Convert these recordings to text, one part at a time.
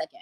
second.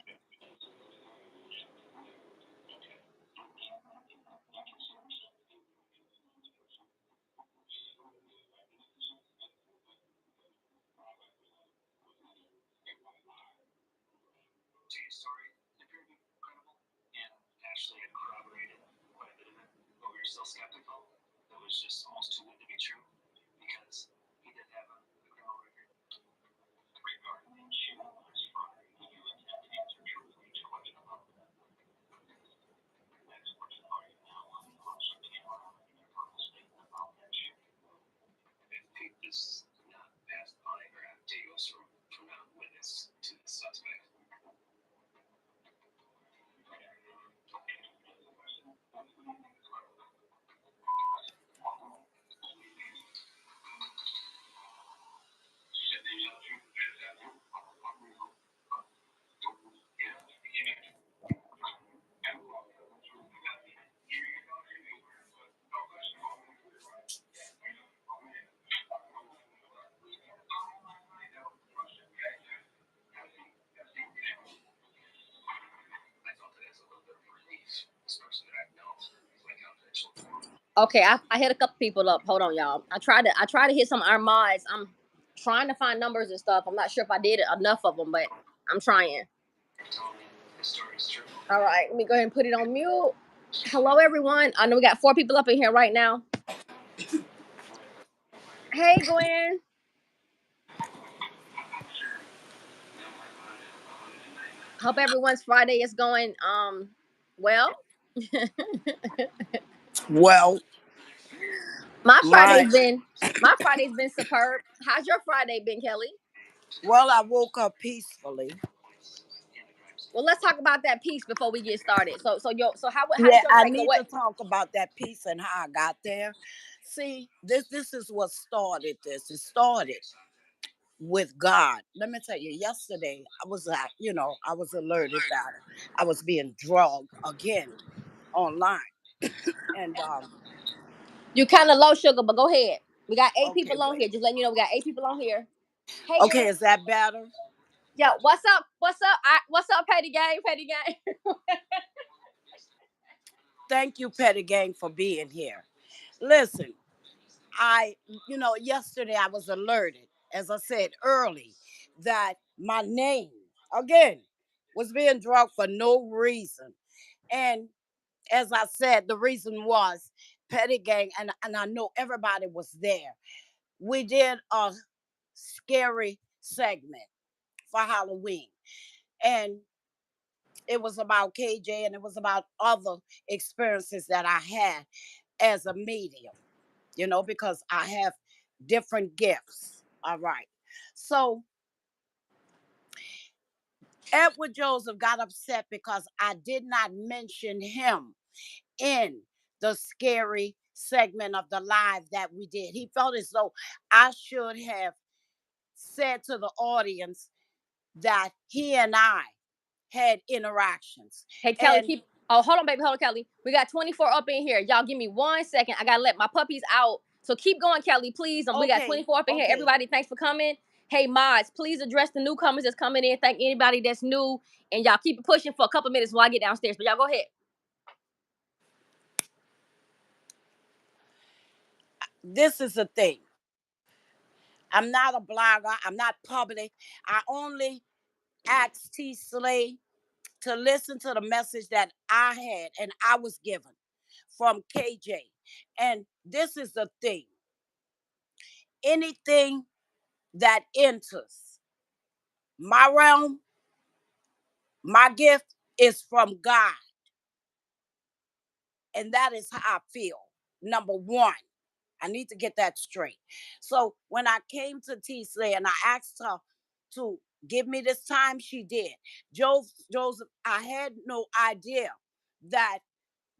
Okay, I hit a couple people up. Hold on, y'all. I tried to hit some of our mods. I'm trying to find numbers and stuff. I'm not sure if I did enough of them, but I'm trying. All right, let me go ahead and put it on mute. Hello, everyone. I know we got 4 people up in here right now. Hey, Gwen. Hope everyone's Friday is going well. Well, my my Friday's been my Friday's been superb. How's your Friday been, Kelly? well, I woke up peacefully. Well, let's talk about that piece before we get started. How Yeah, did your I night go? need What? to talk about that piece and how I got there. See, this is what started this. It started with God. Let me tell you, yesterday I was I was alerted that I was being drugged again online. And You kind of low sugar, but go ahead. We got 8 okay, people on wait. here. Just letting you know, we got 8 people on here. Hey, Okay, gang. is that better? Yo, what's up? What's up? What's up, Petty Gang? Petty Gang. Thank you, Petty Gang, for being here. Listen, yesterday I was alerted, as I said early, that my name, again, was being drugged for no reason. And as I said, the reason was Petty Gang, and I know everybody was there. We did a scary segment for Halloween. And it was about KJ and it was about other experiences that I had as a medium, because I have different gifts. All right. So Edward Joseph got upset because I did not mention him in the scary segment of the live that we did. He felt as though I should have said to the audience that he and I had interactions. Hey, Kelly, And keep. Oh, hold on, baby. Hold on, Kelly. We got 24 up in here. Y'all give me 1 second. I got to let my puppies out. So keep going, Kelly, please. We got okay, 24 up in here. okay. Everybody, thanks for coming. Hey, mods, please address the newcomers that's coming in. Thank anybody that's new. And y'all keep it pushing for a couple minutes while I get downstairs. But y'all go ahead. This is the thing. I'm not a blogger. I'm not public. I only asked T. Slay to listen to the message that I had and I was given from KJ. And this is the thing. Anything that enters my realm, my gift is from God. And that is how I feel. Number one, I need to get that straight. So when I came to T. Slay and I asked her to give me this time, she did. Joseph, I had no idea that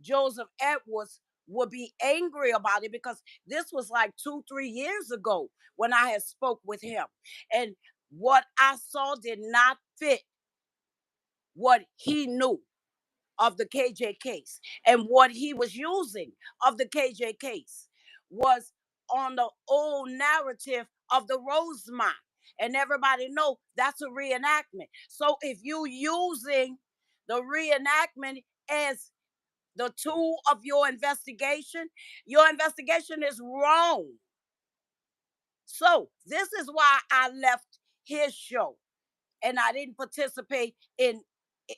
Joseph Edwards would be angry about it because this was like 2-3 years ago when I had spoke with him. And what I saw did not fit what he knew of the KJ case. And what he was using of the KJ case was on the old narrative of the Rosemont. And everybody know that's a reenactment. So if you using the reenactment as the tool of your investigation is wrong. So this is why I left his show and I didn't participate in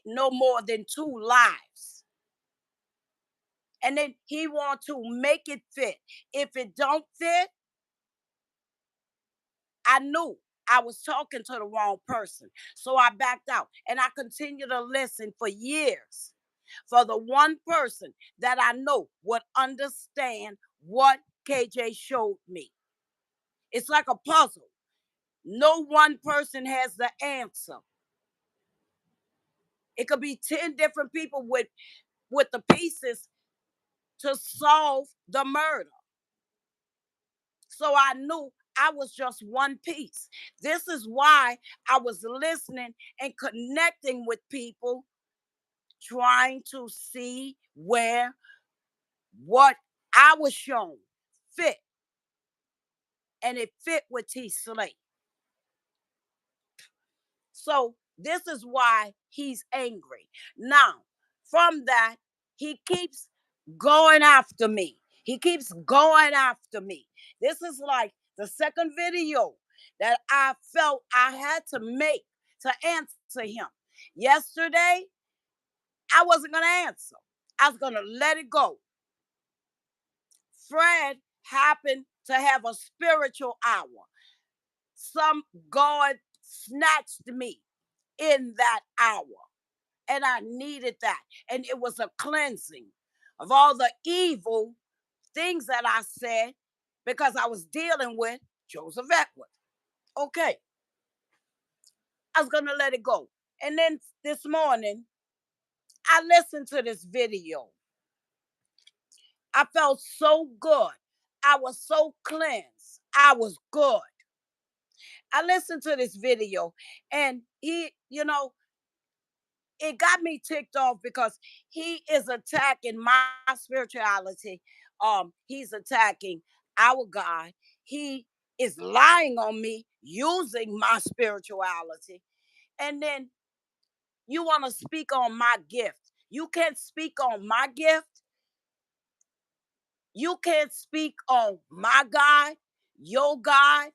no more than 2 lives. And then he want to make it fit. If it don't fit, I knew I was talking to the wrong person. So I backed out and I continued to listen for years for the one person that I know would understand what KJ showed me. It's like a puzzle. No one person has the answer. It could be 10 different people with the pieces to solve the murder. So I knew I was just one piece. This is why I was listening and connecting with people, trying to see where what I was shown fit. And it fit with T. Slate. So this is why he's angry. Now, from that, he keeps going after me. He keeps going after me. This is like the second video that I felt I had to make to answer him. Yesterday, I wasn't going to answer. I was going to let it go. Fred happened to have a spiritual hour. Some God snatched me in that hour. And I needed that. And it was a cleansing of all the evil things that I said because I was dealing with Joseph Edward. Okay. I was going to let it go. And then this morning, I listened to this video. I felt so good. I was so cleansed. I was good. I listened to this video and it got me ticked off because he is attacking my spirituality. He's attacking our God. He is lying on me using my spirituality. And then you want to speak on my gift. You can't speak on my gift. You can't speak on my God, your God.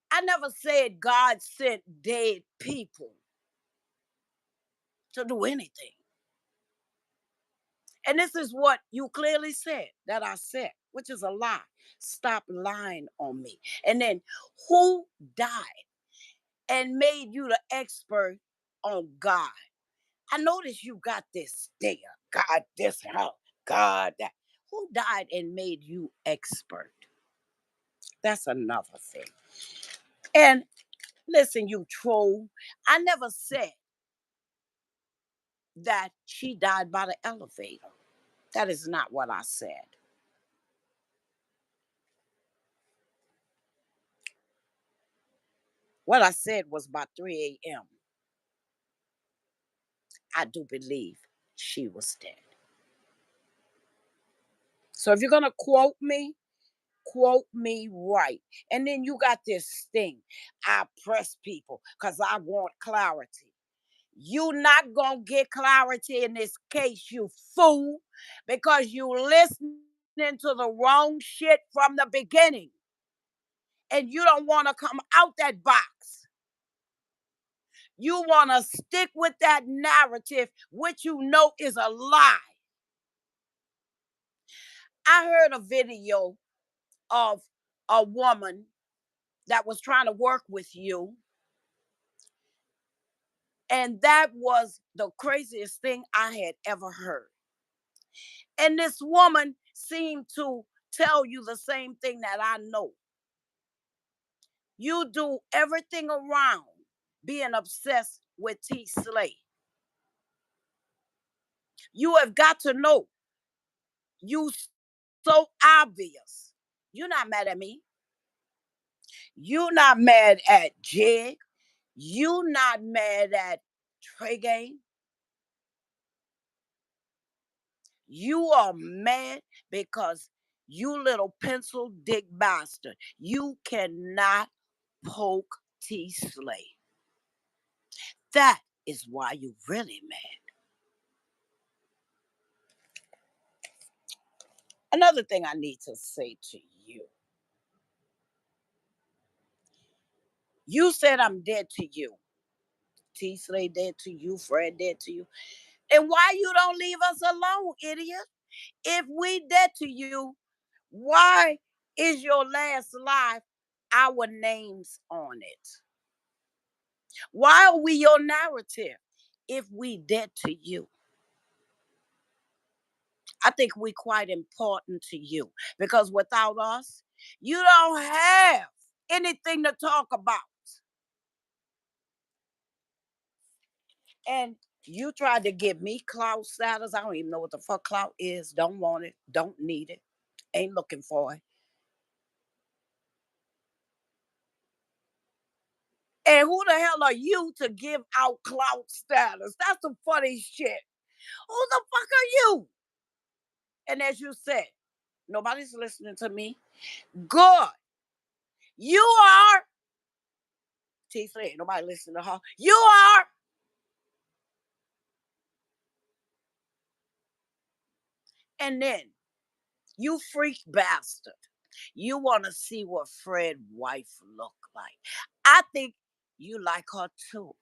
I never said God sent dead people to do anything. And this is what you clearly said that I said, which is a lie. Stop lying on me. And then who died and made you the expert on God? I noticed you got this there. God this how God that. Who died and made you expert? That's another thing. And listen, you troll. I never said that she died by the elevator. That is not what I said. What I said was by 3 a.m. I do believe she was dead. So if you're going to quote me right. And then you got this thing. I press people because I want clarity. You not going to get clarity in this case, you fool, because you listening to the wrong shit from the beginning. And you don't want to come out that box. You want to stick with that narrative, which you know is a lie. I heard a video of a woman that was trying to work with you. And that was the craziest thing I had ever heard. And this woman seemed to tell you the same thing that I know. You do everything around being obsessed with T. Slate. You have got to know you so obvious. You're not mad at me. You're not mad at Jig. You're not mad at Trey Game. You are mad because You little pencil dick bastard. You cannot poke T Slay. That is why you really mad. Another thing I need to say to you. You said I'm dead to you. T Slay dead to you, Fred dead to you. And why you don't leave us alone, idiot? If we dead to you, why is your last life our names on it? Why are we your narrative if we dead to you? I think we quite important to you because without us, you don't have anything to talk about. And you tried to give me clout status. I don't even know what the fuck clout is. Don't want it. Don't need it. Ain't looking for it. And who the hell are you to give out clout status? That's some funny shit. Who the fuck are you? And as you said, nobody's listening to me. Good. You are. T said, nobody listening to her. You are. And then you freak bastard. You want to see what Fred's wife look like. I think you like her too.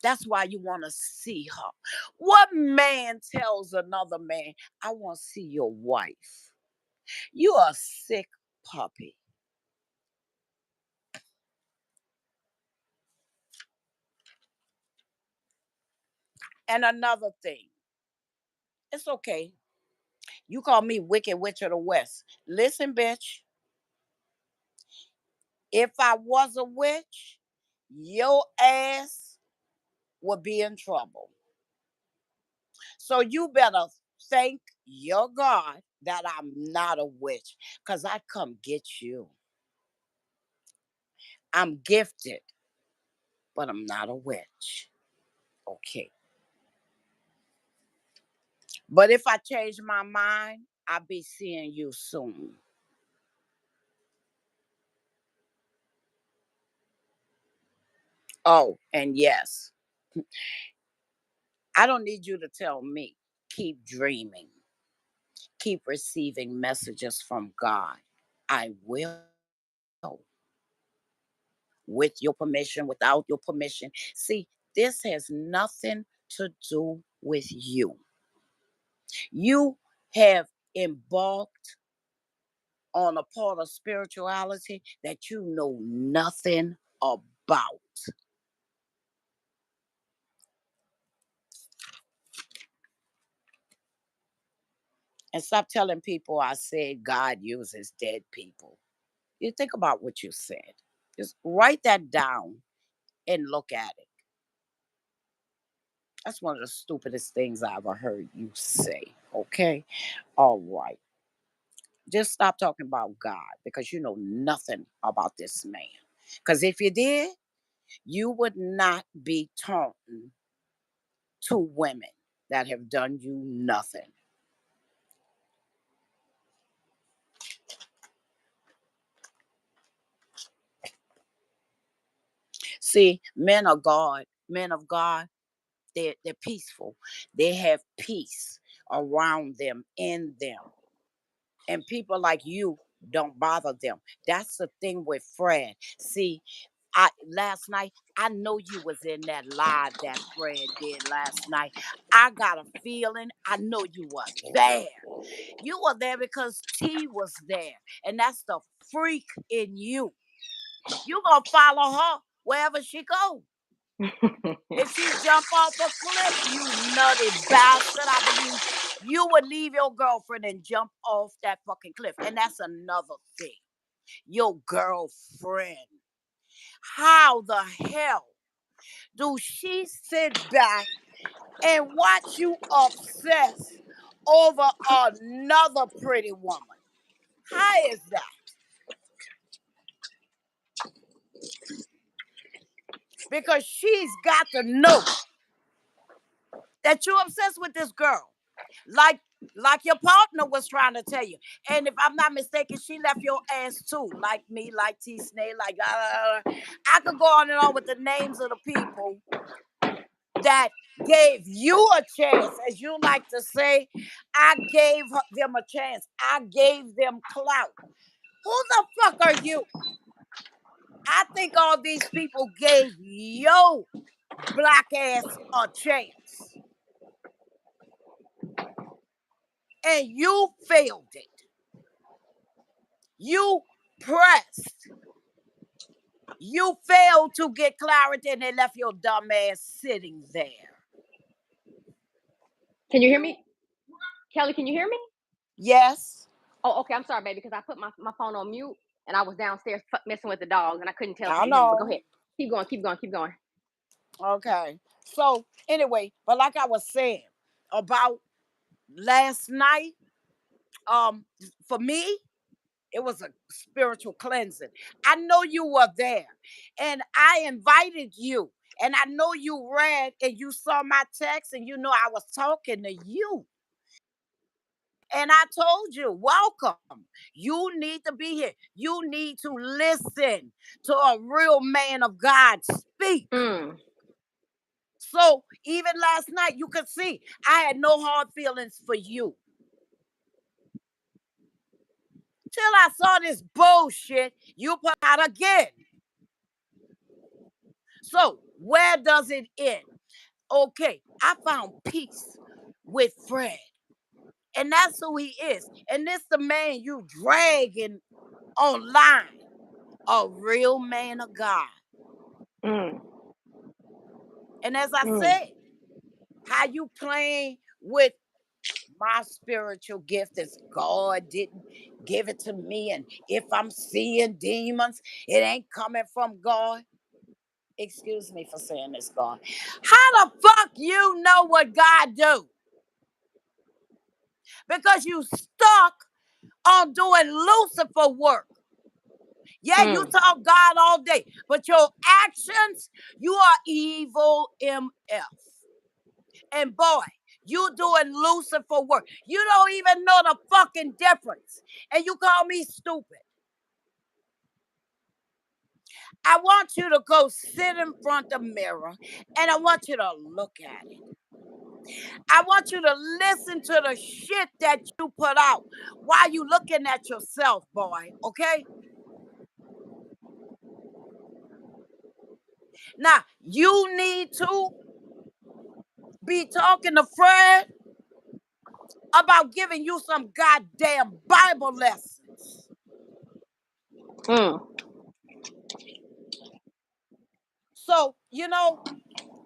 That's why you want to see her. What man tells another man, I want to see your wife? You a sick puppy. And another thing, it's okay. You call me Wicked Witch of the West. Listen, bitch, if I was a witch, your ass would be in trouble. So you better thank your God that I'm not a witch, because I'd come get you. I'm gifted, but I'm not a witch. Okay. But if I change my mind, I'll be seeing you soon. Oh, and yes, I don't need you to tell me. Keep dreaming. Keep receiving messages from God. I will. With your permission, without your permission. See, this has nothing to do with you. You have embarked on a part of spirituality that you know nothing about. And stop telling people I said God uses dead people. You think about what you said. Just write that down and look at it. That's one of the stupidest things I ever heard you say. Okay? All right. Just stop talking about God because you know nothing about this man. Because if you did, you would not be taunting two women that have done you nothing. See, men of God, they're peaceful. They have peace around them, in them. And people like you don't bother them. That's the thing with Fred. See, I last night, I know you was in that live that Fred did last night. I got a feeling, I know you were there. You were there because T was there. And that's the freak in you. You gonna follow her wherever she go. If she jump off a cliff, you nutty bastard, I believe you would leave your girlfriend and jump off that fucking cliff. And that's another thing. Your girlfriend. How the hell do she sit back and watch you obsess over another pretty woman? How is that? Because she's got to know that you're obsessed with this girl. Like like your partner was trying to tell you. And if I'm not mistaken, she left your ass too, like me, like T Snake, like I could go on and on with the names of the people that gave you a chance, as you like to say. I gave them a chance. I gave them clout. Who the fuck are you? I think all these people gave yo black ass a chance, and you failed it. You pressed. You failed to get clarity, and they left your dumb ass sitting there. Can you hear me? Kelly, can you hear me? Yes. Oh, okay. I'm sorry, baby, because I put my phone on mute and I was downstairs messing with the dogs and I couldn't tell if I you could hear me. But go know. ahead. Keep going, keep going, keep going. Okay. So anyway, but like I was saying about last night, for me, it was a spiritual cleansing. I know you were there, and I invited you, and I know you read and you saw my text, and you know I was talking to you. And I told you, welcome. You need to be here. You need to listen to a real man of God speak. Mm. So even last night, you could see I had no hard feelings for you. Till I saw this bullshit you put out again. So where does it end? Okay, I found peace with Fred. And that's who he is. And this the man you dragging online. A real man of God. Mm. And as I Mm. said, how you playing with my spiritual gift is God didn't give it to me. And if I'm seeing demons, it ain't coming from God. Excuse me for saying this, God. How the fuck you know what God do? Because you stuck on doing Lucifer work. Yeah, you talk God all day, but your actions, you are evil MF. And boy, you doing Lucifer work. You don't even know the fucking difference. And you call me stupid. I want you to go sit in front of the mirror and I want you to look at it. I want you to listen to the shit that you put out while you looking at yourself, boy, okay? Now, you need to be talking to Fred about giving you some goddamn Bible lessons. So,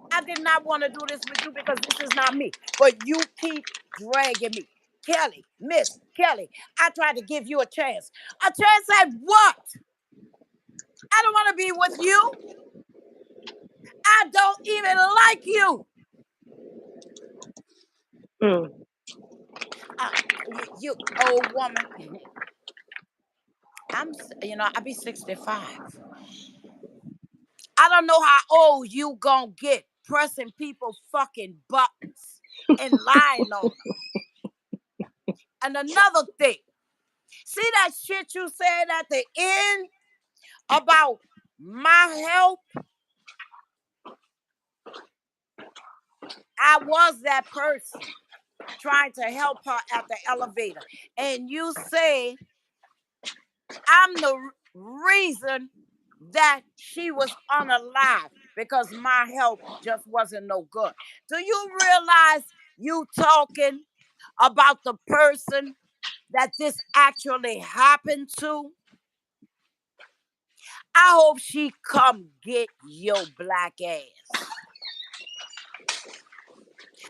I did not want to do this with you because this is not me. But you keep dragging me. Kelly, Miss Kelly, I tried to give you a chance. A chance at what? I don't want to be with you. I don't even like you. You old woman. I'll be 65. I don't know how old you gonna get pressing people's fucking buttons and lying on them. And another thing, see that shit you said at the end about my help? I was that person trying to help her at the elevator. And you say I'm the reason that she was unalive because my help just wasn't no good. Do you realize you talking about the person that this actually happened to? I hope she come get your black ass.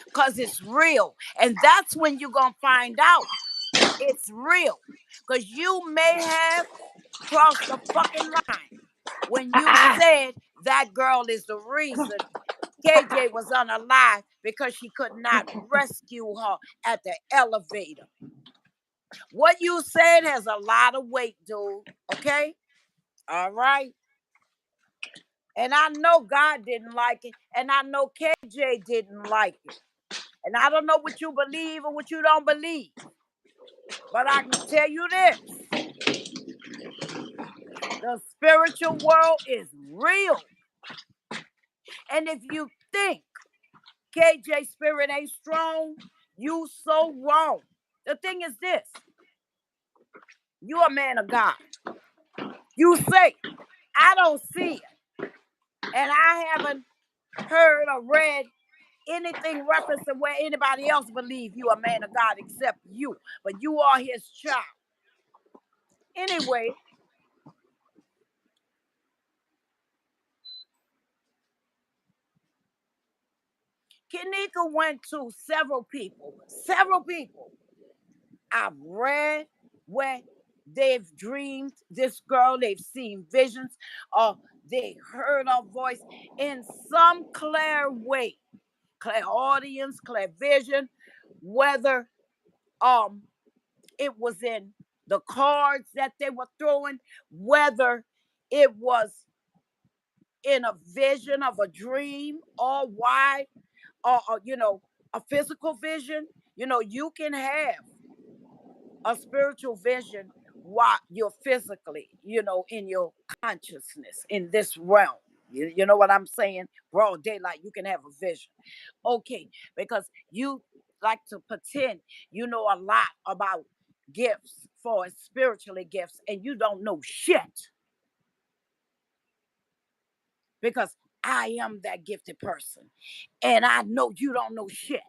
Because it's real. And that's when you're going to find out it's real. Because you may have crossed the fucking line when you said that girl is the reason KJ was unalive because she could not rescue her at the elevator. What you said has a lot of weight, dude. Okay? All right? And I know God didn't like it. And I know KJ didn't like it. And I don't know what you believe or what you don't believe. But I can tell you this. The spiritual world is real. And if you think KJ spirit ain't strong, you so wrong. The thing is this. You a man of God. You say, I don't see it. And I haven't heard or read anything referencing where anybody else believe you a man of God except you. But you are his child. Anyway, Kanika went to several people. I've read where they've dreamed this girl, they've seen visions, or they heard her voice in some clear way, clairaudience, clear vision, whether it was in the cards that they were throwing, whether it was in a vision of a dream, or why, or a physical vision. You can have a spiritual vision while you're physically, in your consciousness in this realm. You know what I'm saying? Broad daylight, you can have a vision. Okay, because you like to pretend you know a lot about gifts for spiritually gifts, and you don't know shit. Because I am that gifted person, and I know you don't know shit.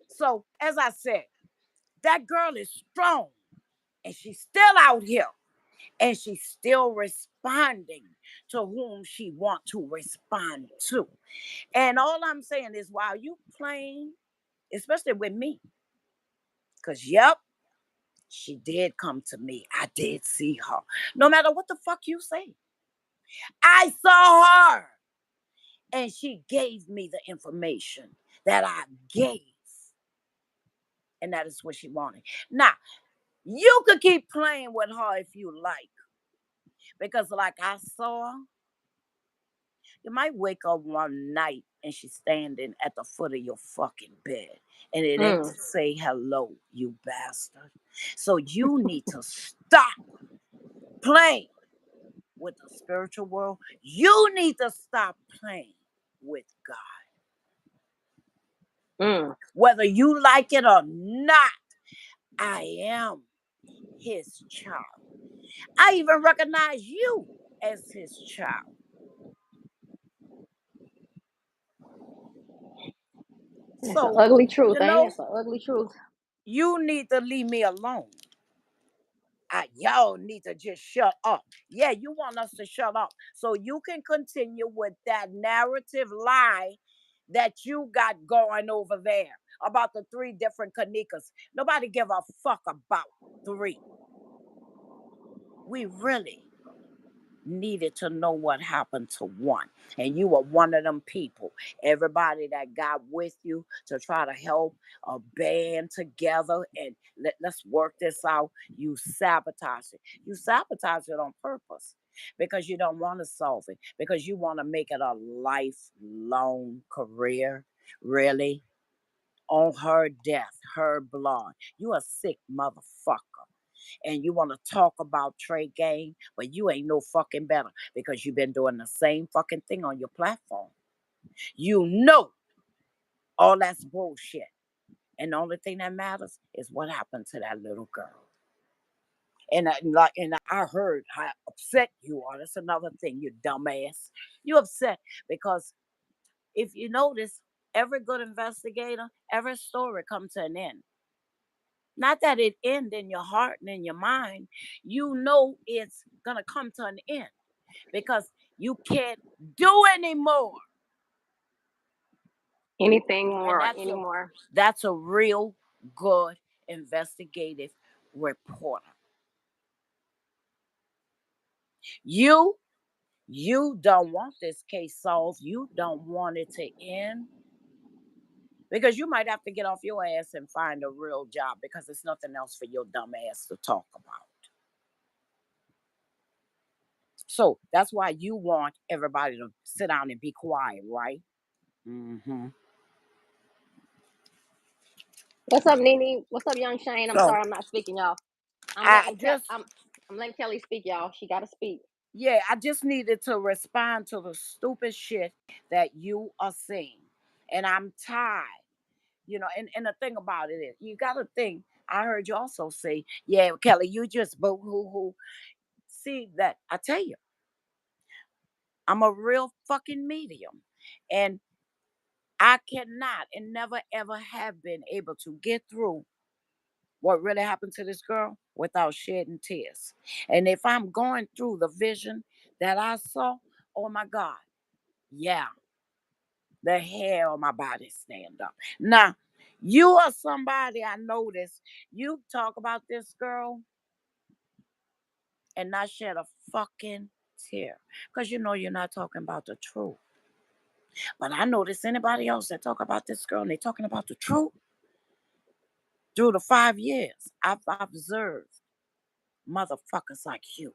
So, as I said, that girl is strong, and she's still out here, and she's still responding to whom she want to respond to. And all I'm saying is, while you playing, especially with me, because yep, she did come to me. I did see her. No matter what the fuck you say, I saw her, and she gave me the information that I gave, and that is what she wanted. Now, you could keep playing with her if you like, because like I saw, you might wake up one night and she's standing at the foot of your fucking bed, and it ain't to say hello, you bastard. So you need to stop playing with the spiritual world. You need to stop playing with God. Whether you like it or not, I am his child. I even recognize you as his child. That's an ugly truth, you ain't know, it? It's an ugly truth. you need to leave me alone. Y'all need to just shut up. Yeah, you want us to shut up so you can continue with that narrative lie that you got going over there about the 3 different Kanikas. Nobody give a fuck about 3. We really needed to know what happened to 1, and you were one of them people. Everybody that got with you to try to help a band together and let's work this out, you sabotage it. You sabotage it on purpose because you don't want to solve it, because you want to make it a lifelong career. Really? On her death, her blood. You a sick motherfucker. And you want to talk about trade game, but you ain't no fucking better because you've been doing the same fucking thing on your platform. You know all that's bullshit. And the only thing that matters is what happened to that little girl. And I heard how upset you are. That's another thing, you dumbass. You upset because if you notice, every good investigator, every story comes to an end. Not that it end in your heart and in your mind. You know it's gonna come to an end because you can't do anymore. Anything And more anymore. that's a real good investigative reporter. You don't want this case solved. You don't want it to end because you might have to get off your ass and find a real job because there's nothing else for your dumb ass to talk about. So that's why you want everybody to sit down and be quiet, right? Mm-hmm. What's up, Nene? What's up, Young Shane? I'm So sorry I'm not speaking, y'all. I'm I letting just, I'm letting Kelly speak, y'all. She gotta speak. yeah, I just needed to respond to the stupid shit that you are saying. And I'm tired, and the thing about it is, you got to think, I heard you also say, yeah, Kelly, you just boo hoo hoo. See that, I tell you, I'm a real fucking medium. And I cannot and never ever have been able to get through what really happened to this girl without shedding tears. And if I'm going through the vision that I saw, oh my God, yeah, the hair on my body stand up. Now, you are somebody I noticed. You talk about this girl and not shed a fucking tear. Because you know you're not talking about the truth. But I notice anybody else that talk about this girl and they talking about the truth through the 5 years, I've observed motherfuckers like you.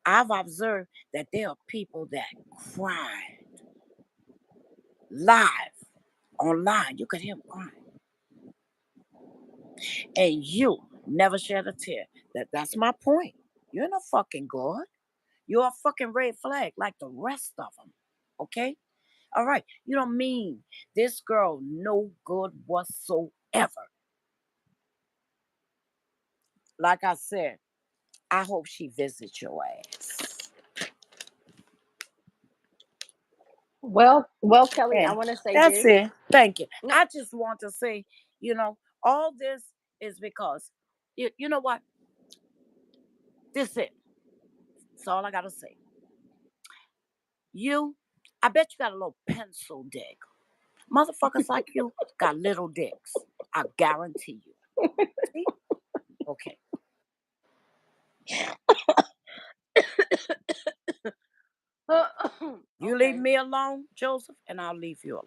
I've observed that there are people that cry live online. You could hear them crying. And you never shed a tear. That's my point. You're not fucking God. You're a fucking red flag like the rest of them. Okay? All right. You don't mean this girl no good whatsoever. Like I said, I hope she visits your ass. Well, Kelly, I And want to say that's this. it. Thank you. No, I just want to say, all this is because, you know what? This it. That's all I got to say. I bet you got a little pencil dick. Motherfuckers like you got little dicks. I guarantee you. See? Okay. You leave okay. me alone, Joseph, and I'll leave you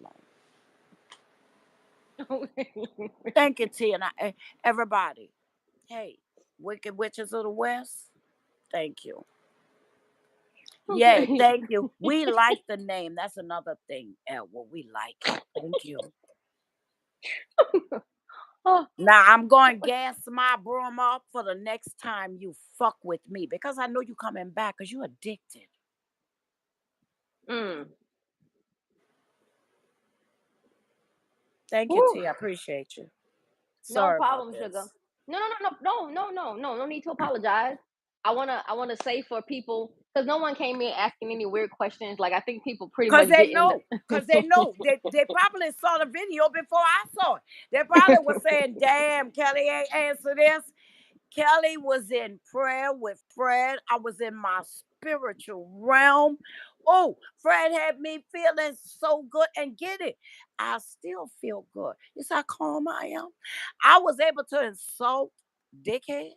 alone. Thank you, T. And everybody. Hey, Wicked Witches of the West, thank you. Yay, Okay. thank you. We like the name. That's another thing, Elwood. We like it. Thank you. Oh, Now I'm going to gas my broom up for the next time you fuck with me because I know you coming back because you addicted. mm. Thank you, Whew. T. I appreciate you. No Sorry about problem, sugar. this. No need to apologize. I wanna say for people because no one came in asking any weird questions. Like I think people pretty Cause much they get in know. Cause they know. They probably saw the video before I saw it. They probably was saying, damn, Kelly ain't answer this. Kelly was in prayer with Fred. I was in my spiritual realm. Oh, Fred had me feeling so good. And get it, I still feel good. You see how calm I am? I was able to insult dickhead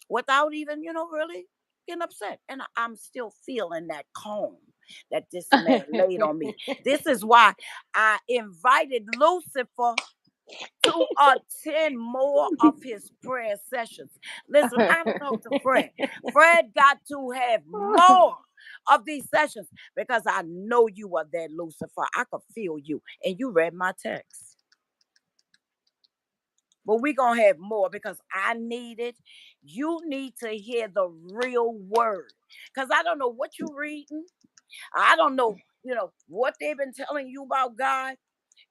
without even, really getting upset. And I'm still feeling that calm that this man laid on me. This is why I invited Lucifer to attend more of his prayer sessions. Listen, I gotta talk to Fred. Fred got to have more of these sessions because I know you were there, Lucifer. I could feel you, and you read my text. But we're gonna have more because I need it. You need to hear the real word. Because I don't know what you're reading. I don't know, what they've been telling you about God.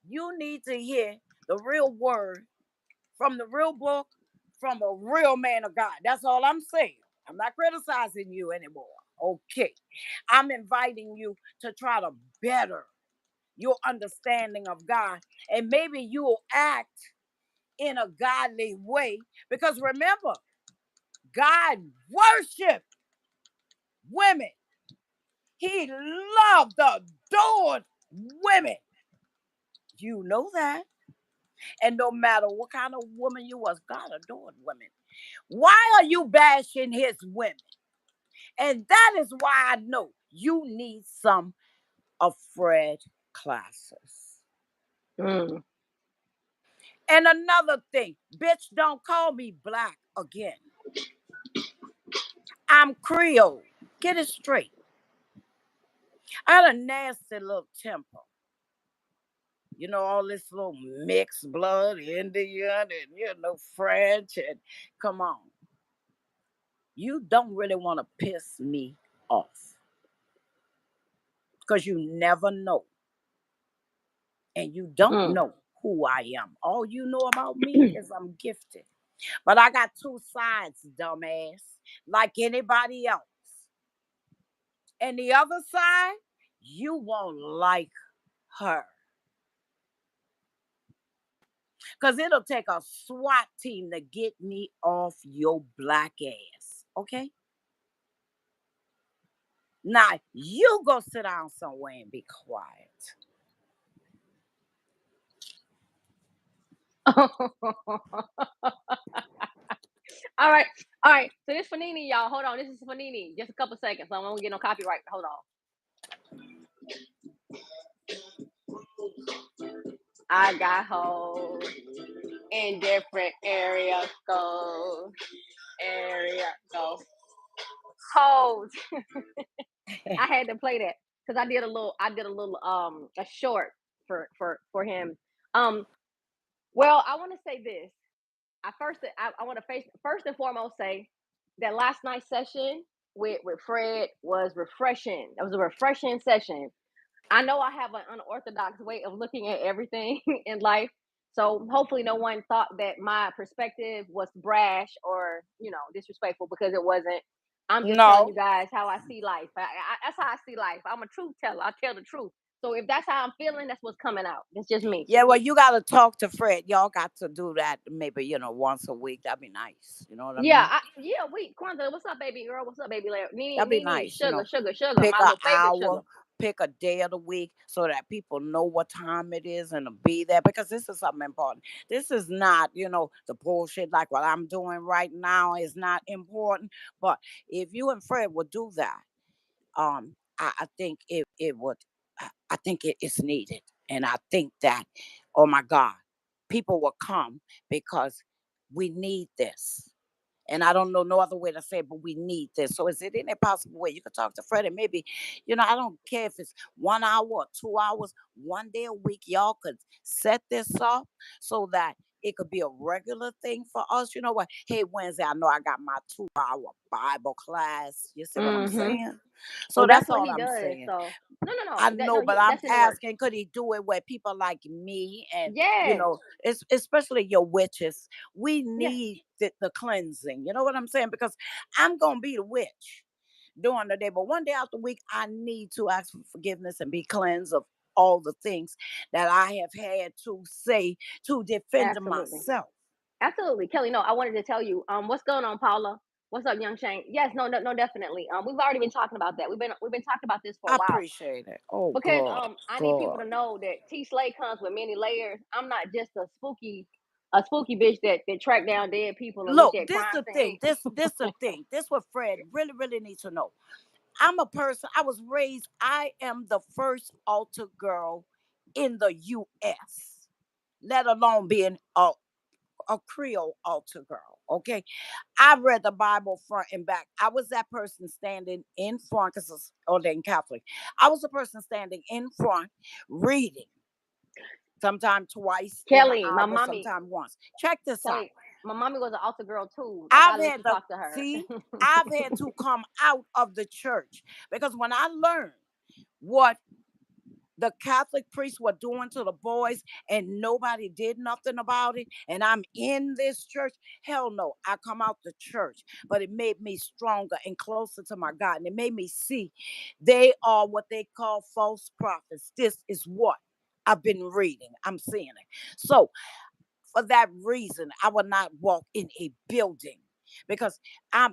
You need to hear the real word from the real book, from a real man of God. That's all I'm saying. I'm not criticizing you anymore. Okay. I'm inviting you to try to better your understanding of God. And maybe you'll act in a godly way. Because remember, God worshiped women. He loved, adored women. You know that. And no matter what kind of woman you was, God adored women. Why are you bashing his women? And that is why I know you need some of Fred classes. Mm. And another thing, bitch, don't call me black again. I'm Creole. Get it straight. I had a nasty little temper. You know, all this little mixed blood, Indian and French, and come on. You don't really want to piss me off because you never know. And you don't Mm. know who I am. All you know about me is I'm gifted. But I got two sides, dumbass, like anybody else. And the other side, you won't like her. Because it'll take a SWAT team to get me off your black ass. Okay? Now, you go sit down somewhere and be quiet. All right, all right. So this for Nene, y'all. Hold on, this is for Nene. Just a couple seconds. I won't get no copyright. Hold on. I got hoes in different areas. Go area go hoes. I had to play that because I did a little a short for him. Um, well, I want to say this. I want to first and foremost say that last night's session with Fred was refreshing. It was a refreshing session. I know I have an unorthodox way of looking at everything in life. So hopefully no one thought that my perspective was brash or, disrespectful because it wasn't. I'm just telling you No. guys how I see life. That's how I see life. I'm a truth teller. I tell the truth. So if that's how I'm feeling, that's what's coming out. It's just me. Yeah, well, you got to talk to Fred. Y'all got to do that maybe, once a week. That'd be nice. You know what I Yeah, mean? Kwanzaa, what's up, baby girl? What's up, baby Larry? That'd be Nene, nice. sugar, sugar, sugar. Pick My an little favorite sugar. hour, pick a day of the week so that people know what time it is and to be there because this is something important. This is not, the bullshit like what I'm doing right now is not important. But if you and Fred would do that, I think it would, I think it is needed. And I think that, oh my God, people will come because we need this. And I don't know no other way to say it, but we need this. So is it any possible way you could talk to Fred and maybe, I don't care if it's 1 hour or 2 hours, one day a week, y'all could set this up so that it could be a regular thing for us. You know what? Hey, Wednesday, I know I got my 2 hour Bible class. You see what I'm Mm-hmm. saying? So Well, that's that's what all he I'm does. saying. So no, I know, but I'm that's in the works. asking, could he do it where people like me and Yes, it's especially your witches, we yes, need the cleansing. You know what I'm saying? Because I'm gonna be the witch during the day, but one day out the week, I need to ask for forgiveness and be cleansed of all the things that I have had to say to defend absolutely, myself. absolutely, Kelly. No, I wanted to tell you, what's going on, Paula? What's up, Young Shane? Yes, no, no, no, definitely. We've already been talking about that. We've been talking about this for a I while appreciate it. Oh, because good, I need people good. to know that T Slay comes with many layers. I'm not just a spooky bitch that track down dead people and look Look, at this crime the thing. scenes. This the thing. This what Fred really, really needs to know. I'm a person, I was raised, I am the first altar girl in the US, let alone being a Creole altar girl. Okay. I read the Bible front and back. I was that person standing in front because it's ordained Catholic. I was the person standing in front reading, sometimes twice in an Kelly, my hour, mommy, sometimes once. Check this out. Kelly, my mommy was an altar girl too. I I've gotta let had you to talk to her. see, I've had to come out of the church because when I learned what the Catholic priests were doing to the boys and nobody did nothing about it, and I'm in this church, hell no, I come out the church. But it made me stronger and closer to my God. And it made me see they are what they call false prophets. This is what I've been reading. I'm seeing it. So for that reason, I will not walk in a building because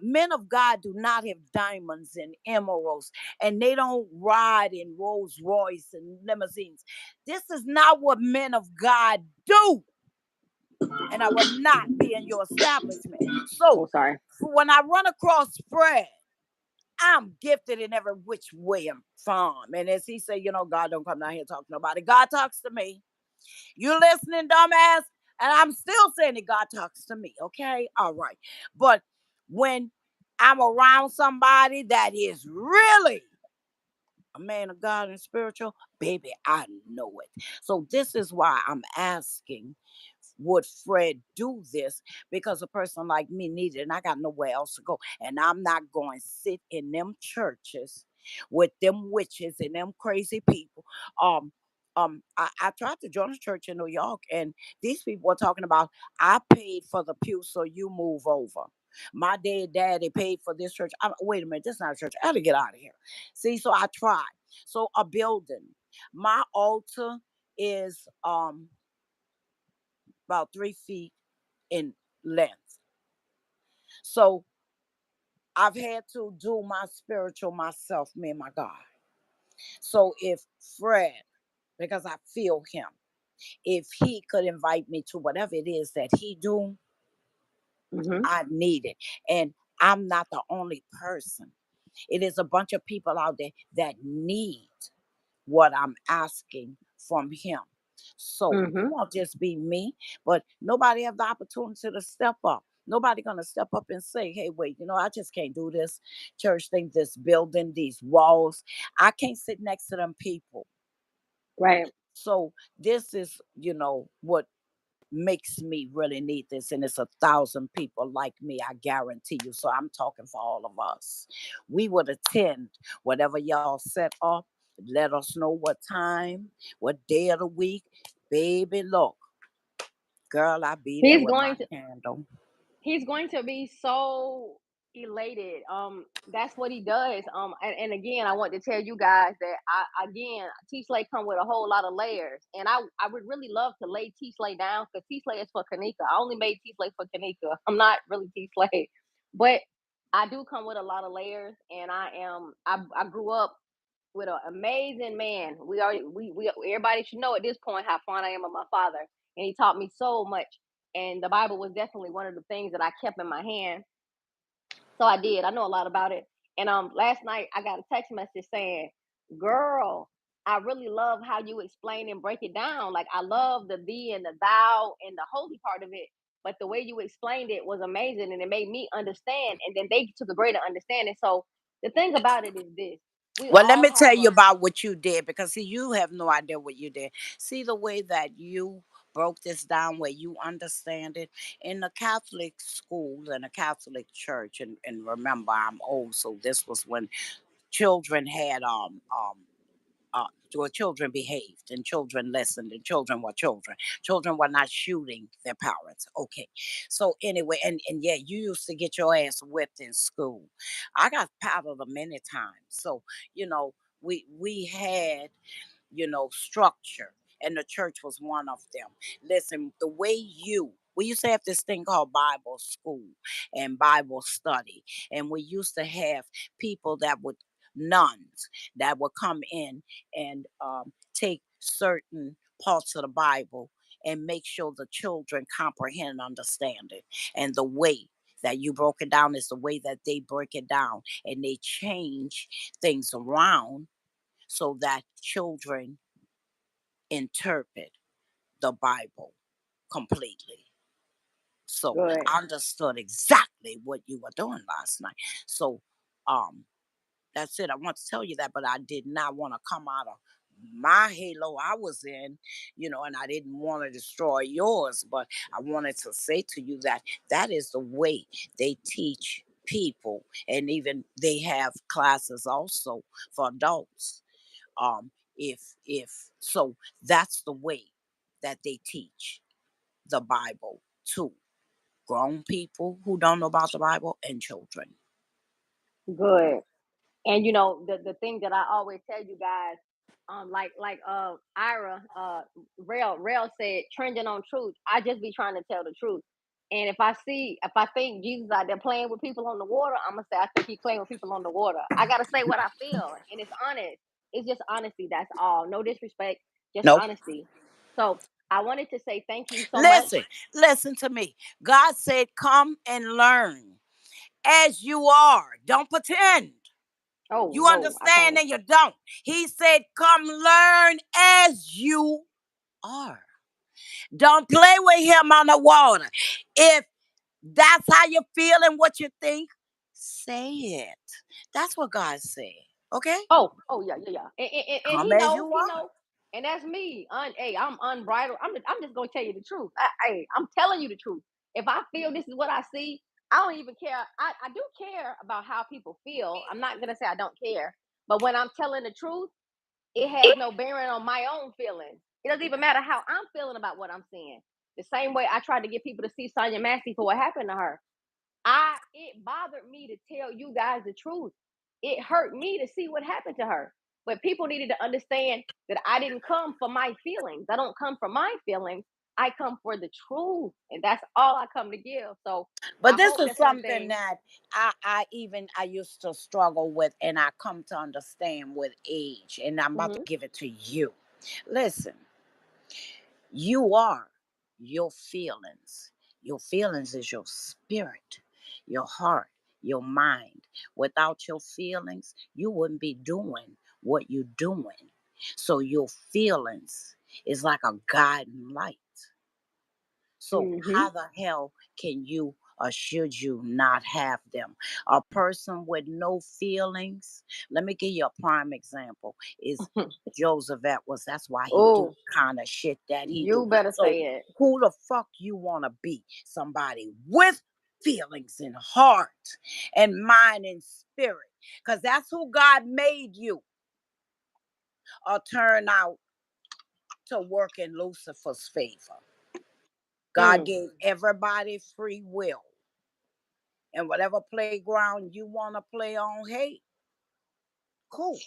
men of God do not have diamonds and emeralds, and they don't ride in Rolls Royce and limousines. This is not what men of God do, and I will not be in your establishment. So Oh, sorry. when I run across Fred, I'm gifted in every which way I'm from. And as he said, God don't come down here and talk to nobody. God talks to me. You listening, dumbass? And I'm still saying that God talks to me. Okay. All right. But when I'm around somebody that is really a man of God and spiritual, baby, I know it. So this is why I'm asking, would Fred do this? Because a person like me needed it, and I got nowhere else to go. And I'm not going to sit in them churches with them witches and them crazy people. Um, I tried to join a church in New York, and these people were talking about, I paid for the pew, so you move over. My dead daddy paid for this church. Wait a minute, this is not a church. I had to get out of here. See, so I tried. So a building. My altar is about 3 feet in length. So I've had to do my spiritual myself, me and my God. So if Fred, because I feel him, if he could invite me to whatever it is that he do, Hmm. I need it. And I'm not the only person. It is a bunch of people out there that need what I'm asking from him. So it Hmm. won't just be me, but nobody have the opportunity to step up. Nobody gonna step up and say, "Hey, wait, I just can't do this church thing, this building, these walls. I can't sit next to them people." Right. So this is, what makes me really need this, and it's 1,000 people like me, I guarantee you. So I'm talking for all of us. We would attend whatever y'all set up. Let us know what time, what day of the week. Baby, look, girl, I be there He's with going my to candle. he's going to be so elated. That's what he does. And again, I want to tell you guys that T Slay come with a whole lot of layers, and I would really love to lay T Slay down because T Slay is for Kanika. I only made T Slay for Kanika. I'm not really T Slay, but I do come with a lot of layers, and I grew up with an amazing man. We everybody should know at this point how fond I am of my father, and he taught me so much. And the Bible was definitely one of the things that I kept in my hand. So I did. I know a lot about it. And last night I got a text message saying, "Girl, I really love how you explain and break it down. Like I love the thee and the thou and the holy part of it, but the way you explained it was amazing and it made me understand. And then they took a greater understanding. So the thing about it is this: we Well, let all me tell have you a about what you did, because see, you have no idea what you did. See the way that you broke this down, where you understand it in the Catholic schools and a Catholic church. And remember, I'm old, so this was when children had where children behaved and children listened and children were children. Children were not shooting their parents. Okay. So anyway, and yeah, you used to get your ass whipped in school. I got paddled a many times. So, you know, we had, structure. And the church was one of them. Listen, the way we used to have this thing called Bible school and Bible study. And we used to have people that would, nuns, that would come in and take certain parts of the Bible and make sure the children comprehend and understand it. And the way that you broke it down is the way that they break it down. And they change things around so that children interpret the Bible completely. So good. I understood exactly what you were doing last night. So um that's it. I want to tell you that, but I did not want to come out of my halo I was in, and I didn't want to destroy yours, but I wanted to say to you that that is the way they teach people, and even they have classes also for adults. If so, that's the way that they teach the Bible to grown people who don't know about the Bible and children. Good. And the thing that I always tell you guys, like Ira, Rail said, trending on truth. I just be trying to tell the truth. And if I think Jesus out there playing with people on the water, I'm gonna say I think he playing with people on the water. I gotta say what I feel, and it's honest. It's just honesty. That's all. No disrespect, just Nope. honesty. So I wanted to say thank you so much. Listen, listen to me. God said, come and learn as you are. Don't pretend. Oh You no, I understand can't. and you don't. He said, come learn as you are. Don't play with him on the water. If that's how you feel and what you think, say it. That's what God said. Okay? Oh, yeah, yeah, yeah. And Come he as know, you he are. know. And that's me. Hey, I'm unbridled. I'm just gonna tell you the truth. Hey, I'm telling you the truth. If I feel this is what I see, I don't even care. I do care about how people feel. I'm not gonna say I don't care. But when I'm telling the truth, it has no bearing on my own feelings. It doesn't even matter how I'm feeling about what I'm seeing. The same way I tried to get people to see Sonya Massey for what happened to her. It bothered me to tell you guys the truth. It hurt me to see what happened to her. But people needed to understand that I didn't come for my feelings. I don't come for my feelings. I come for the truth. And that's all I come to give. So But I this hope is that's one something thing. that I used to struggle with, and I come to understand with age, and I'm about to Hmm. give it to you. Listen, you are your feelings. Your feelings is your spirit, your heart, your mind. Without your feelings, you wouldn't be doing what you're doing. So your feelings is like a guiding light. So Hmm. how the hell can you or should you not have them? A person with no feelings. Let me give you a prime example. Is Joseph Edwards. That's why he do Oh, kind of shit that he do. you better So say it. who the fuck you wanna be? Somebody with feelings and heart and mind and spirit. Because that's who God made you. Or turn out to work in Lucifer's favor. God Mm. gave everybody free will. And whatever playground you want to play on, hey, cool.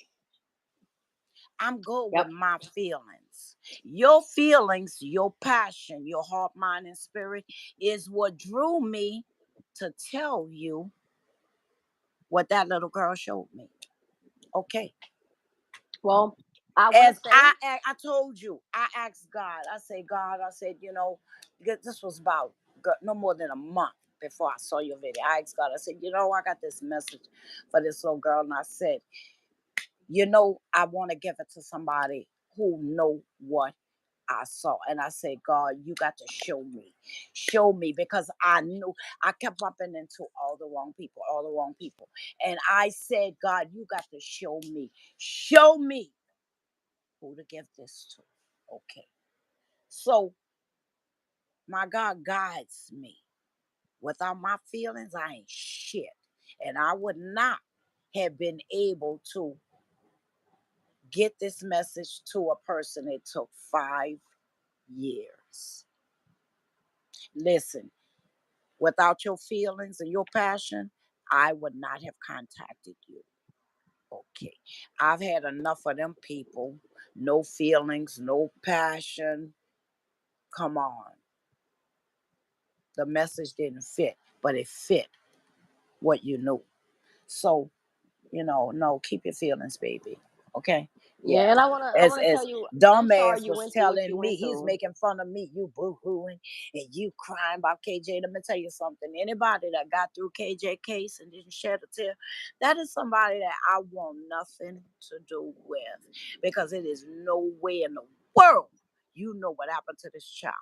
I'm good with Yep. my feelings. Your feelings, your passion, your heart, mind, and spirit is what drew me to tell you what that little girl showed me. Okay. Well, I want to As say, I told you, I asked God, I said, God, I said, because this was about no more than a month before I saw your video. I asked God, I said, I got this message for this little girl. And I said, I want to give it to somebody who know what I saw. And I said, God, you got to show me, because I knew I kept bumping into all the wrong people. And I said, God, you got to show me who to give this to. Okay. So my God guides me. Without my feelings, I ain't shit. And I would not have been able to get this message to a person. It took 5 years. Listen, without your feelings and your passion, I would not have contacted you. Okay. I've had enough of them people. No feelings, no passion. Come on. The message didn't fit, but it fit what you knew. So, no, keep your feelings, baby. Okay? yeah, Yeah. and I As wanna tell you, I'm sorry dumbass you was went through what you telling me, went he's through. making fun of me, you boo-hooing and you crying about KJ. Let me tell you something. Anybody that got through KJ case and didn't shed a tear, that is somebody that I want nothing to do with, because it is no way in the world you know what happened to this child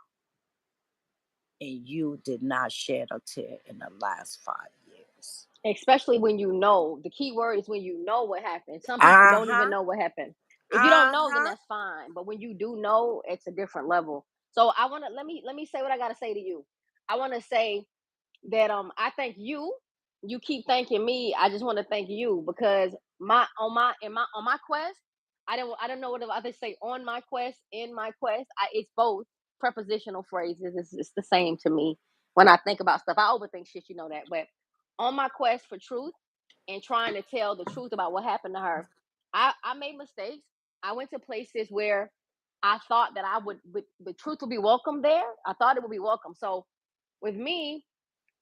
and you did not shed a tear in the last 5 years. Especially when you know. The key word is when you know what happened. Some people don't even Uh-huh. know what happened. If you don't know, then Uh-huh. that's fine. But when you do know, it's a different level. So I wanna let me say what I gotta say to you. I wanna say that I thank you. You keep thanking me. I just want to thank you because on my quest, I don't know what the others say on my quest, in my quest. It's both prepositional phrases. It's the same to me when I think about stuff. I overthink shit, you know that. But on my quest for truth and trying to tell the truth about what happened to her, I made mistakes. I went to places where I thought that I would the truth would be welcome there. I thought it would be welcome. So with me,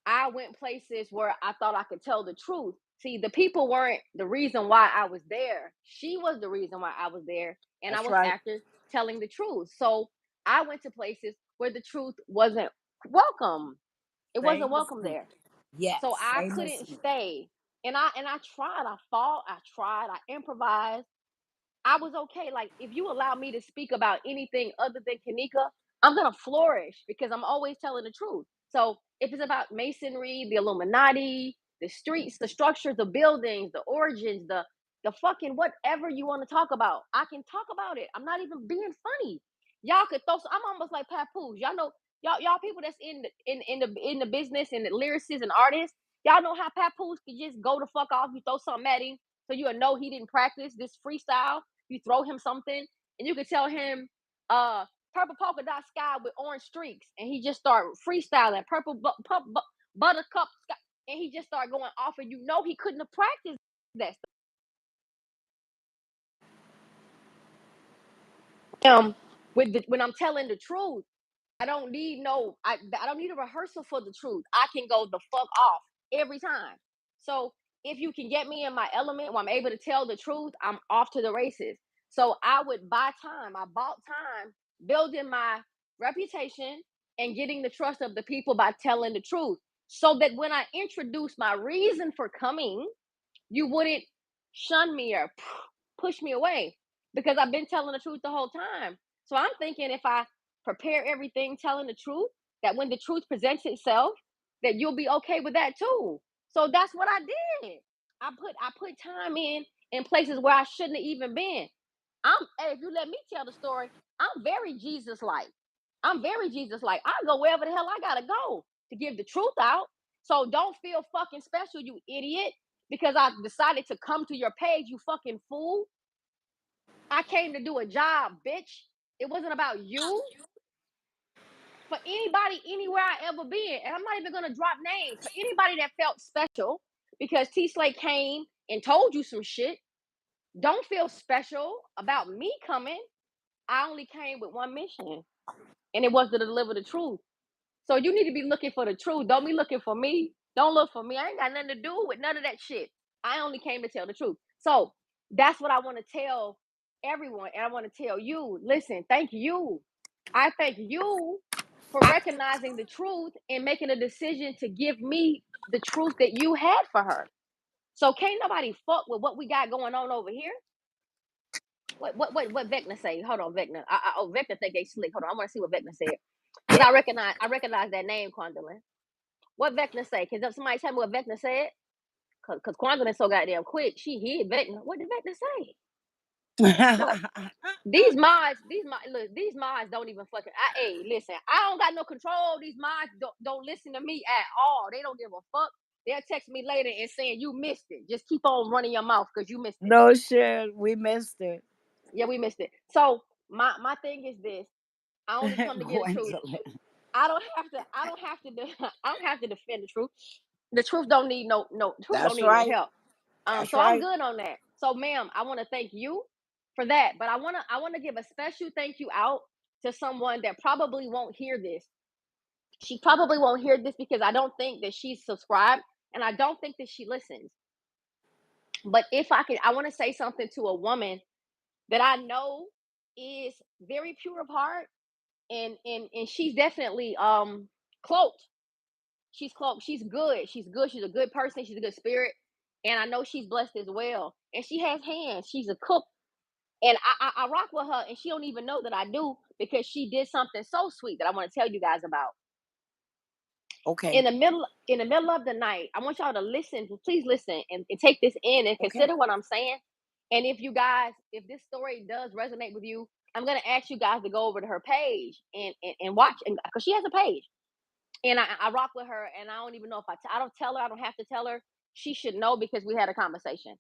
I went places where I thought I could tell the truth. See, the people weren't the reason why I was there. She was the reason why I was there. And I That's was right. after telling the truth. So I went to places where the truth wasn't welcome. It wasn't Same as welcome me. there. So Yes, I same as couldn't me. stay. And I tried. I fought. I tried. I improvised. I was okay. Like, if you allow me to speak about anything other than Kanika, I'm gonna flourish because I'm always telling the truth. So if it's about masonry, the Illuminati, the streets, the structures, the buildings, the origins, the the fucking whatever you want to talk about. I can talk about it. I'm not even being funny. Y'all could throw. I'm almost like Papoose. Y'all know, y'all people that's in the business and the lyricists and artists. Y'all know how Papoose could just go the fuck off. You throw something at him, so you know he didn't practice this freestyle. You throw him something, and you could tell him, purple polka dot sky with orange streaks, and he just start freestyling purple buttercup sky, and he just start going off, and you know he couldn't have practiced that stuff. When I'm telling the truth, I don't need I don't need a rehearsal for the truth. I can go the fuck off every time. So if you can get me in my element where I'm able to tell the truth, I'm off to the races. So I would buy time. I bought time building my reputation and getting the trust of the people by telling the truth. So that when I introduce my reason for coming, you wouldn't shun me or push me away because I've been telling the truth the whole time. So I'm thinking if I prepare everything telling the truth, that when the truth presents itself, that you'll be okay with that too. So that's what I did. I put time in places where I shouldn't have even been. Hey, if you let me tell the story, I'm very Jesus like. I'm very Jesus like. I go wherever the hell I gotta go to give the truth out. So don't feel fucking special, you idiot, because I decided to come to your page, you fucking fool. I came to do a job, bitch. It wasn't about you. For anybody, anywhere I ever been, and I'm not even gonna drop names, for anybody that felt special because T Slate came and told you some shit, don't feel special about me coming. I only came with one mission, and it was to deliver the truth. So you need to be looking for the truth. Don't be looking for me. Don't look for me. I ain't got nothing to do with none of that shit. I only came to tell the truth. So that's what I want to tell everyone. And I want to tell you, listen, thank you. I thank you for recognizing the truth and making a decision to give me the truth that you had for her. So can't nobody fuck with what we got going on over here. What Vecna say? Hold on, Vecna. Vecna think they slick. Hold on, I want to see what Vecna said. Because I recognize that name, Quandolin. What Vecna say? Can somebody tell me what Vecna said? Because Quandolin so goddamn quick. She hid Vecna. What did Vecna say? What? These mods don't even fucking. Hey, listen, I don't got no control. These mods don't listen to me at all. They don't give a fuck. They'll text me later and saying you missed it. Just keep on running your mouth because you missed it. No shit, we missed it. Yeah, we missed it. So my thing is this: I only come to get the truth. I don't have to. I don't have to. I don't have to defend the truth. The truth don't need no. Truth don't That's need no right. help. That's So I'm right. good on that. So, ma'am, I want to thank you for that. But I wanna give a special thank you out to someone that probably won't hear this. She probably won't hear this because I don't think that she's subscribed and I don't think that she listens. But if I could, I want to say something to a woman that I know is very pure of heart and she's definitely cloaked. She's cloaked. She's good. She's good. She's a good person. She's a good spirit. And I know she's blessed as well. And she has hands. She's a cook. And I rock with her, and she don't even know that I do because she did something so sweet that I want to tell you guys about. Okay. In the middle of the night, I want y'all to listen. Please listen and take this in and Okay. consider what I'm saying. And if this story does resonate with you, I'm gonna ask you guys to go over to her page and watch, because she has a page. And I rock with her, and I don't even know if I don't tell her. I don't have to tell her. She should know because we had a conversation.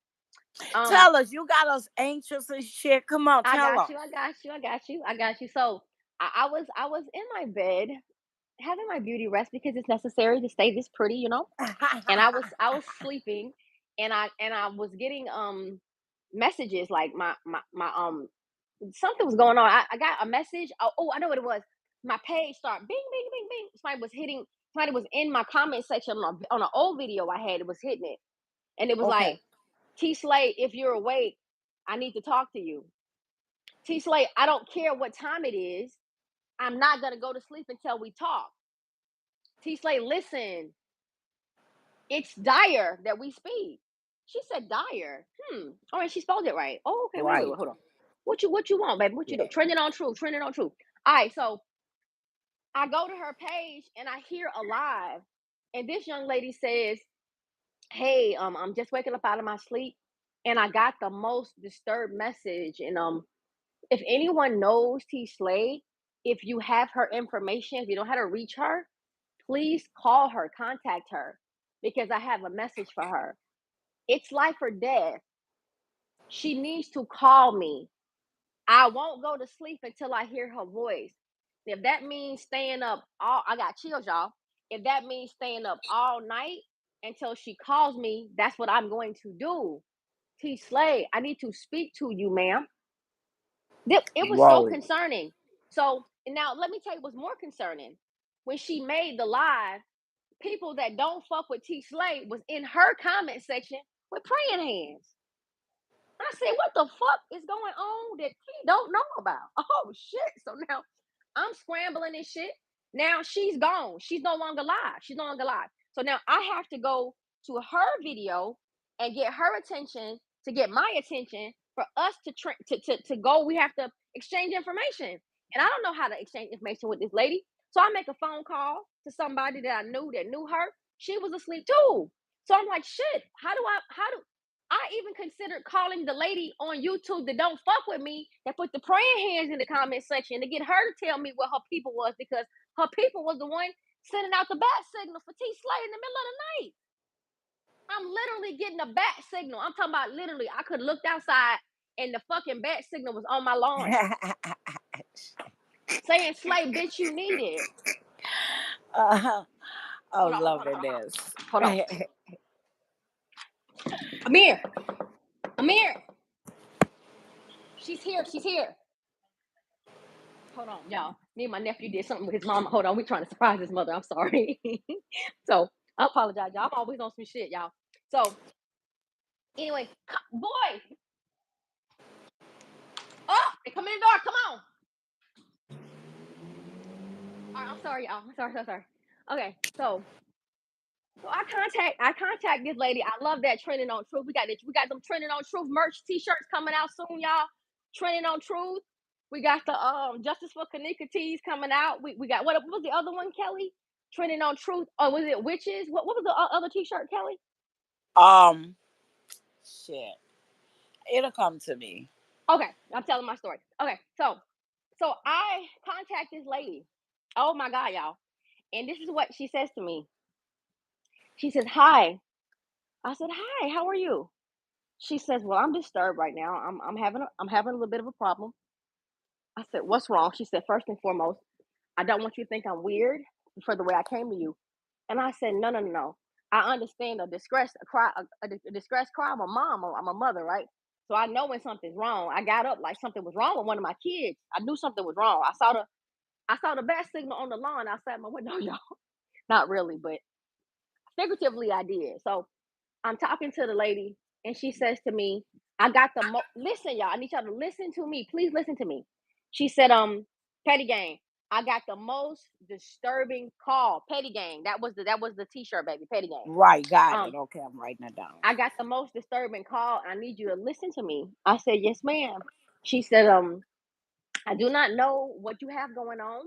Um, Tell us. You got us anxious and shit. Come on, I tell got us. you. I got you. I got you. I got you. So I was in my bed having my beauty rest because it's necessary to stay this pretty, And I was sleeping, and I was getting messages like my something was going on. I got a message. I know what it was. My page started bing bing bing bing. Somebody was in my comment section on an old video I had. It was hitting it, and it was like, Okay. T Slate, if you're awake, I need to talk to you. T Slate, I don't care what time it is. I'm not gonna go to sleep until we talk. T Slate, listen, it's dire that we speak. She said dire. All right, she spelled it right. Oh, okay, wait, Right. hold on. What you want, baby? What you do? Yeah. Trending on truth, trending on truth. All right, so I go to her page and I hear alive. And this young lady says, hey, I'm just waking up out of my sleep. and I got the most disturbed message. And if anyone knows T Slade, if you have her information, if you know how to reach her, please call her, contact her, because I have a message for her. It's life or death. She needs to call me. I won't go to sleep until I hear her voice. If that means staying up all, I got chills, y'all. If that means staying up all night until she calls me, that's what I'm going to do. T Slade, I need to speak to you, ma'am. It was so Whoa. concerning. So now let me tell you what's more concerning. When she made the live, people that don't fuck with T Slade was in her comment section with praying hands. I said, what the fuck is going on that he don't know about? Oh shit. So now I'm scrambling and shit. Now she's gone. She's no longer live. She's no longer live. So now I have to go to her video and get her attention to get my attention for us to go. We have to exchange information. And I don't know how to exchange information with this lady. So I make a phone call to somebody that I knew that knew her. She was asleep too. So I'm like, shit, how do I even considered calling the lady on YouTube that don't fuck with me, that put the praying hands in the comment section, to get her to tell me what her people was, because her people was the one sending out the bat signal for T Slade in the middle of the night. I'm literally getting a bat signal. I'm talking about literally. I could looked outside and the fucking bat signal was on my lawn saying, Slade, bitch, you need it. Oh, Hold on, hold on, loving this. hold on. Amir, Amir. She's here. She's here. Hold on, y'all. Me and my nephew did something with his mom. Hold on, we trying to surprise his mother. I'm sorry. So I apologize, y'all. I'm always on some shit, y'all. So anyway, boy. Oh, they come in the door. Come on. All right, I'm sorry, y'all. I'm sorry, so sorry. Okay, so I contact this lady. I love that Trending on Truth. We got them Trending on Truth merch t-shirts coming out soon, y'all. Trending on Truth. We got the Justice for Kanika tees coming out. We got what was the other one, Kelly? Trending on Truth. Oh, was it Witches? What was the other t-shirt, Kelly? um, shit. It'll come to me. Okay, I'm telling my story. Okay, so I contact this lady. Oh my god, y'all. And this is what she says to me. She says, "Hi." I said, "Hi, how are you?" She says, "Well, I'm disturbed right now. I'm having a little bit of a problem." I said, "What's wrong?" She said, "First and foremost, I don't want you to think I'm weird for the way I came to you." And I said, "No, no, no, no. I understand a distress cry. I'm a mom. I'm a mother, right? So I know when something's wrong. I got up like something was wrong with one of my kids. I knew something was wrong. I saw the bat signal on the lawn outside my window, y'all. Not really, but figuratively I did. So I'm talking to the lady, and she says to me, "I got the listen, y'all. I need y'all to listen to me. Please listen to me." She said, Petty Gang, I got the most disturbing call. Petty Gang. That was the t-shirt, baby. Petty Gang. Right, got it. Um, Okay, I'm writing it down. I got the most disturbing call. I need you to listen to me. I said, "Yes, ma'am." She said, "I do not know what you have going on,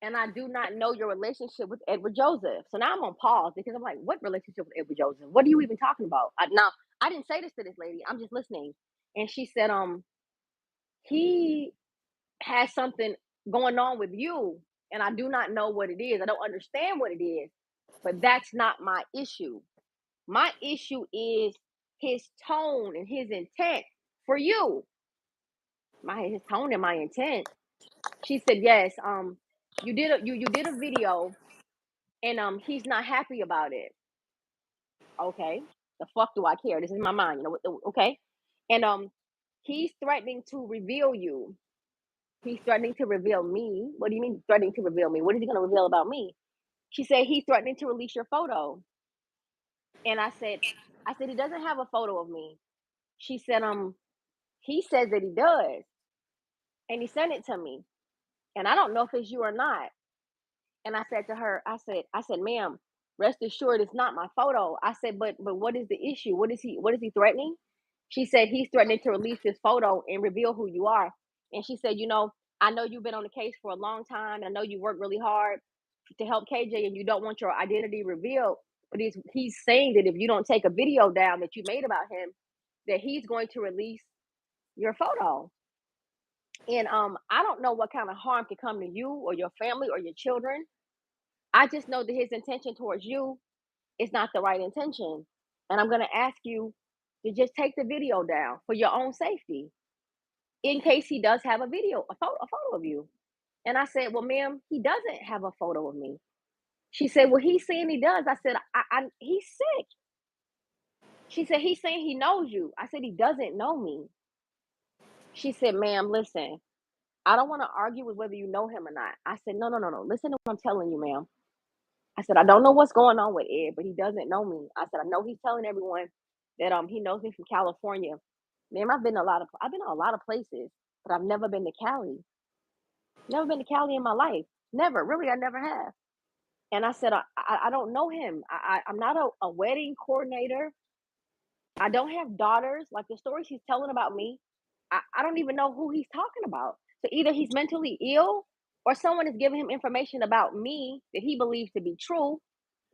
and I do not know your relationship with Edward Joseph." So now I'm on pause because I'm like, what relationship with Edward Joseph? What are you even talking about? Now, I didn't say this to this lady. I'm just listening. And she said, he has something going on with you, and I do not know what it is. I don't understand what it is, but that's not my issue. My issue is his tone and his intent for you. His tone and my intent. She said, yes, you did a video, and he's not happy about it. Okay, the fuck do I care? This is my mind, okay. And he's threatening to reveal you. He's threatening to reveal me. What do you mean threatening to reveal me? What is he going to reveal about me? She said he's threatening to release your photo. And I said he doesn't have a photo of me. She said he says that he does, and he sent it to me, and I don't know if it's you or not. And I said to her, I said, "Ma'am, rest assured it's not my photo." I said, but what is the issue? What is he threatening? She said he's threatening to release his photo and reveal who you are. And she said, I know you've been on the case for a long time. I know you work really hard to help KJ, and you don't want your identity revealed. But he's saying that if you don't take a video down that you made about him, that he's going to release your photo. And I don't know what kind of harm could come to you or your family or your children. I just know that his intention towards you is not the right intention. And I'm gonna ask you to just take the video down for your own safety, in case he does have a video, a photo of you. And I said, well, ma'am, he doesn't have a photo of me. She said, well, he's saying he does. I said, he's sick. She said, he's saying he knows you. I said, he doesn't know me. She said, ma'am, listen, I don't want to argue with whether you know him or not. I said, no, no, no, no. Listen to what I'm telling you, ma'am. I said, I don't know what's going on with Ed, but he doesn't know me. I said, I know he's telling everyone that he knows me from California. Ma'am, I've been to a lot of places, but I've never been to Cali. Never been to Cali in my life. Never. Really, I never have. And I said, I don't know him. I'm not a wedding coordinator. I don't have daughters. Like the stories he's telling about me, I don't even know who he's talking about. So either he's mentally ill or someone is giving him information about me that he believes to be true,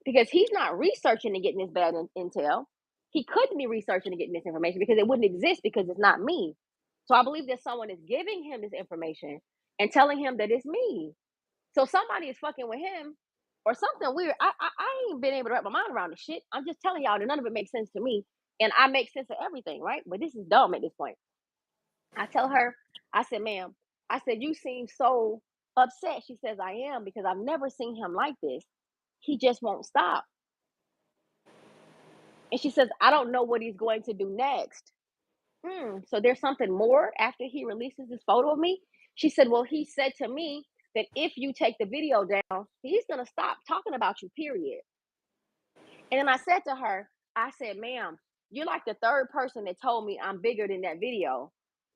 because he's not researching and getting this bad intel. He couldn't be researching and getting this information because it wouldn't exist because it's not me. So I believe that someone is giving him this information and telling him that it's me. So somebody is fucking with him or something weird. I ain't been able to wrap my mind around the shit. I'm just telling y'all that none of it makes sense to me. And I make sense of everything, right? But this is dumb at this point. I tell her, I said, ma'am, I said, you seem so upset. She says, I am, because I've never seen him like this. He just won't stop. And she says, I don't know what he's going to do next. So there's something more after he releases this photo of me? She said, well, he said to me that if you take the video down, he's going to stop talking about you, period. And then I said to her, I said, ma'am, you're like the third person that told me I'm bigger than that video.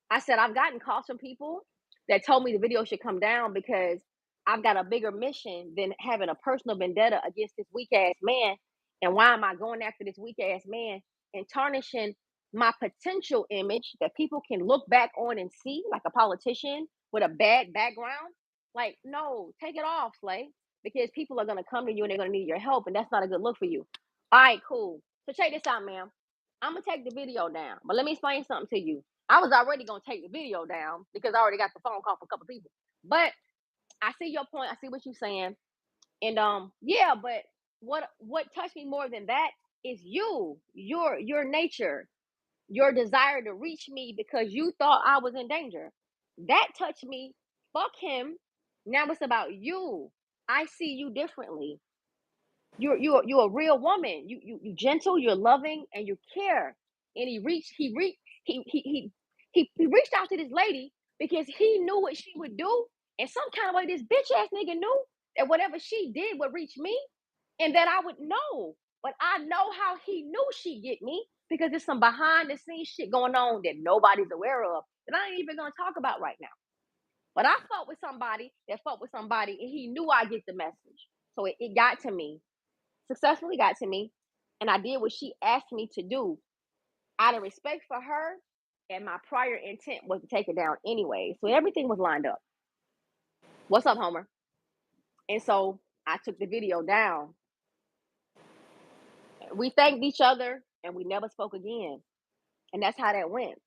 I said, I've gotten calls from people that told me the video should come down because I've got a bigger mission than having a personal vendetta against this weak ass man. And why am I going after this weak ass man and tarnishing my potential image that people can look back on and see, like a politician with a bad background? Like, no, take it off, Slay, because people are going to come to you and they're going to need your help. And that's not a good look for you. All right, cool. So check this out, ma'am. I'm going to take the video down, but let me explain something to you. I was already gonna take the video down because I already got the phone call from a couple people. But I see your point. I see what you're saying. And yeah, but what touched me more than that is your nature, your desire to reach me because you thought I was in danger. That touched me. Fuck him. Now it's about you. I see you differently. You're a real woman. You gentle, you're loving, and you care. And he reached out to this lady because he knew what she would do. And some kind of way this bitch ass nigga knew that whatever she did would reach me and that I would know. But I know how he knew she'd get me because there's some behind the scenes shit going on that nobody's aware of that I ain't even gonna talk about right now. But I fought with somebody that fought with somebody and he knew I get the message. So it got to me, successfully got to me, and I did what she asked me to do out of respect for her. And my prior intent was to take it down anyway. So everything was lined up. What's up, Homer? And so I took the video down. We thanked each other and we never spoke again. And that's how that went.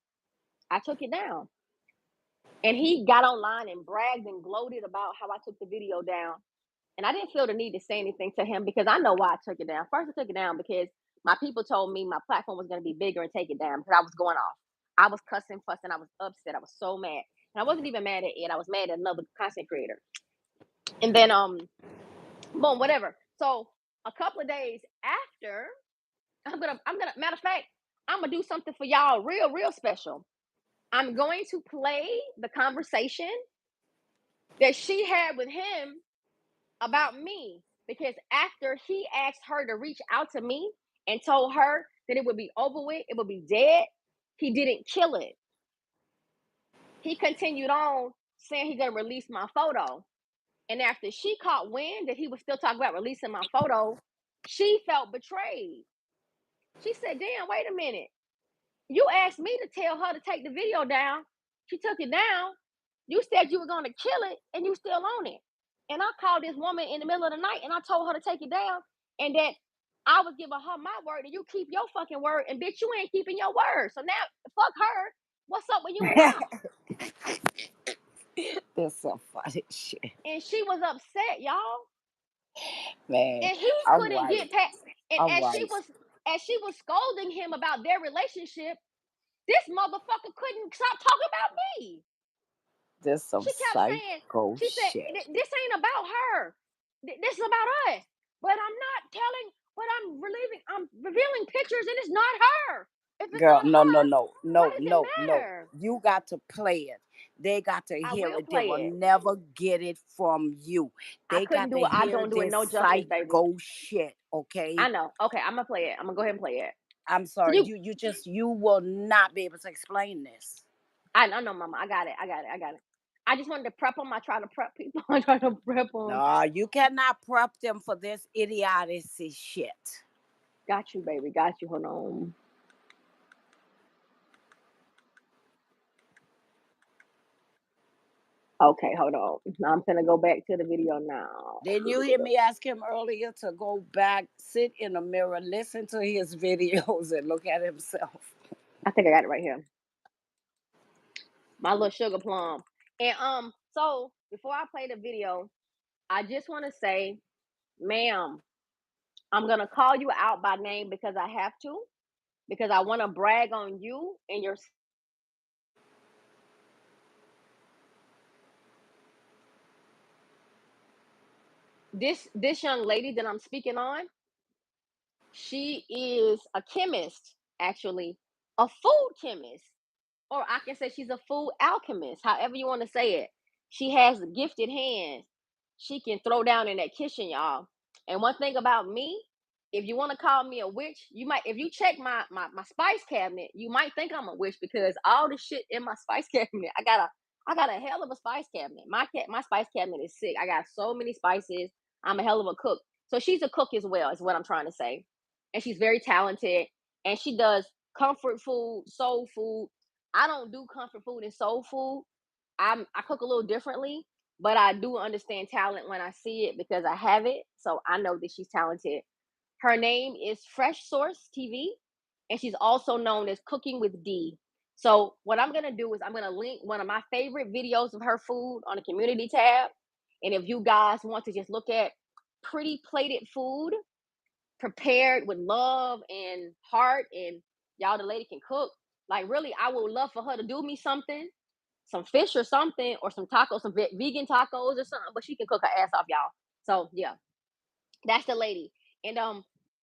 I took it down. And he got online and bragged and gloated about how I took the video down. And I didn't feel the need to say anything to him because I know why I took it down. First, I took it down because my people told me my platform was going to be bigger and take it down because I was going off. I was cussing, fussing. I was upset. I was so mad. And I wasn't even mad at Ed. I was mad at another content creator. And then, boom, whatever. So a couple of days after, matter of fact, I'm gonna do something for y'all real special. I'm going to play the conversation that she had with him about me because after he asked her to reach out to me and told her that it would be over with, it would be dead, he didn't kill it. He continued on saying he's gonna release my photo. And after she caught wind that he was still talking about releasing my photo, she felt betrayed. She said, damn, wait a minute. You asked me to tell her to take the video down. She took it down. You said you were going to kill it and you still on it. And I called this woman in the middle of the night and I told her to take it down and that I was giving her my word and you keep your fucking word, and bitch, you ain't keeping your word. So now, fuck her. What's up with you and mom? That's some funny shit, And she was upset, y'all. man. And he All couldn't right, get past. And all right. as she was scolding him about their relationship, this motherfucker couldn't stop talking about me. That's some She kept saying, psycho she said, shit. this ain't about her. This is about us. But I'm not telling, but I'm revealing pictures and it's not her. If it's Girl, not no, no, her, no, why no, does it no, no. matter? You got to play it. They got to I hear will it. They will play it. never get it from you. I They couldn't got do to it. I hear don't do it this no justice, baby. psycho shit, okay? I know. Okay, I'm gonna play it. I'm gonna go ahead and play it. I'm So sorry. You will not be able to explain this. I know, mama. I got it. I got it. I just wanted to prep them. I try to prep people. I try to prep them. No, you cannot prep them for this idiocy shit. Got you, baby. Got you. Hold on. Okay, hold on. I'm gonna go back to the video now. Didn't you hear me ask him earlier to go back, sit in the mirror, listen to his videos, and look at himself? I think I got it right here. My little sugar plum. And so before I play the video, I just want to say, ma'am, I'm gonna call you out by name because I have to, because I want to brag on you and your. This young lady that I'm speaking on, she is a chemist, actually, a food chemist. Or I can say she's a food alchemist, however you want to say it. She has gifted hands. She can throw down in that kitchen, y'all. And one thing about me, if you want to call me a witch, you might, if you check my spice cabinet, you might think I'm a witch because all the shit in my spice cabinet, I got a hell of a spice cabinet. My spice cabinet is sick. I got so many spices. I'm a hell of a cook. So she's a cook as well, is what I'm trying to say. And she's very talented, and she does comfort food, soul food. I don't do comfort food and soul food. I cook a little differently, but I do understand talent when I see it because I have it. So I know that she's talented. Her name is Fresh Source TV, and she's also known as Cooking with D. So what I'm gonna do is I'm gonna link one of my favorite videos of her food on the community tab. And if you guys want to just look at pretty plated food prepared with love and heart, and y'all, the lady can cook. Like, really, I would love for her to do me something, some fish or something, or some tacos, some vegan tacos or something. But she can cook her ass off, y'all. So yeah, that's the lady. And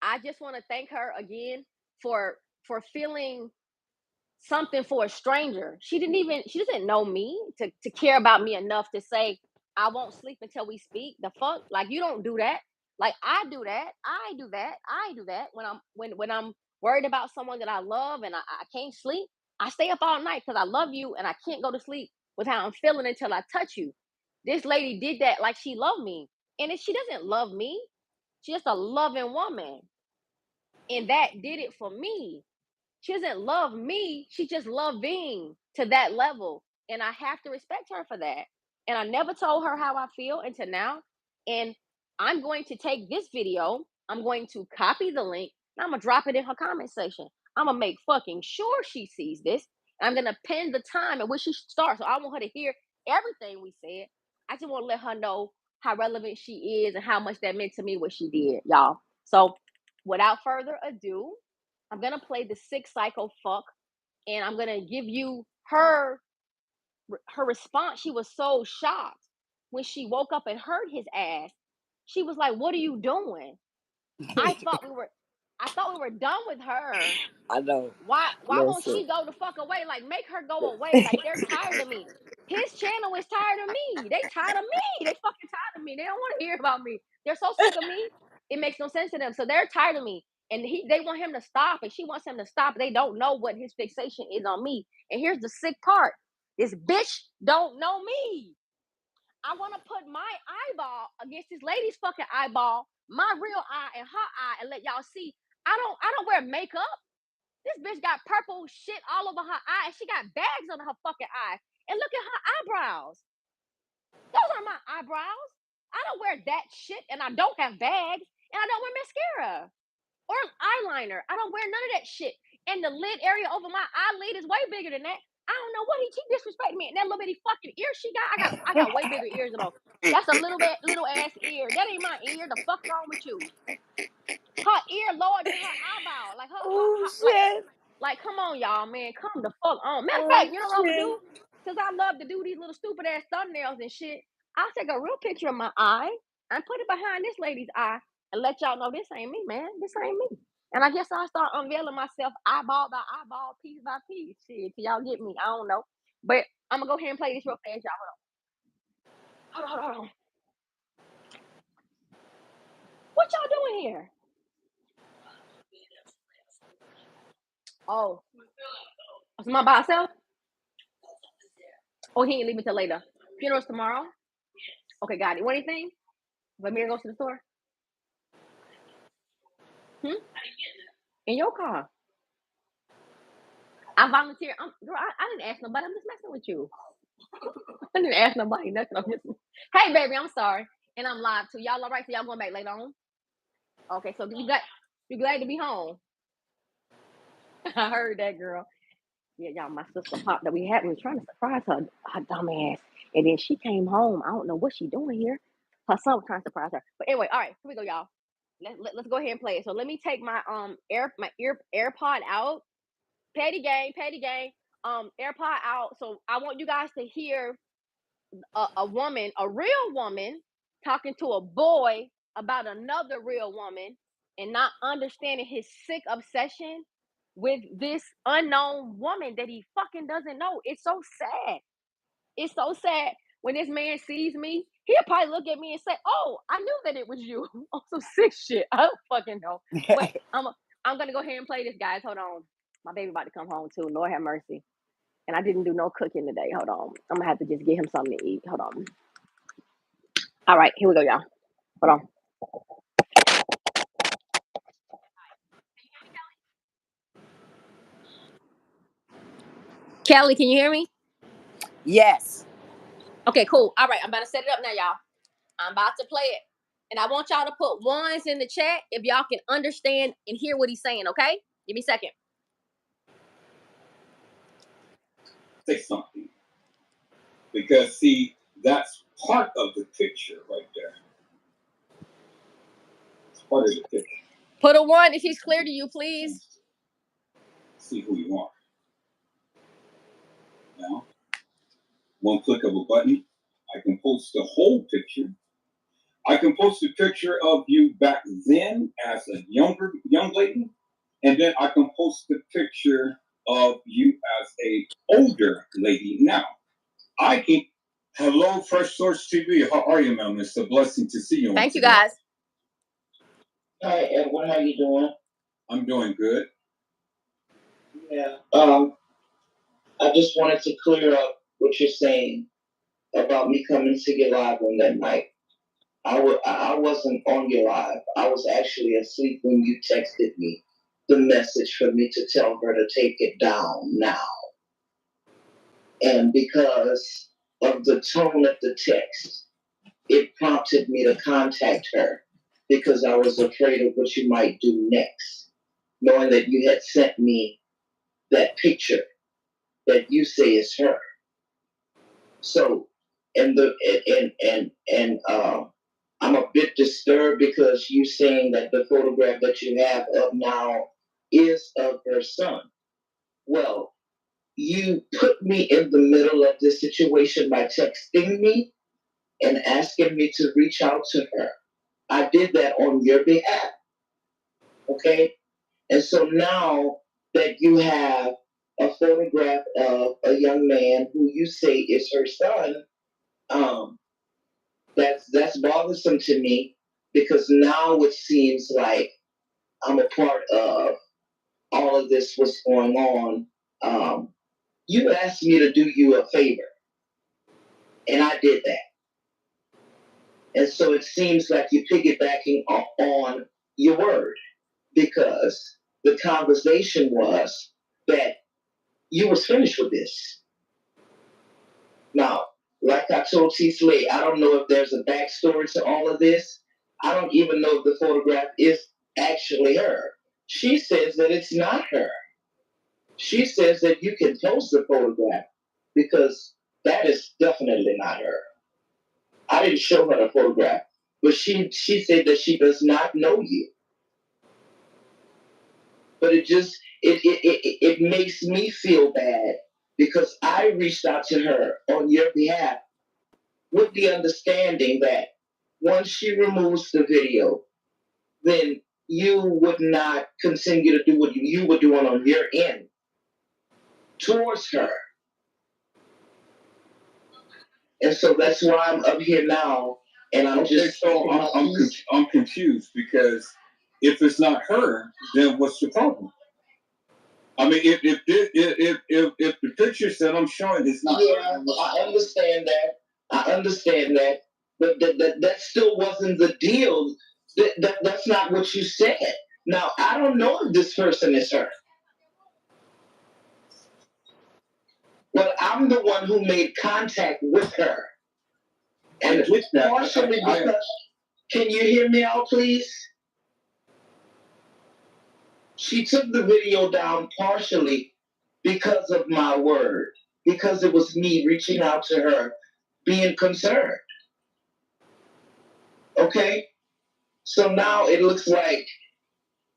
I just want to thank her again for feeling something for a stranger. She doesn't know me to care about me enough to say, I won't sleep until we speak. The fuck? Like, you don't do that. Like, I do that. I do that. I do that when I'm worried about someone that I love and I can't sleep. I stay up all night because I love you and I can't go to sleep with how I'm feeling until I touch you. This lady did that like she loved me. And if she doesn't love me, she's just a loving woman. And that did it for me. She doesn't love me. She just loving to that level. And I have to respect her for that. And I never told her how I feel until now. And I'm going to take this video, I'm going to copy the link, and I'm going to drop it in her comment section. I'm going to make fucking sure she sees this. I'm going to pin the time at which she starts. So I want her to hear everything we said. I just want to let her know how relevant she is and how much that meant to me, what she did, y'all. So without further ado, I'm gonna play the sick psycho fuck, and I'm gonna give you her response. She was so shocked when she woke up and heard his ass. She was like, "What are you doing?" I thought we were, I thought we were done with her. I know. Why won't Listen. she go the fuck away? Like, make her go away. Like, they're tired of me. His channel is tired of me. They tired of me. They fucking tired of me. They don't want to hear about me. They're so sick of me. It makes no sense to them. So they're tired of me. And they want him to stop, and she wants him to stop. They don't know what his fixation is on me. And here's the sick part. This bitch don't know me. I want to put my eyeball against this lady's fucking eyeball, my real eye and her eye, and let y'all see. I don't wear makeup. This bitch got purple shit all over her eye. She got bags under her fucking eye. And look at her eyebrows. Those are my eyebrows. I don't wear that shit, and I don't have bags, and I don't wear mascara. or eyeliner. I don't wear none of that shit. And the lid area over my eyelid is way bigger than that. I don't know what he disrespected me. And that little bitty fucking ear she got, I got way bigger ears than her. That's a little ass ear. That ain't my ear. The fuck wrong with you? Her ear lower than her eyeball. Like Oh like shit. like, come on, y'all, man. Come the fuck on. Matter of Oh fact, you know what I'm gonna shit. do? Because I love to do these little stupid ass thumbnails and shit. I'll take a real picture of my eye and put it behind this lady's eye and let y'all know this ain't me, man. This ain't me. And I guess I'll start unveiling myself eyeball by eyeball, piece by piece. Shit, till y'all get me. I don't know. But I'm gonna go ahead and play this real fast, y'all. Hold on. What y'all doing here? Oh, is my by herself? Oh, he ain't leave me till later. Funeral's tomorrow? Okay, got it. Want anything? Let me go to the store. Hmm? In your car. I volunteer. Girl, I didn't ask nobody. I'm just messing with you. I didn't ask nobody nothing. Hey, baby, I'm sorry. And I'm live too. Y'all all right? So y'all going back later on? Okay, so you glad to be home? I heard that, girl. Yeah, y'all, my sister popped that we was trying to surprise her dumb ass. And then she came home. I don't know what she doing here. Her son was trying to surprise her. But anyway, all right, here we go, y'all. Let's go ahead and play it. So let me take my AirPod out. Petty gang, AirPod out. So I want you guys to hear a woman, a real woman, talking to a boy about another real woman and not understanding his sick obsession with this unknown woman that he fucking doesn't know. It's so sad. It's so sad. When this man sees me, he'll probably look at me and say, "Oh, I knew that it was you." On some sick shit. I don't fucking know. But I'm gonna go ahead and play this, guys. Hold on. My baby about to come home too. Lord have mercy. And I didn't do no cooking today. Hold on. I'm gonna have to just get him something to eat. Hold on. All right, here we go, y'all. Hold on. Kelly, can you hear me? Yes. Okay, cool. All right, I'm about to set it up now, y'all. I'm about to play it. And I want y'all to put ones in the chat if y'all can understand and hear what he's saying, okay? Give me a second. Say something. Because, see, that's part of the picture right there. It's part of the picture. Put a one if he's clear to you, please. See who you are. Now, one click of a button, I can post the whole picture. I can post a picture of you back then as a young lady, and then I can post the picture of you as a older lady now. I can. Hello, Fresh Source TV. How are you, ma'am? It's a blessing to see you. Thank you, guys. Hi, Edwin. How you doing? I'm doing good. Yeah. I just wanted to clear up what you're saying about me coming to your live on that night. I wasn't on your live. I was actually asleep when you texted me the message for me to tell her to take it down now. And because of the tone of the text, it prompted me to contact her because I was afraid of what you might do next, knowing that you had sent me that picture that you say is her. So, I'm a bit disturbed because you saying that the photograph that you have of now is of her son. Well, you put me in the middle of this situation by texting me and asking me to reach out to her. I did that on your behalf. Okay? And so now that you have a photograph of a young man who you say is her son, that's bothersome to me because now it seems like I'm a part of all of this, what's going on. You asked me to do you a favor, and I did that. And so it seems like you're piggybacking on your word because the conversation was that you was finished with this. Now, like I told T. Slade, I don't know if there's a backstory to all of this. I don't even know if the photograph is actually her. She says that it's not her. She says that you can post the photograph because that is definitely not her. I didn't show her the photograph, but she said that she does not know you. But it makes me feel bad because I reached out to her on your behalf with the understanding that once she removes the video, then you would not continue to do what you were doing on your end towards her. And so that's why I'm up here now, and I'm Okay, just so I'm confused because if it's not her, then what's the problem? I mean, if the pictures that I'm showing is not yeah, her, then what's the I problem? understand that. I understand that, but that still wasn't the deal. That's not what you said. Now I don't know if this person is her, but I'm the one who made contact with her, and I get that. partially because. Can you hear me out, please? She took the video down partially because of my word, because it was me reaching out to her, being concerned. Okay? So now it looks like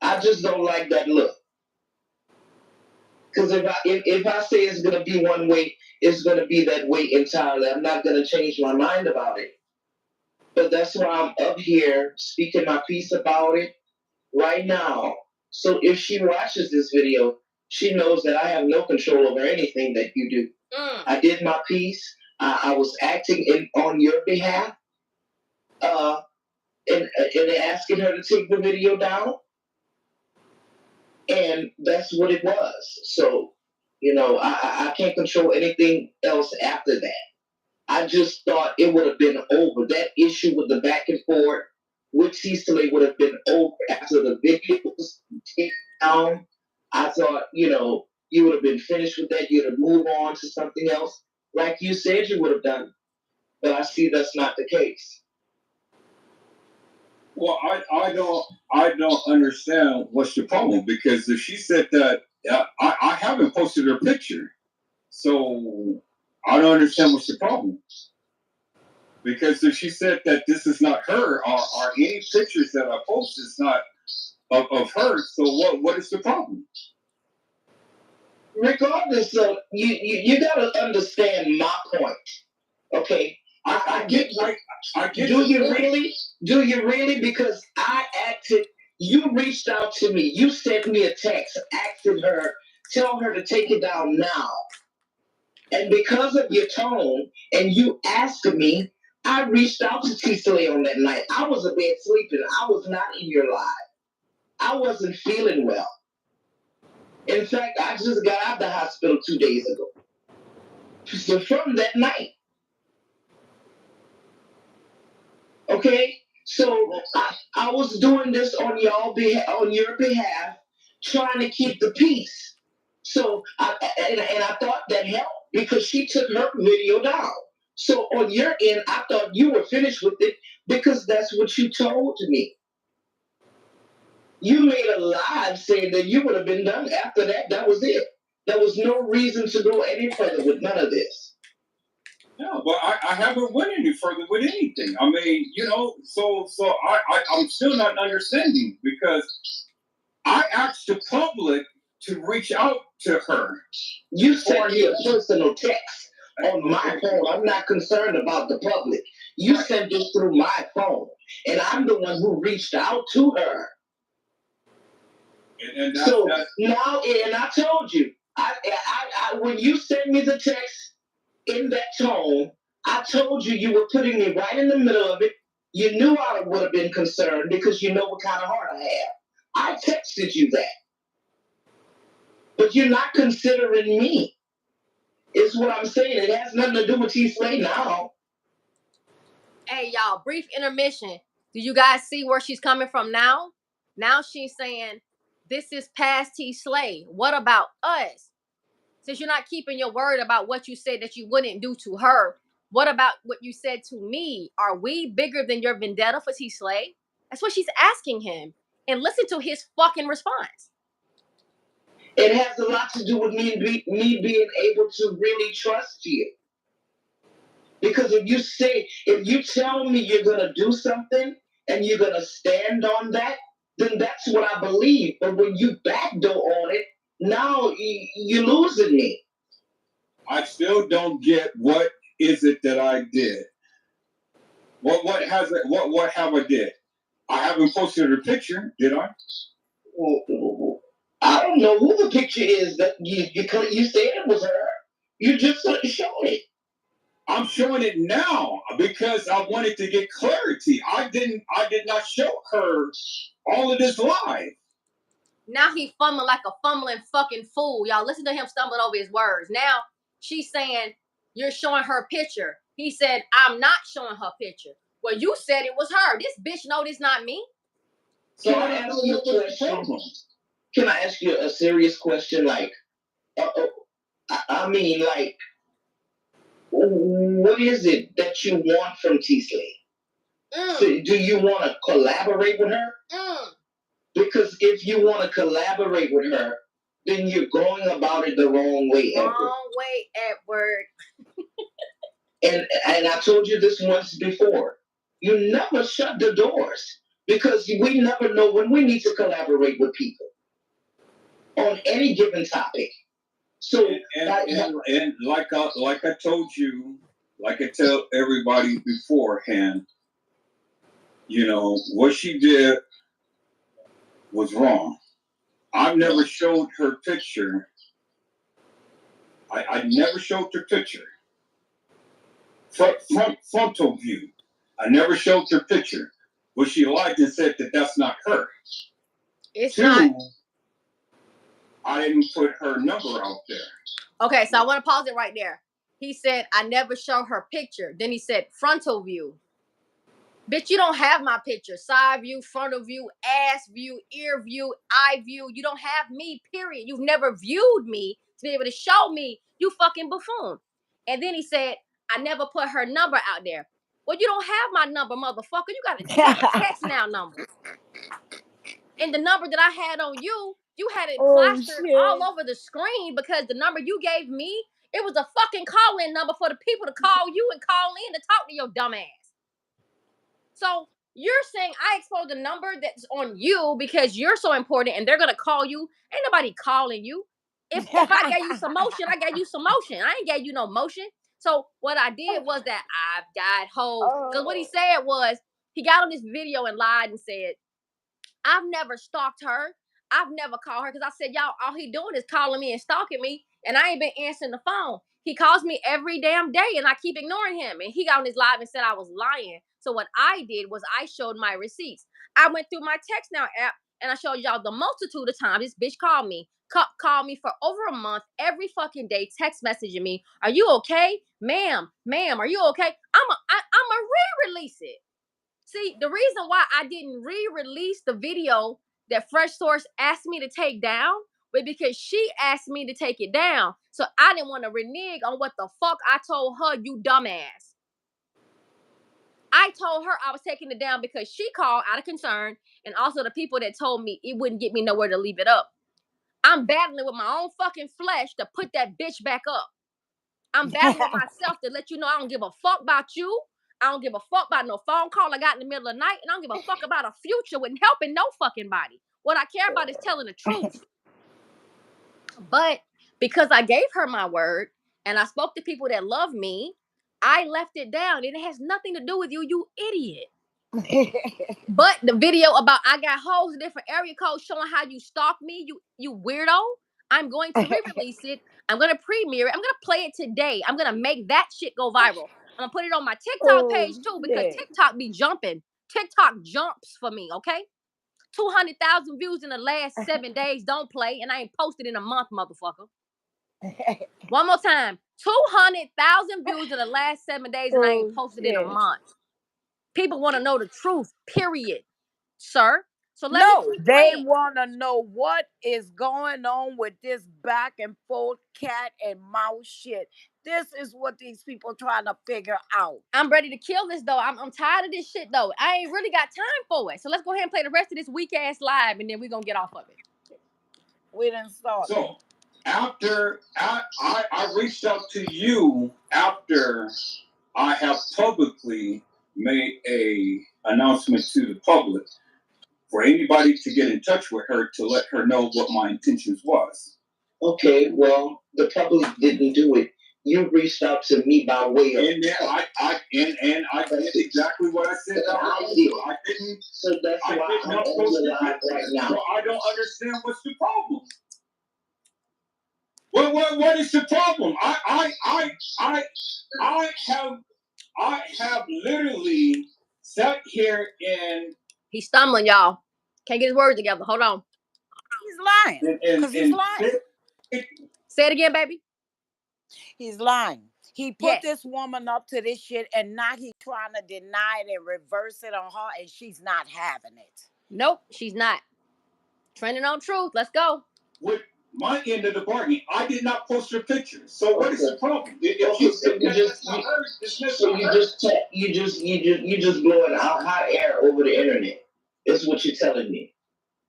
I just don't like that look. Because if I say it's gonna be one way, it's gonna be that way entirely. I'm not gonna change my mind about it. But that's why I'm up here speaking my piece about it right now. So if she watches this video, she knows that I have no control over anything that you do. I did my piece. I was acting on your behalf, uh, and asking her to take the video down, and that's what it was. So, I can't control anything else after that. I just thought it would have been over. That issue with the back and forth with Cecily would have been over after the video was taken down. I thought, you would have been finished with that. You'd have moved on to something else, like you said you would have done. But I see that's not the case. Well, I don't understand what's the problem because if she said that I haven't posted her picture, so I don't understand what's the problem. Because if she said that this is not her or any pictures that I post is not of her, so what is the problem? Regardless of you gotta understand my point. Okay. I get like I get do you really? Do you really? Because I acted, you reached out to me, you sent me a text asking her, tell her to take it down now. And because of your tone and you asking me, I reached out to Cecily on that night. I was in bed sleeping. I was not in your live. I wasn't feeling well. In fact, I just got out of the hospital 2 days ago. So from that night. Okay? So I was doing this on your behalf, trying to keep the peace. So I thought that helped because she took her video down. So on your end, I thought you were finished with it because that's what you told me. You made a live saying that you would have been done after that. That was it. There was no reason to go any further with none of this. No, but I haven't went any further with anything. I mean, so I'm still not understanding because I asked the public to reach out to her. You sent me a personal text on my phone. I'm not concerned about the public. You sent it through my phone, and I'm the one who reached out to her. And I told you, when you sent me the text in that tone, I told you you were putting me right in the middle of it. You knew I would have been concerned because you know what kind of heart I have. I texted you that. But you're not considering me. Is what I'm saying. It has nothing to do with T-Slay now. Hey, y'all, brief intermission. Do you guys see where she's coming from now? Now she's saying, this is past T-Slay. What about us? Since you're not keeping your word about what you said that you wouldn't do to her, what about what you said to me? Are we bigger than your vendetta for T-Slay? That's what she's asking him. and listen to his fucking response. It has a lot to do with me being able to really trust you. Because if you tell me you're gonna do something and you're gonna stand on that, then that's what I believe. But when you backdoor on it, now you're losing me. I still don't get what is it that I did. What have I did? I haven't posted a picture, did I? Well, I don't know who the picture is that you said it was her. You just showed it. I'm showing it now because I wanted to get clarity. I did not show her all of this live. Now he fumbling like a fumbling fucking fool. Y'all listen to him stumbling over his words. Now she's saying you're showing her picture. He said, I'm not showing her picture. Well, you said it was her. This bitch know this not me. Can I ask you a question? Can I ask you a serious question? Like, I mean, like, what is it that you want from T-Slade? So do you want to collaborate with her? Because if you want to collaborate with her, then you're going about it the wrong way, Edward. Wrong way, Edward. And I told you this once before. You never shut the doors because we never know when we need to collaborate with people on any given topic. So and like I told you, like I tell everybody beforehand, you know, what she did was wrong. I've never showed her picture. I never showed her picture. Frontal view. I never showed her picture. But she lied and said that that's not her. It's not. I didn't put her number out there. Okay, so I want to pause it right there. He said, I never show her picture. Then he said, frontal view. Bitch, you don't have my picture. Side view, frontal view, ass view, ear view, eye view. You don't have me, period. You've never viewed me to be able to show me, you fucking buffoon. And then he said, I never put her number out there. Well, you don't have my number, motherfucker. You got a text now number. And the number that I had on you, you had it plastered all over the screen because the number you gave me, it was a fucking call-in number for the people to call you and call in to talk to your dumb ass. So you're saying I exposed a number that's on you because you're so important and they're going to call you. Ain't nobody calling you. If I gave you some motion, I gave you some motion. I ain't gave you no motion. So what I did was that I've got hoes. Because what he said was, he got on this video and lied and said, I've never stalked her. I've never called her because I said, y'all, all he doing is calling me and stalking me, and I ain't been answering the phone. He calls me every damn day, and I keep ignoring him. And he got on his live and said I was lying. So what I did was I showed my receipts. I went through my Text Now app, and I showed y'all the multitude of times this bitch called me. Called me for over a month, every fucking day, text messaging me. Are you okay? Ma'am, are you okay? I'ma re-release it. See, the reason why I didn't re-release the video that Fresh Source asked me to take down was because she asked me to take it down. So I didn't want to renege on what the fuck I told her, you dumbass. I told her I was taking it down because she called out of concern, and also the people that told me it wouldn't get me nowhere to leave it up. I'm battling with my own fucking flesh to put that bitch back up. I'm battling with myself to let you know I don't give a fuck about you. I don't give a fuck about no phone call I got in the middle of the night, and I don't give a fuck about a future with helping no fucking body. What I care about is telling the truth. But because I gave her my word and I spoke to people that love me, I left it down. It has nothing to do with you, you idiot. But the video about I got hoes in different area codes showing how you stalk me, you weirdo, I'm going to re-release it. I'm going to premiere it. I'm going to play it today. I'm going to make that shit go viral. I'm going to put it on my TikTok page too because TikTok be jumping. TikTok jumps for me, okay? 200,000 views in the last 7 days. Don't play. And I ain't posted in a month, motherfucker. One more time. 200,000 views in the last 7 days and I ain't posted in a month. People want to know the truth, period, sir. So let No, me keep they playing. want to know what is going on with this back and forth cat and mouse shit. This is what these people trying to figure out. I'm ready to kill this though. I'm tired of this shit though. I ain't really got time for it. So let's go ahead and play the rest of this weak ass live, and then we're gonna get off of it. We didn't start. So after I reached out to you after I have publicly made a announcement to the public for anybody to get in touch with her to let her know what my intentions was. Okay, well, the public didn't do it. You reached out to me by way of. And then I did exactly what I said. I did. I didn't. So that's I why did I'm not on post the the live picture. right now. So I don't understand what's the problem. What is the problem? I have literally sat here and He's stumbling, y'all. Can't get his words together. Hold on. He's lying. Because he's lying. Say it again, baby. He's lying. He put Yes. this woman up to this shit, and now he's trying to deny it and reverse it on her, and she's not having it. Nope, she's not. Trending on truth. Let's go. With my end of the bargain, I did not post her picture. So what is the problem? You just blowing out hot air over the internet. That's what you're telling me.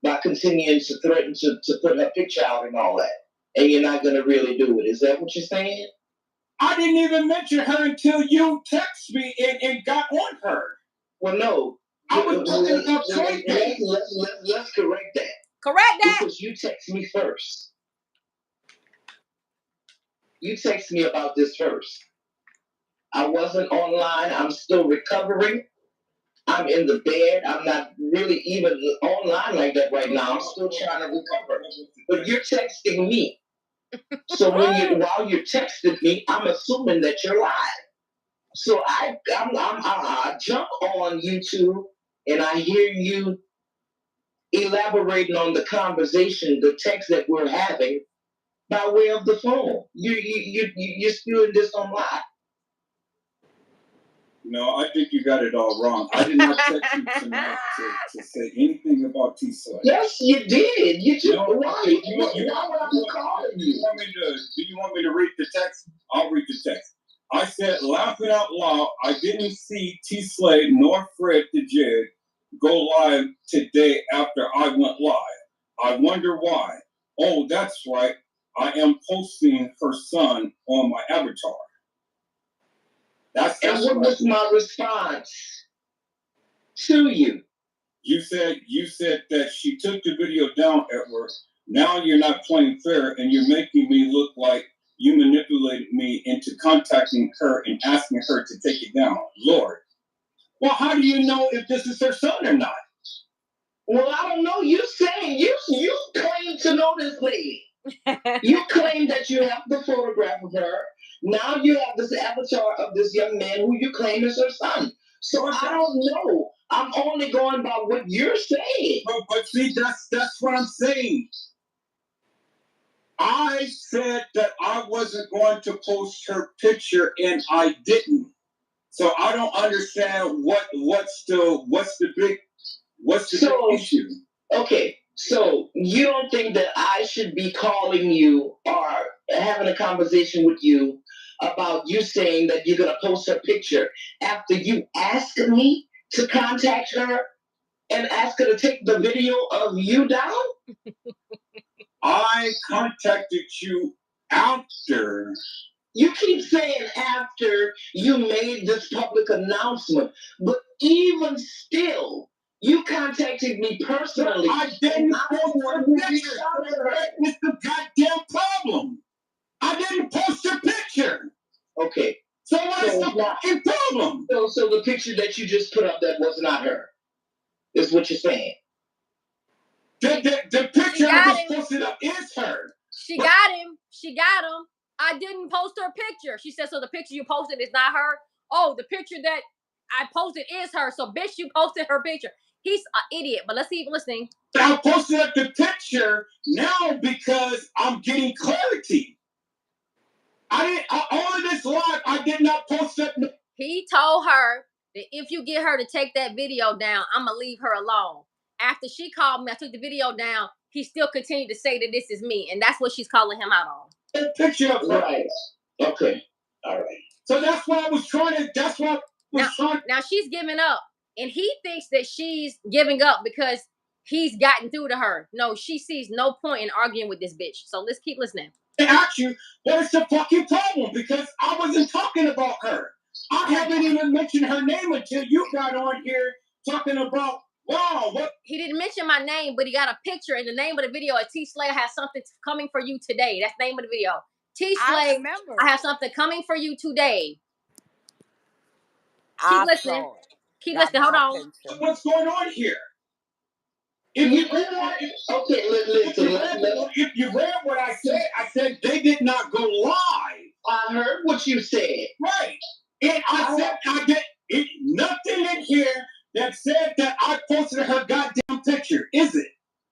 By continuing to threaten to put her picture out and all that. And you're not gonna really do it. Is that what you're saying? I didn't even mention her until you text me and got on her. Well, no. I was talking about trade days. Let's correct that. Correct that. Because you text me first. You text me about this first. I wasn't online. I'm still recovering. I'm in the bed. I'm not really even online like that right now. I'm still trying to recover. But you're texting me. So while you're texting me, I'm assuming that you're live. So I jump on YouTube and I hear you elaborating on the conversation, the text that we're having by way of the phone. You're spewing this on live. No, I think you got it all wrong. I did not text you tonight to say anything about T-Slide. Yes, you did. You just No, do you want me to read the text? I'll read the text. I said, laughing out loud, I didn't see T-Slade nor Fred the Jig go live today after I went live. I wonder why. Oh, that's right. I am posting her son on my avatar. And what was my response to you? You said that she took the video down, Edward. Now you're not playing fair, and you're making me look like you manipulated me into contacting her and asking her to take it down. Lord. Well, how do you know if this is her son or not? Well, I don't know. You say you claim to know this lady. You claim that you have the photograph of her. Now you have this avatar of this young man who you claim is her son. So I don't know. I'm only going by what you're saying. But see, that's what I'm saying. I said that I wasn't going to post her picture, and I didn't. So I don't understand what's the big issue. Okay, so you don't think that I should be calling you or having a conversation with you about you saying that you're gonna post her picture after you ask me to contact her and ask her to take the video of you down? I contacted you after. You keep saying after you made this public announcement, but even still, you contacted me personally. I didn't post her picture. That's the goddamn problem. I didn't post her picture. Okay. So what's the fucking problem? So the picture that you just put up that was not her, is what you're saying. The picture I was posted up is her. She got him. She got him. I didn't post her picture. She said, so the picture you posted is not her? Oh, the picture that I posted is her. So, bitch, you posted her picture. He's an idiot, but let's keep listening. I posted up the picture now because I'm getting clarity. All of this live, I did not post up. He told her that if you get her to take that video down, I'm going to leave her alone. after she called me, I took the video down. He still continued to say that this is me, and that's what she's calling him out on. A picture of her. Right. Okay. All right. So that's what I was trying to. That's what was trying. Now she's giving up, and he thinks that she's giving up because he's gotten through to her. No, she sees no point in arguing with this bitch. So let's keep listening. To ask you, what is the fucking problem? Because I wasn't talking about her. I haven't even mentioned her name until you got on here talking about, wow, what? He didn't mention my name, but he got a picture, and the name of the video is T Slay has something coming for you today. That's the name of the video. T Slay, I have something coming for you today. Keep listening. Keep listening. Hold on. What's going on here? If you read what I said they did not go live. I heard what you said. Right. And I said I get nothing in here that said that I posted her goddamn picture, is it?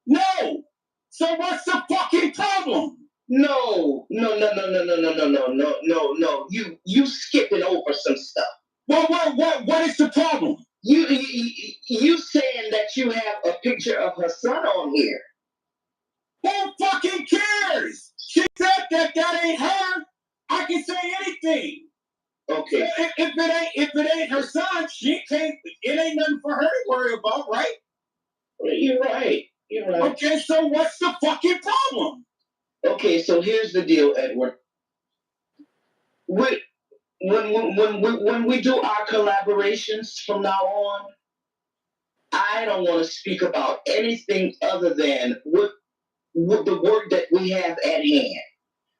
No. So what's the fucking problem? No. You skipping over some stuff. What is the problem? You saying that you have a picture of her son on here. Who fucking cares? She said that ain't her. I can say anything. Okay. If it ain't her son, she can't. It ain't nothing for her to worry about, right? You're right. Okay, so what's the fucking problem? Okay, so here's the deal, Edward. When we do our collaborations from now on, I don't want to speak about anything other than what the work that we have at hand.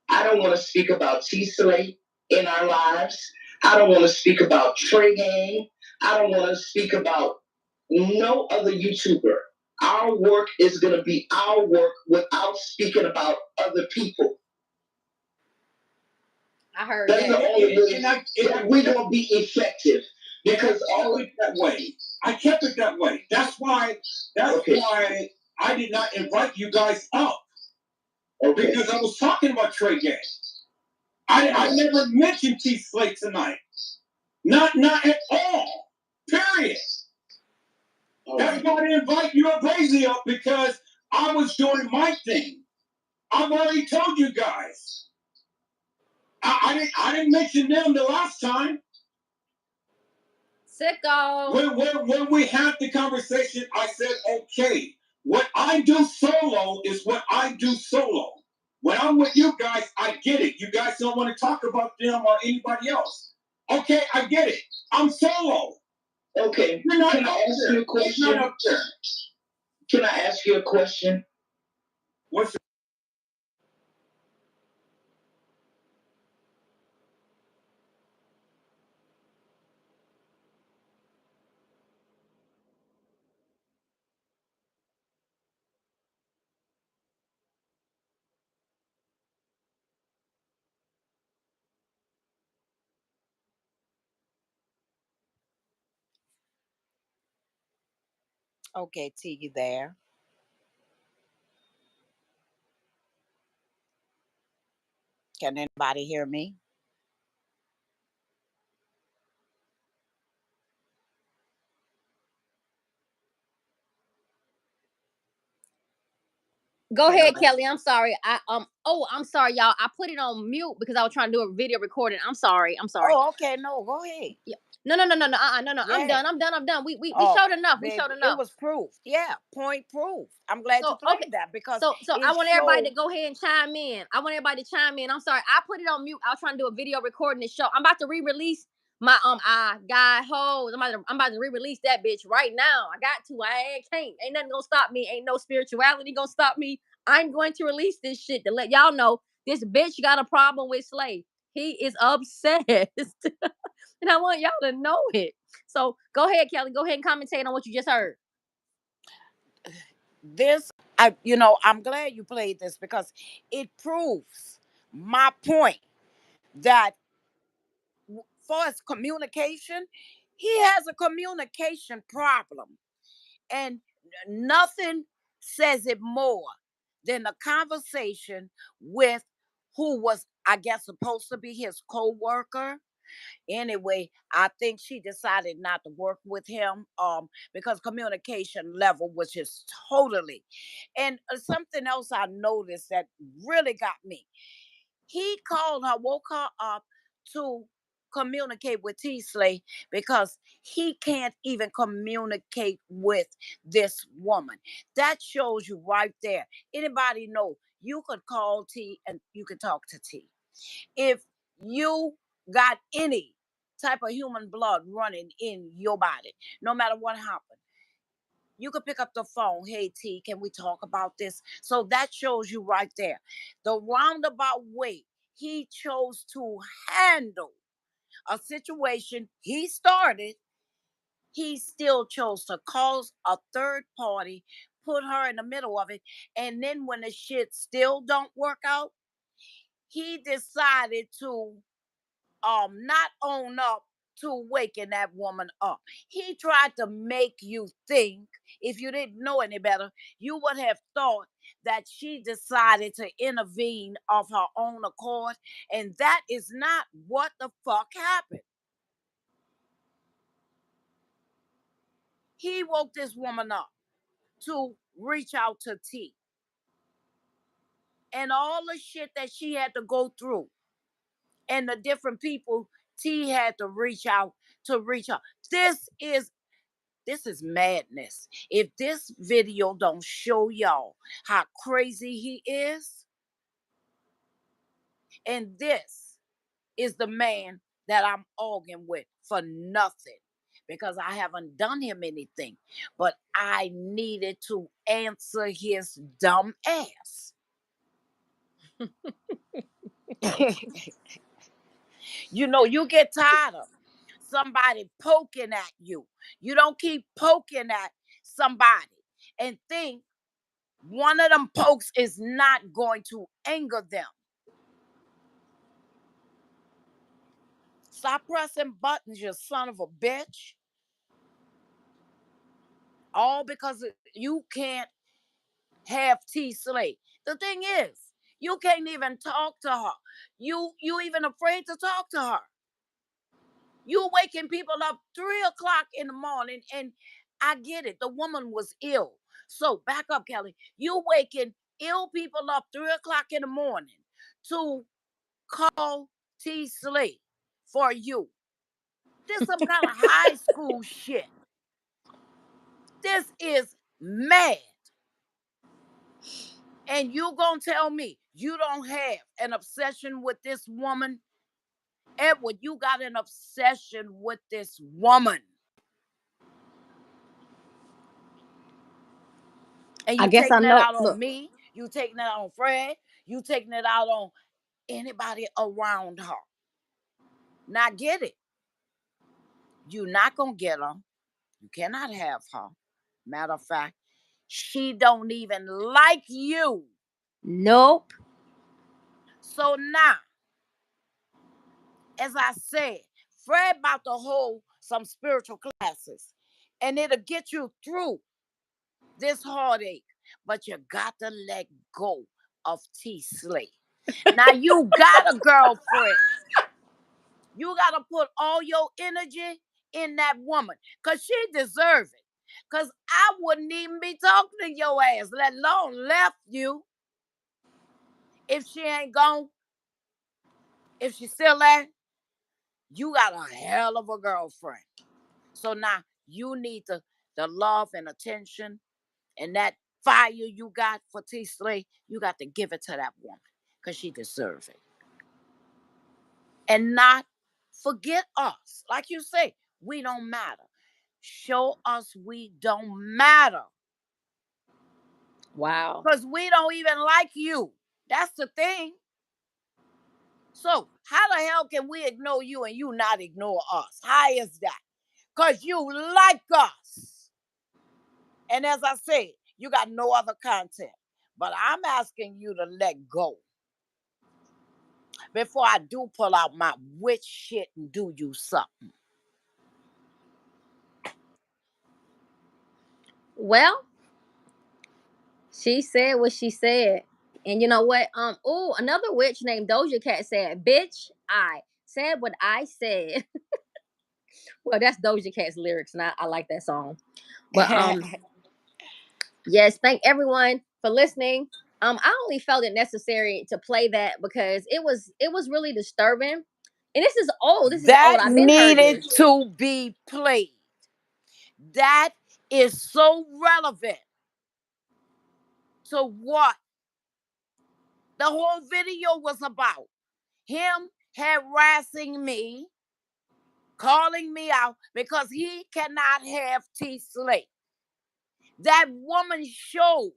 I don't want to speak about T Slay in our lives. I don't want to speak about Trey Gang. I don't want to speak about no other YouTuber. Our work is going to be our work without speaking about other people. I heard that's that. The only way that we're going to be effective. Because all it that way. I kept it that way. That's why I did not invite you guys up. Okay. Because I was talking about Trey Gang. I never mentioned T Slay tonight. Not at all. Period. That's why I didn't invite you and Brazy up, because I was doing my thing. I've already told you guys. I didn't mention them the last time. Sicko. When we had the conversation, I said, okay, what I do solo is what I do solo. When I'm with you guys, I get it. You guys don't want to talk about them or anybody else. Okay, I get it. I'm solo. Okay. Can I ask you a question? You're not up there. Can I ask you a question? What's Okay, T, you there? Can anybody hear me? Go ahead, Kelly. I'm sorry. I'm sorry, y'all. I put it on mute because I was trying to do a video recording. I'm sorry. Oh, okay. No, go ahead. Yeah. No. No. Yeah. I'm done. We showed enough. Baby, we showed enough. It was proof. Yeah, point proof. I'm glad you played that because so I want everybody to go ahead and chime in. I'm sorry. I put it on mute. I was trying to do a video recording this show. I'm about to re-release my guy hoes. I'm about to re-release that bitch right now. I got to. I can't. Ain't nothing gonna stop me. Ain't no spirituality gonna stop me. I'm going to release this shit to let y'all know this bitch got a problem with Slay. He is obsessed. And I want y'all to know it. So go ahead, Kelly. Go ahead and commentate on what you just heard. I'm glad you played this because it proves my point that for his communication, he has a communication problem. And nothing says it more than a conversation with who was, I guess, supposed to be his co-worker. Anyway, I think she decided not to work with him because communication level was just totally. And something else I noticed that really got me. He called her, woke her up to communicate with T Slay because he can't even communicate with this woman. That shows you right there. Anybody know you could call T and you could talk to T. If you got any type of human blood running in your body, no matter what happened, you could pick up the phone. Hey T, can we talk about this? So that shows you right there the roundabout way he chose to handle a situation he started. He still chose to cause a third party, put her in the middle of it, and then when the shit still don't work out, he decided to not own up to waking that woman up. He tried to make you think, if you didn't know any better, you would have thought that she decided to intervene of her own accord, and that is not what the fuck happened. He woke this woman up to reach out to T, and all the shit that she had to go through and the different people T had to reach out to reach out. This is madness. If this video don't show y'all how crazy he is, and this is the man that I'm arguing with for nothing because I haven't done him anything, but I needed to answer his dumb ass. You know, you get tired of somebody poking at you. You don't keep poking at somebody and think one of them pokes is not going to anger them. Stop pressing buttons, you son of a bitch. All because you can't have T Slay. The thing is, you can't even talk to her. You even afraid to talk to her. You waking people up 3 o'clock in the morning, and I get it. The woman was ill. So back up, Kelly. You waking ill people up 3 o'clock in the morning to call T Slay for you. This some kind of high school shit. This is mad. And you gonna tell me you don't have an obsession with this woman? Edward, you got an obsession with this woman. And I you guess I taking it know. out on Look, me. You taking it out on Fred. You taking it out on anybody around her. Now get it. You not gonna get her. You cannot have her. Matter of fact, she don't even like you. nope. So now, as I said, Fred about to hold some spiritual classes, and it'll get you through this heartache. But you got to let go of T Slay. Now you got a girlfriend. You got to put all your energy in that woman because she deserves it. Because I wouldn't even be talking to your ass, let alone left you, if she ain't gone. If she's still there, you got a hell of a girlfriend. So now you need the love and attention and that fire you got for T Slay, you got to give it to that woman because she deserves it. And not forget us. Like you say, we don't matter. Show us we don't matter. Wow. Because we don't even like you. That's the thing. So how the hell can we ignore you and you not ignore us? How is that? Because you like us. And as I said, you got no other content. But I'm asking you to let go before I do pull out my witch shit and do you something. Well, she said what she said. And you know what? Oh, another witch named Doja Cat said, "Bitch, I said what I said. Well, that's Doja Cat's lyrics, and I like that song. But yes, thank everyone for listening. I only felt it necessary to play that because it was really disturbing. And this is old. This is That old. I've been heard needed this. to be played. That is so relevant to what the whole video was about. Him harassing me, calling me out because he cannot have T Slate. That woman showed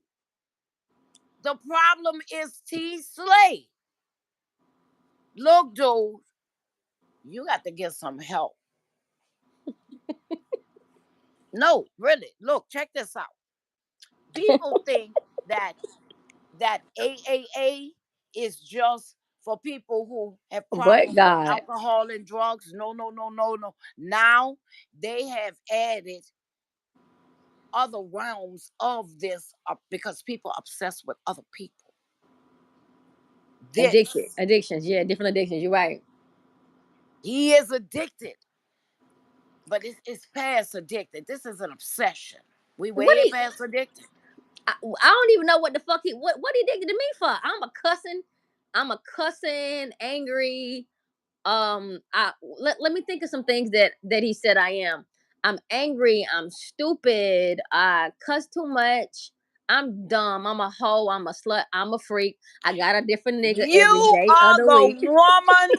the problem is T Slate. Look, dude, you got to get some help. No, really. Look, check this out. People think that AAA is just for people who have But problems with God, alcohol and drugs. No, no, no, no, no. Now they have added other realms of this because people are obsessed with other people. addictions, yeah, different addictions. You're right. He is addicted, but it's past addicted. This is an obsession. We What way he? past addicted. I don't even know what the fuck what he addicted to me for. I'm a cussing, angry. Let me think of some things that he said I am. I'm angry, I'm stupid, I cuss too much, I'm dumb, I'm a hoe, I'm a slut, I'm a freak, I got a different nigga every You day of are the the week. woman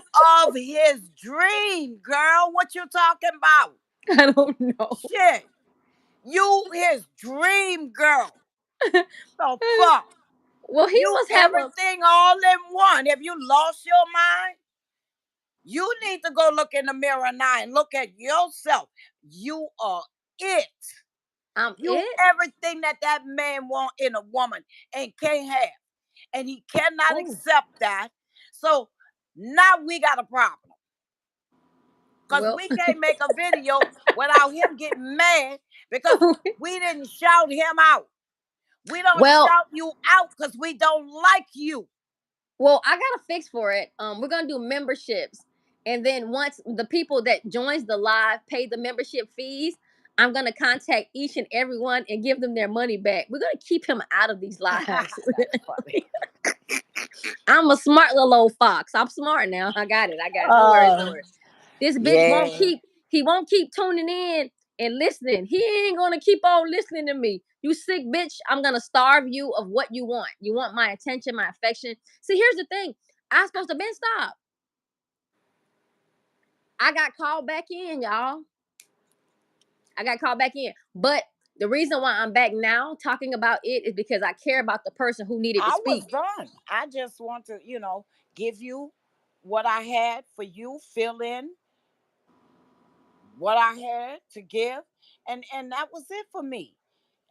of his dream, girl. What you talking about? I don't know. Shit. You his dream girl. The fuck? Well, he You must have a everything all in one. Have you lost your mind? You need to go look in the mirror now and look at yourself. You are it. I'm You it. everything that man want in a woman and can't have. And he cannot Ooh. accept that. So now we got a problem. Because Well, we can't make a video without him getting mad because we didn't shout him out. We don't well, shout you out because we don't like you. Well, I got a fix for it. We're gonna do memberships, and then once the people that joins the live pay the membership fees, I'm gonna contact each and every one and give them their money back. We're gonna keep him out of these lives. That's funny. I'm a smart little old fox. I'm smart now. I got it. No worries, no worries. This bitch won't Yeah. keep. He won't keep tuning in and listening. He ain't gonna keep on listening to me. You sick bitch. I'm gonna starve you of what you want. You want my attention, my affection. See, here's the thing. I'm supposed to been stopped. I got called back in, y'all. I got called back in. But the reason why I'm back now talking about it is because I care about the person who needed to I was speak. done. I just want to, give you what I had for you, fill in what I had to give. And that was it for me.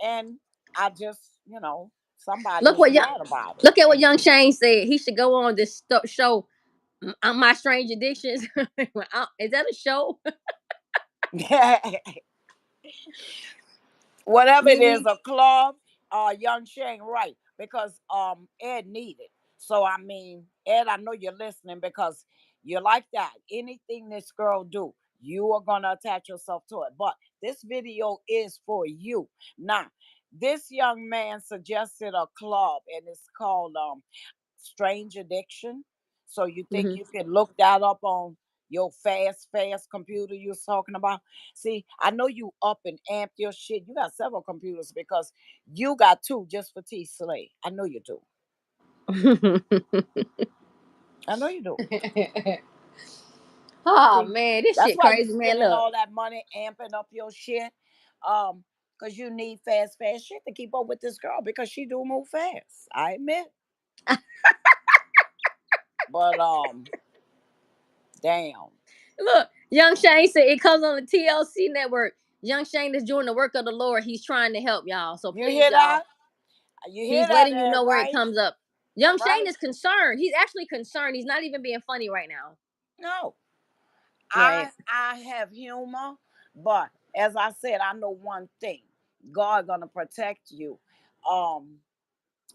And I just, somebody Look was what young, mad about it. look at what Young Shane said. He should go on this show. My Strange Addictions. Is that a show? Whatever it is, Mimi. a club, Young Shane, right? Because Ed needed. So I mean, Ed, I know you're listening because you're like that. Anything this girl do, you are gonna attach yourself to it. But this video is for you. Now, this young man suggested a club, and it's called Strange Addiction. So you think Mm-hmm. you can look that up on your fast computer you was talking about? See, I know you up and amped your shit. You got several computers because you got two just for T Slay. I know you do. I know you do. Oh See, man, this that's shit why you crazy, man. spending Look. all that money amping up your shit. Because you need fast shit to keep up with this girl because she do move fast. I admit. But damn. Look, Young Shane said it comes on the TLC network. Young Shane is doing the work of the Lord. He's trying to help y'all. So You please, hear y'all, that? You hear he's that, letting you know where it right? comes up. All Young Shane right. is concerned. He's actually concerned. He's not even being funny right now. No. Right. I have humor, but as I said, I know one thing. God gonna protect you.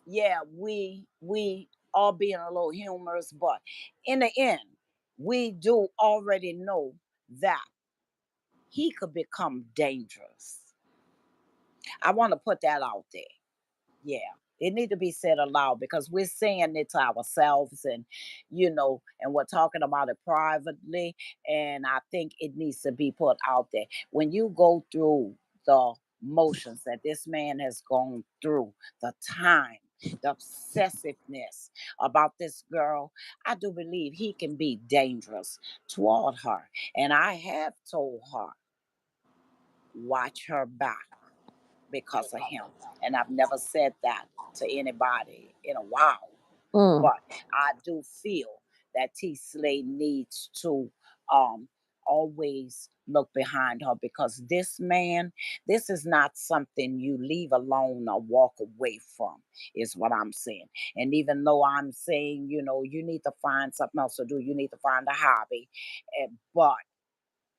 Yeah, we all being a little humorous, but in the end, we do already know that he could become dangerous. I want to put that out there. Yeah, it need to be said aloud because we're saying it to ourselves, and and we're talking about it privately, and I think it needs to be put out there. When you go through the motions that this man has gone through, the time, the obsessiveness about this girl, I do believe he can be dangerous toward her. And I have told her, watch her back because of him. And I've never said that to anybody in a while. Mm. But I do feel that T Slay needs to always look behind her, because this man, this is not something you leave alone or walk away from, is what I'm saying. And even though I'm saying, you need to find something else to do, you need to find a hobby, but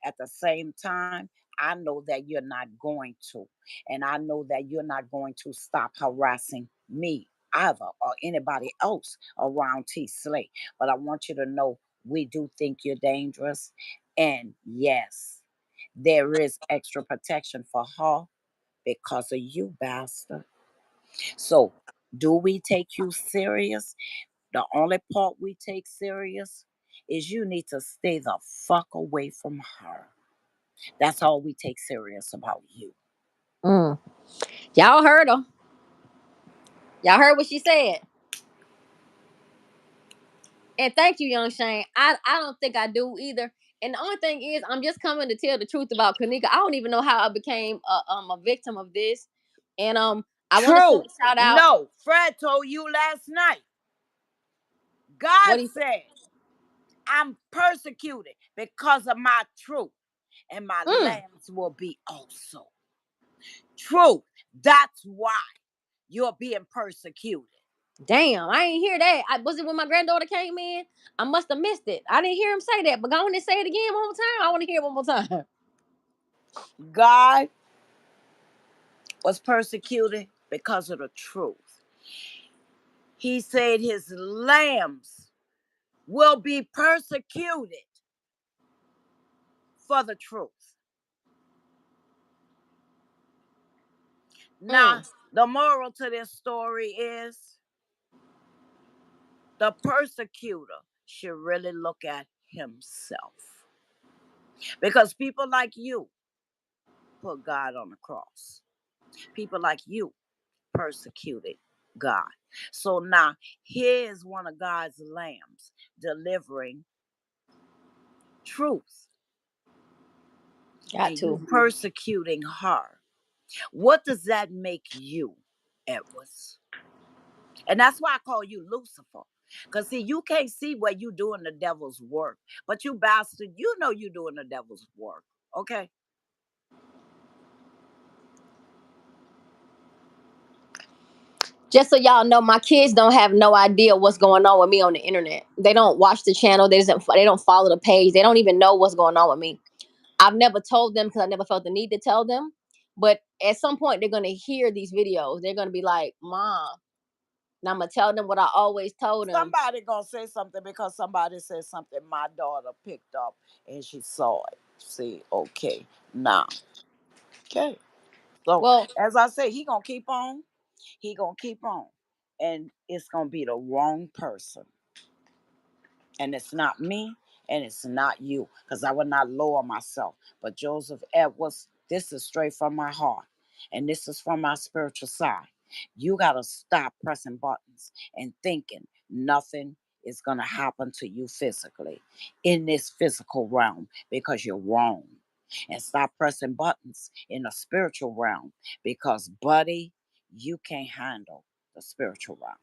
at the same time, I know that you're not going to. And I know that you're not going to stop harassing me either, or anybody else around T Slay. But I want you to know we do think you're dangerous. And yes, there is extra protection for her because of you, bastard. So, do we take you serious? The only part we take serious is you need to stay the fuck away from her. That's all we take serious about you. Mm. Y'all heard her. Y'all heard what she said. And thank you, Young Shane. I don't think I do either. And the only thing is, I'm just coming to tell the truth about Kanika. I don't even know how I became a victim of this. And I want to send True. a shout out. No, Fred told you last night. God What he said. said, I'm persecuted because of my truth, and my Mm. lambs will be also. Truth. That's why you're being persecuted. Damn, I ain't hear that. Was it when my granddaughter came in? I must have missed it. I didn't hear him say that. But go on and say it again one more time. I want to hear it one more time. God was persecuted because of the truth. He said his lambs will be persecuted for the truth. Now, the moral to this story is the persecutor should really look at himself. Because people like you put God on the cross. People like you persecuted God. So now here's one of God's lambs delivering truth. Got And to. you persecuting her. What does that make you, Edwards? And that's why I call you Lucifer. Because, see, you can't see where you doing the devil's work. But you bastard, you know you doing the devil's work. Okay? Just so y'all know, my kids don't have no idea what's going on with me on the internet. They don't watch the channel. They don't follow the page. They don't even know what's going on with me. I've never told them because I never felt the need to tell them. But at some point, they're gonna hear these videos. They're gonna be like, "Mom," and I'm gonna tell them what I always told them. Somebody gonna say something because somebody said something my daughter picked up and she saw it. See, okay, now, okay. So, Well, as I say, he gonna keep on. He gonna keep on, and it's gonna be the wrong person. And it's not me, and it's not you, because I would not lower myself. But Joseph Edwards, this is straight from my heart, and this is from my spiritual side. You got to stop pressing buttons and thinking nothing is going to happen to you physically in this physical realm, because you're wrong. And stop pressing buttons in the spiritual realm, because, buddy, you can't handle the spiritual realm.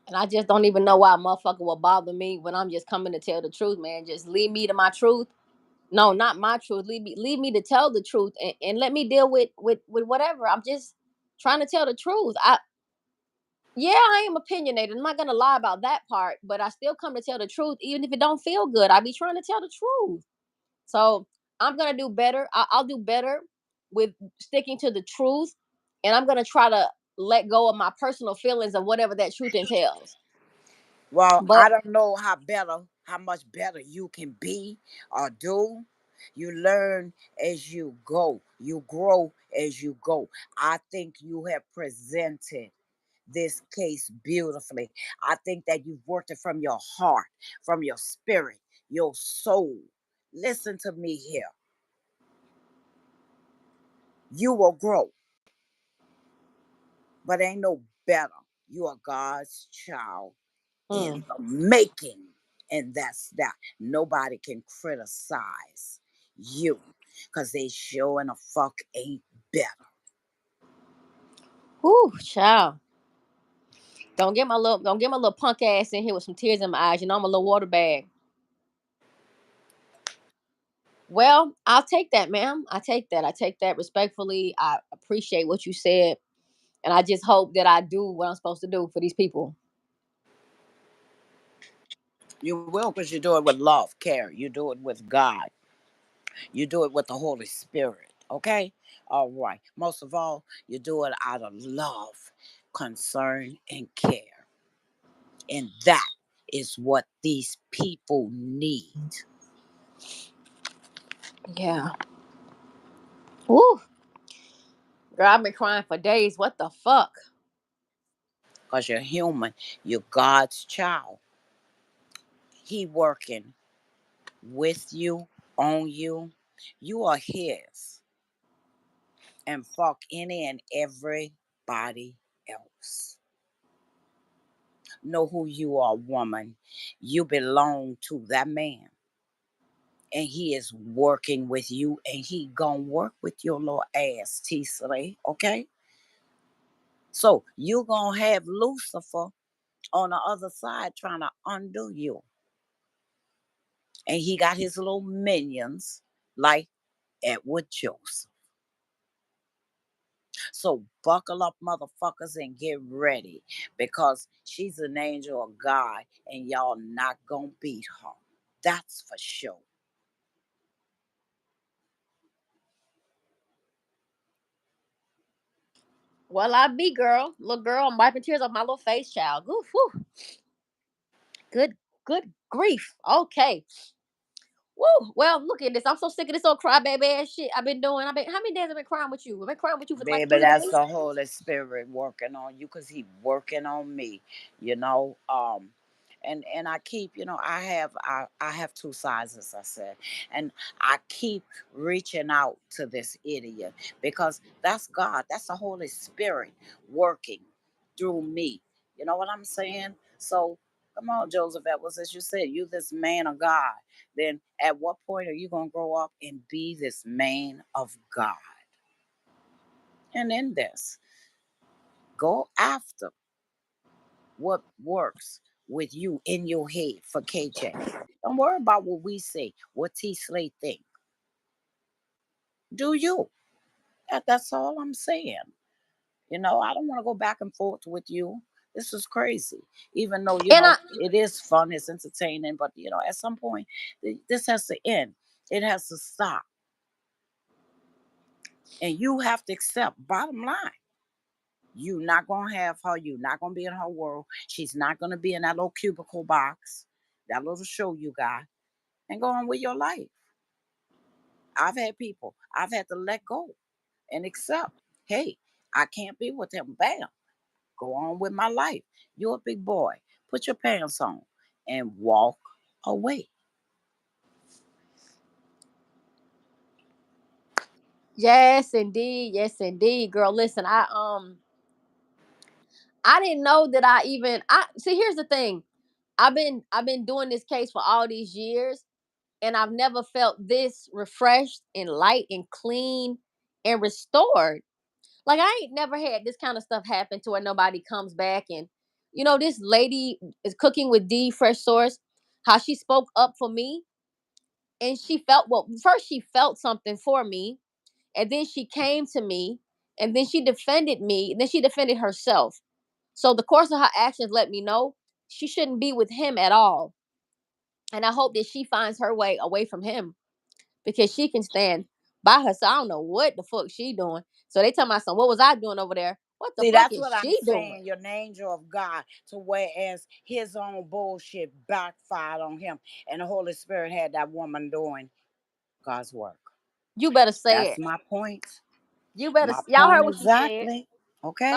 and I just don't even know why a motherfucker will bother me when I'm just coming to tell the truth, man. Just leave me to my truth. No, not my truth. Leave me to tell the truth, and let me deal with whatever. I'm just trying to tell the truth. Yeah, I am opinionated. I'm not gonna lie about that part, but I still come to tell the truth, even if it don't feel good. I be trying to tell the truth. So I'm gonna do better. I'll do better with sticking to the truth, and I'm gonna try to let go of my personal feelings of whatever that truth entails. Well, But I don't know how much better you can be or do. You learn as you go. You grow as you go. I think you have presented this case beautifully. I think that you've worked it from your heart, from your spirit, your soul. Listen to me here. You will grow, but ain't no better. You are God's child in mm, the making. And that's that. Nobody can criticize you because they sure in a fuck ain't better. whew, child. Don't get my little punk ass in here with some tears in my eyes. You know I'm a little water bag. Well, I'll take that, ma'am. I take that. I take that respectfully. I appreciate what you said. And I just hope that I do what I'm supposed to do for these people. You will because you do it with love, care. You do it with God. You do it with the Holy Spirit. Okay? All right. Most of all, you do it out of love, concern, and care. And that is what these people need. Yeah. Woo. Girl, I've been crying for days. What the fuck? Because you're human. You're God's child. He working with you, on you. You are his. And fuck any and everybody else. Know who you are, woman. You belong to that man. And he is working with you, and he gonna work with your little ass, T Slay, okay? So you gonna have Lucifer on the other side trying to undo you. And he got his little minions like Edward Joseph. So buckle up, motherfuckers, and get ready because she's an angel of God and y'all not gonna beat her. That's for sure. Well, I be girl. Little girl, I'm wiping tears off my little face, child. Oof, whew. Good grief. Okay. Woo. Well, look at this. I'm so sick of this old crybaby ass shit I've been doing. How many days I've been crying with you? I've been crying with you for like Baby, 3 days. that's the Holy Spirit working on you because he working on me, you know. And I keep, I have two sides, as I said, and I keep reaching out to this idiot because that's God, that's the Holy Spirit working through me. You know what I'm saying? So come on, Joseph Edwards, as you said, you this man of God. Then at what point are you gonna grow up and be this man of God? And in this, go after what works with you in your head for KJ. Don't worry about what we say, what T Slate think. Do you? That's all I'm saying. I don't want to go back and forth with you. This is crazy. Even though, And I it is fun, it's entertaining, but at some point, this has to end. It has to stop. And you have to accept, bottom line. You not gonna have her. You not gonna be in her world. She's not gonna be in that little cubicle box, that little show you got, and go on with your life. I've had people. I've had to let go and accept. Hey, I can't be with him. Bam. Go on with my life. You're a big boy. Put your pants on and walk away. yes indeed, girl. Listen, I didn't know that I see. Here's the thing. I've been doing this case for all these years, and I've never felt this refreshed and light and clean and restored. Like I ain't never had this kind of stuff happen to where nobody comes back and this lady is cooking with D Fresh Source, how she spoke up for me and she felt well, first she felt something for me, and then she came to me, and then she defended me, and then she defended herself. So the course of her actions let me know she shouldn't be with him at all. And I hope that she finds her way away from him because she can stand by herself. I don't know what the fuck she doing. So they tell my son, what was I doing over there? What the See, fuck that's is what I'm she doing? saying. You're an angel of God, to whereas his own bullshit backfired on him, and the Holy Spirit had that woman doing God's work. You better say That's it. my point. You better. My Y'all point heard what she said. exactly. Okay.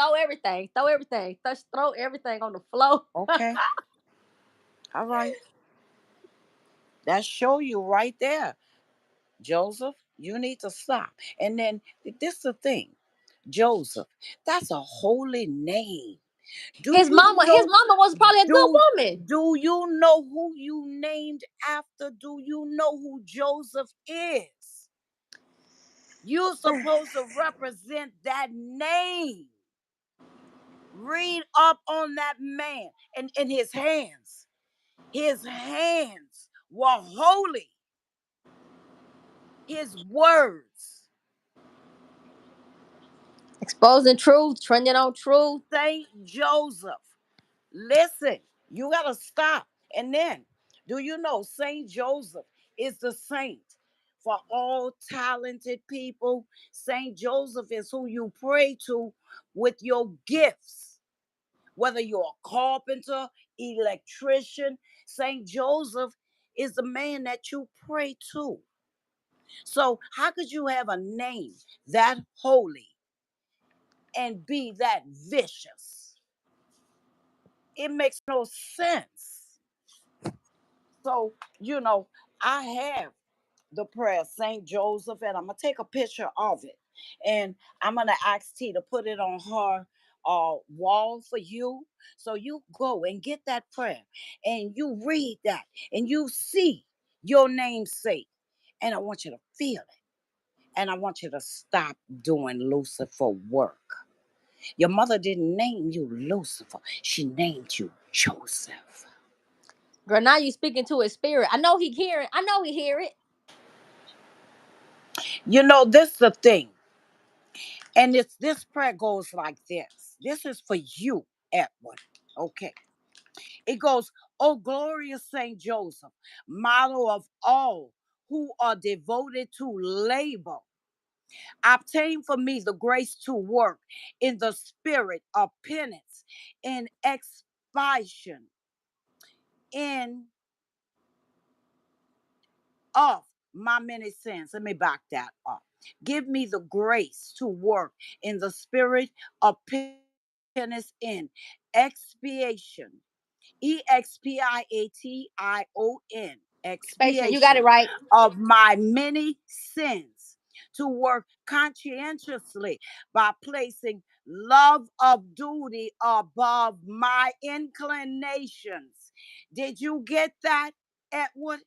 Throw everything. Throw everything. Throw everything on the floor. Okay. All right. That show you right there, Joseph. You need to stop. And then this is the thing, Joseph. That's a holy name. Do His you know? mama was probably a good Do woman. do you know who you named after? Do you know who Joseph is? You're supposed to represent that name. Read up on that man and in his hands. His hands were holy. His words. Exposing truth, trending on truth. Saint Joseph. Listen, you got to stop. And then, do you know Saint Joseph is the saint for all talented people? Saint Joseph is who you pray to with your gifts. Whether you're a carpenter, electrician, Saint Joseph is the man that you pray to. So, how could you have a name that holy and be that vicious? It makes no sense. So, I have the prayer Saint Joseph, and I'm gonna take a picture of it, and I'm gonna ask T to put it on her wall for you. So you go and get that prayer, and you read that, and you see your namesake, and I want you to feel it, and I want you to stop doing Lucifer work. Your mother didn't name you Lucifer; she named you Joseph. Girl, now you speaking to his spirit. I know he hear it. This is the thing. And this prayer goes like this. This is for you, Edward. Okay. It goes, "Oh, glorious Saint Joseph, model of all who are devoted to labor, obtain for me the grace to work in the spirit of penance, in expiation, in of my many sins." Let me back that up. Give me the grace to work in the spirit of penance, in expiation, expiation, Expansion, you got it expiation right. of my many sins, to work conscientiously by placing love of duty above my inclinations. Did you get that, Edward?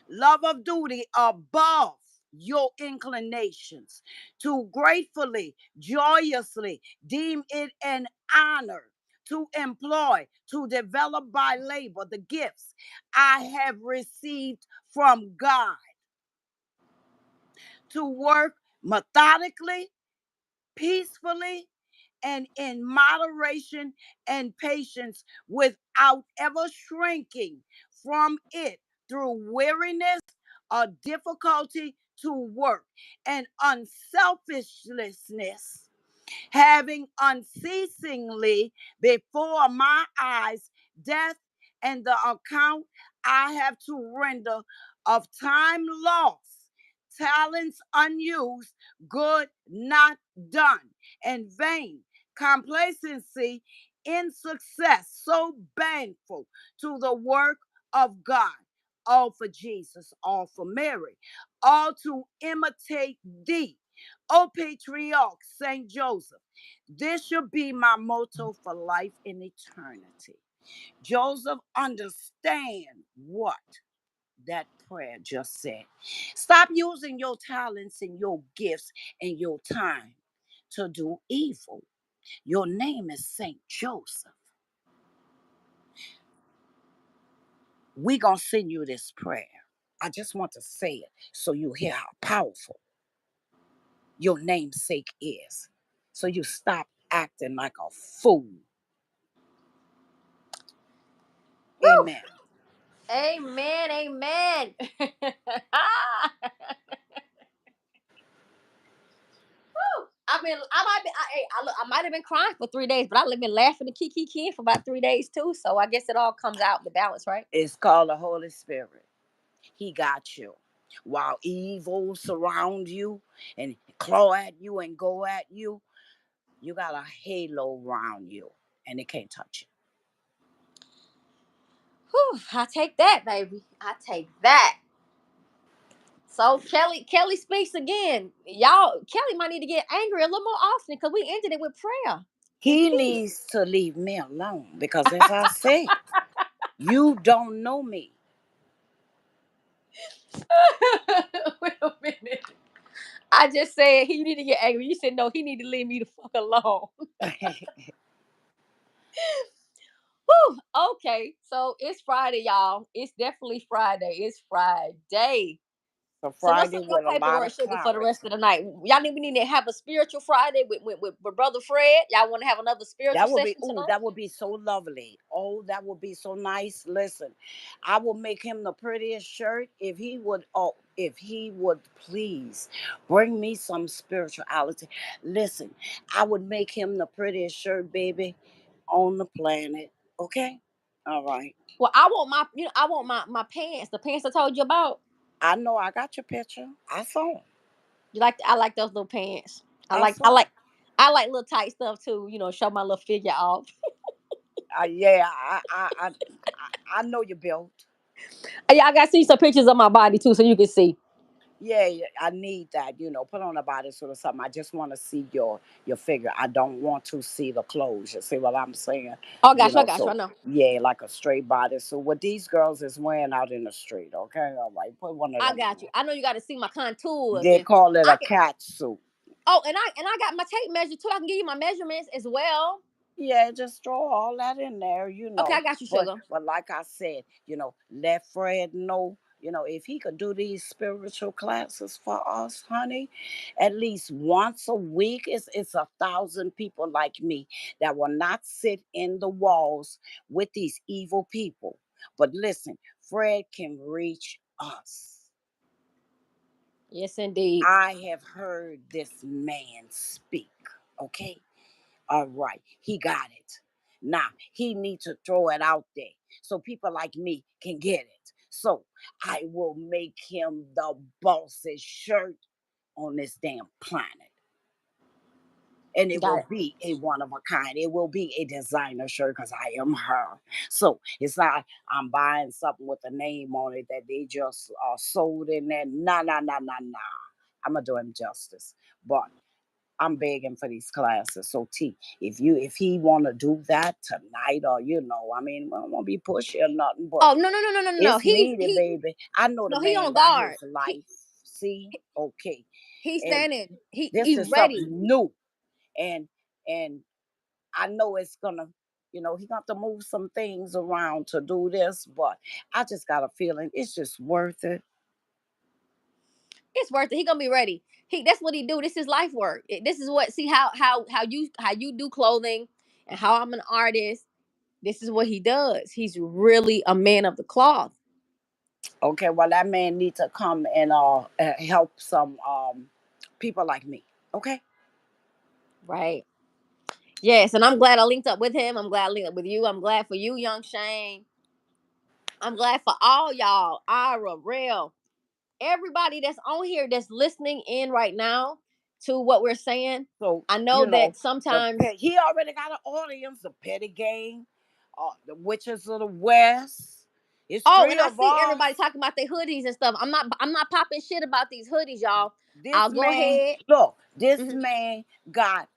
Love of duty above your inclinations, to gratefully, joyously deem it an honor to employ, to develop by labor the gifts I have received from God, to work methodically, peacefully, and in moderation and patience, without ever shrinking from it through weariness or difficulty to work, and unselfishness, having unceasingly before my eyes death and the account I have to render of time lost, talents unused, good not done, and vain complacency in success, so baneful to the work of God. All for Jesus, all for Mary, all to imitate thee, O patriarch Saint Joseph. This should be my motto for life in eternity. Joseph, understand what that prayer just said. Stop using your talents and your gifts and your time to do evil. Your name is Saint Joseph. We're going to send you this prayer. I just want to say it so you hear how powerful your namesake is. So you stop acting like a fool. Woo! Amen. Amen. Amen. Woo! I I might have been crying for 3 days, but I've been laughing and kiki for about 3 days too. So I guess it all comes out the balance, right? It's called the Holy Spirit. He got you. While evil surround you and claw at you and go at you, you got a halo around you and it can't touch you. Whew, I take that, baby. I take that. So Kelly speaks again. Y'all, Kelly might need to get angry a little more often because we ended it with prayer and He peace. needs to leave me alone because, as I said, you don't know me. Wait a minute. I just said he need to get angry. You said no, he need to leave me the fuck alone. Whew, okay, so it's Friday, y'all. It's definitely Friday. It's Friday. So So what's Friday on your with a lot paperwork, of sugar, for the rest clarity. of the night? We need to have a spiritual Friday with Brother Fred. Y'all want to have another spiritual session tonight? That would be so lovely. Oh, that would be so nice. Listen, I will make him the prettiest shirt if he would please bring me some spirituality. Listen, I would make him the prettiest shirt, baby, on the planet. Okay? All right. Well, I want my pants, the pants I told you about. I know I got your picture. I saw 'em. I like those little pants. I I like I saw 'em. like I like little tight stuff too. Show my little figure off. Yeah, I know you built. Yeah, I got to see some pictures of my body too, so you can see. Yeah, yeah, I need that. Put on a bodysuit or something. I just want to see your figure. I don't want to see the clothes. You see what I'm saying? Oh gosh, I got you. I So know. yeah, like a straight body. So what these girls is wearing out in the street. Okay, all right. Put one of I them got you. on. I know you got to see my contours, They and call it I a can. cat suit. Oh, and I got my tape measure too. I can give you my measurements as well. Yeah, just throw all that in there, Okay, I got you, But sugar. like I said, let Fred know, if he could do these spiritual classes for us, honey, at least once a week. It's 1,000 people like me that will not sit in the walls with these evil people. But listen, Fred can reach us. Yes, indeed. I have heard this man speak. Okay. All right, he got it. Now he needs to throw it out there so people like me can get it. So I will make him the boss's shirt on this damn planet. And it Got will it. be a one of a kind. It will be a designer shirt because I am her. So it's not I'm buying something with a name on it that they just sold in there. Nah, nah, nah, nah, nah. I'm gonna do him justice. But I'm begging for these classes. So T, if he wanna do that tonight, or I mean, I won't be pushy or nothing, but Oh no no no no no no no. it's needed, He baby. I know the no he man on got his guard. life. See, okay, He's and standing. He this is ready. something new, and and I know it's gonna. He got to move some things around to do this, but I just got a feeling it's just worth it. It's worth it. He gonna be ready. That's what he do. This is life work. This is what see how you do clothing and how I'm an artist. This is what he does. He's really a man of the cloth. Okay, well that man needs to come and help some people like me. Okay. Right. Yes, and I'm glad I linked up with him. I'm glad I linked up with you. I'm glad for you, young Shane. I'm glad for all y'all. Ira, Real, everybody that's on here that's listening in right now to what we're saying. So, I know that sometimes. he already got an audience, the Petty Gang, the Witches of the West. It's Oh, three and I of see everybody us. talking about their hoodies and stuff. I'm not popping shit about these hoodies, y'all. This I'll go man, ahead. look, this Mhm. man got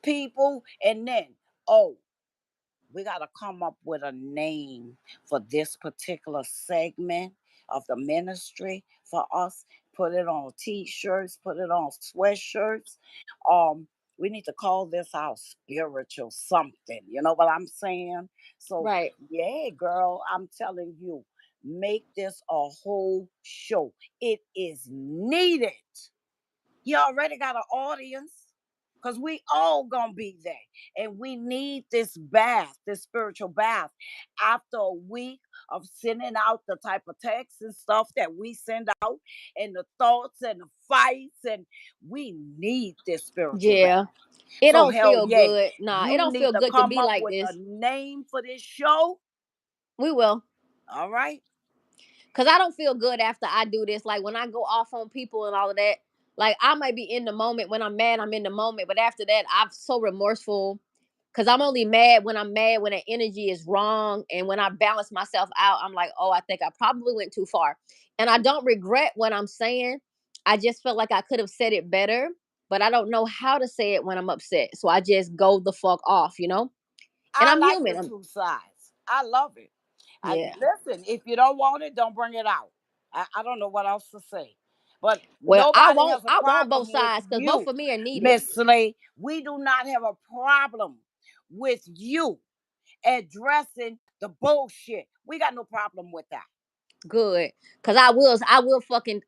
people, and then, oh, we got to come up with a name for this particular segment of the ministry for us. Put it on t-shirts, put it on sweatshirts. We need to call this our spiritual something. You know what I'm saying? So Right. yeah, girl, I'm telling you, make this a whole show. It is needed. He already got an audience. because we all gonna be there, and we need this bath, this spiritual bath, after a week of sending out the type of texts and stuff that we send out, and the thoughts and the fights, and we need this spiritual bath. Yeah. It So don't hell feel yeah, good. Nah, it you don't need feel to good to come be up like with a this. name for this show. We will. All right. Cause I don't feel good after I do this. Like when I go off on people and all of that, like I might be in the moment when I'm mad, I'm in the moment. But after that, I'm so remorseful. Cause I'm only mad when that energy is wrong. And when I balance myself out, I'm like, oh, I think I probably went too far. And I don't regret what I'm saying. I just felt like I could have said it better, but I don't know how to say it when I'm upset. So I just go the fuck off, you know? And I I'm like human. the two sides. I love it. I Yeah. listen, if you don't want it, don't bring it out. I don't know what else to say. But Well, nobody has a I want both problem with sides because both you, of me are needed. Miss Slay. We do not have a problem with you addressing the bullshit. We got no problem with that. Good. Cause I be wanting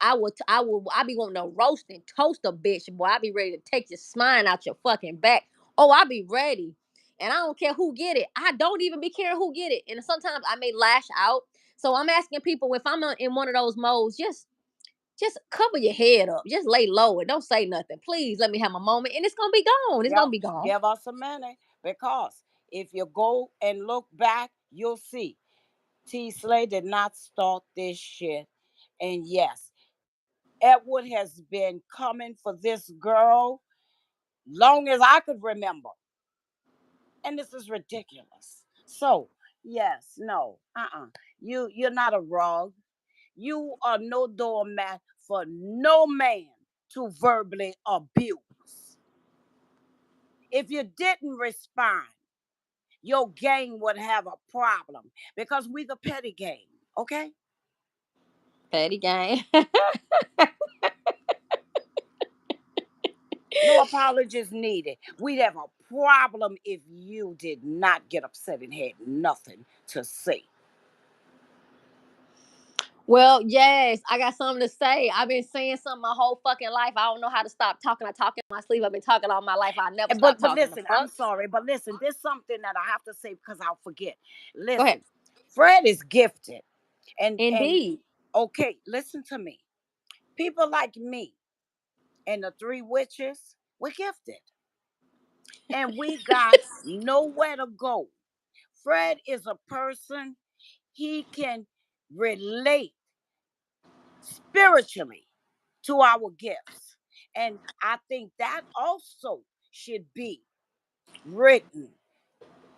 to roast and toast a bitch, boy. I be ready to take your spine out your fucking back. Oh, I be ready. And I don't care who get it. I don't even be caring who get it. And sometimes I may lash out. So I'm asking people if I'm in one of those modes, just cover your head up. Just lay low and don't say nothing. Please let me have my moment. And it's gonna be gone. It's Yep. gonna be gone. Give us a minute, because if you go and look back, you'll see T Slay did not start this shit. And yes, Edward has been coming for this girl long as I could remember. And this is ridiculous. So, yes, no, you're not a rug. You are no doormat for no man to verbally abuse. If you didn't respond, your gang would have a problem, because we the petty gang, okay? Petty gang. No apologies needed. We'd have a problem if you did not get upset and had nothing to say. Well, yes, I got something to say. I've been saying something my whole fucking life. I don't know how to stop talking. I talk in my sleep. I've been talking all my life. I never stop But talking. The listen, I'm fuck? sorry, but listen, there's something that I have to say because I'll forget. Go ahead. Listen, Fred is gifted. And Indeed. okay, listen to me. People like me and the three witches, we're gifted. And we got nowhere to go. Fred is a person, he can relate spiritually to our gifts. And I think that also should be written.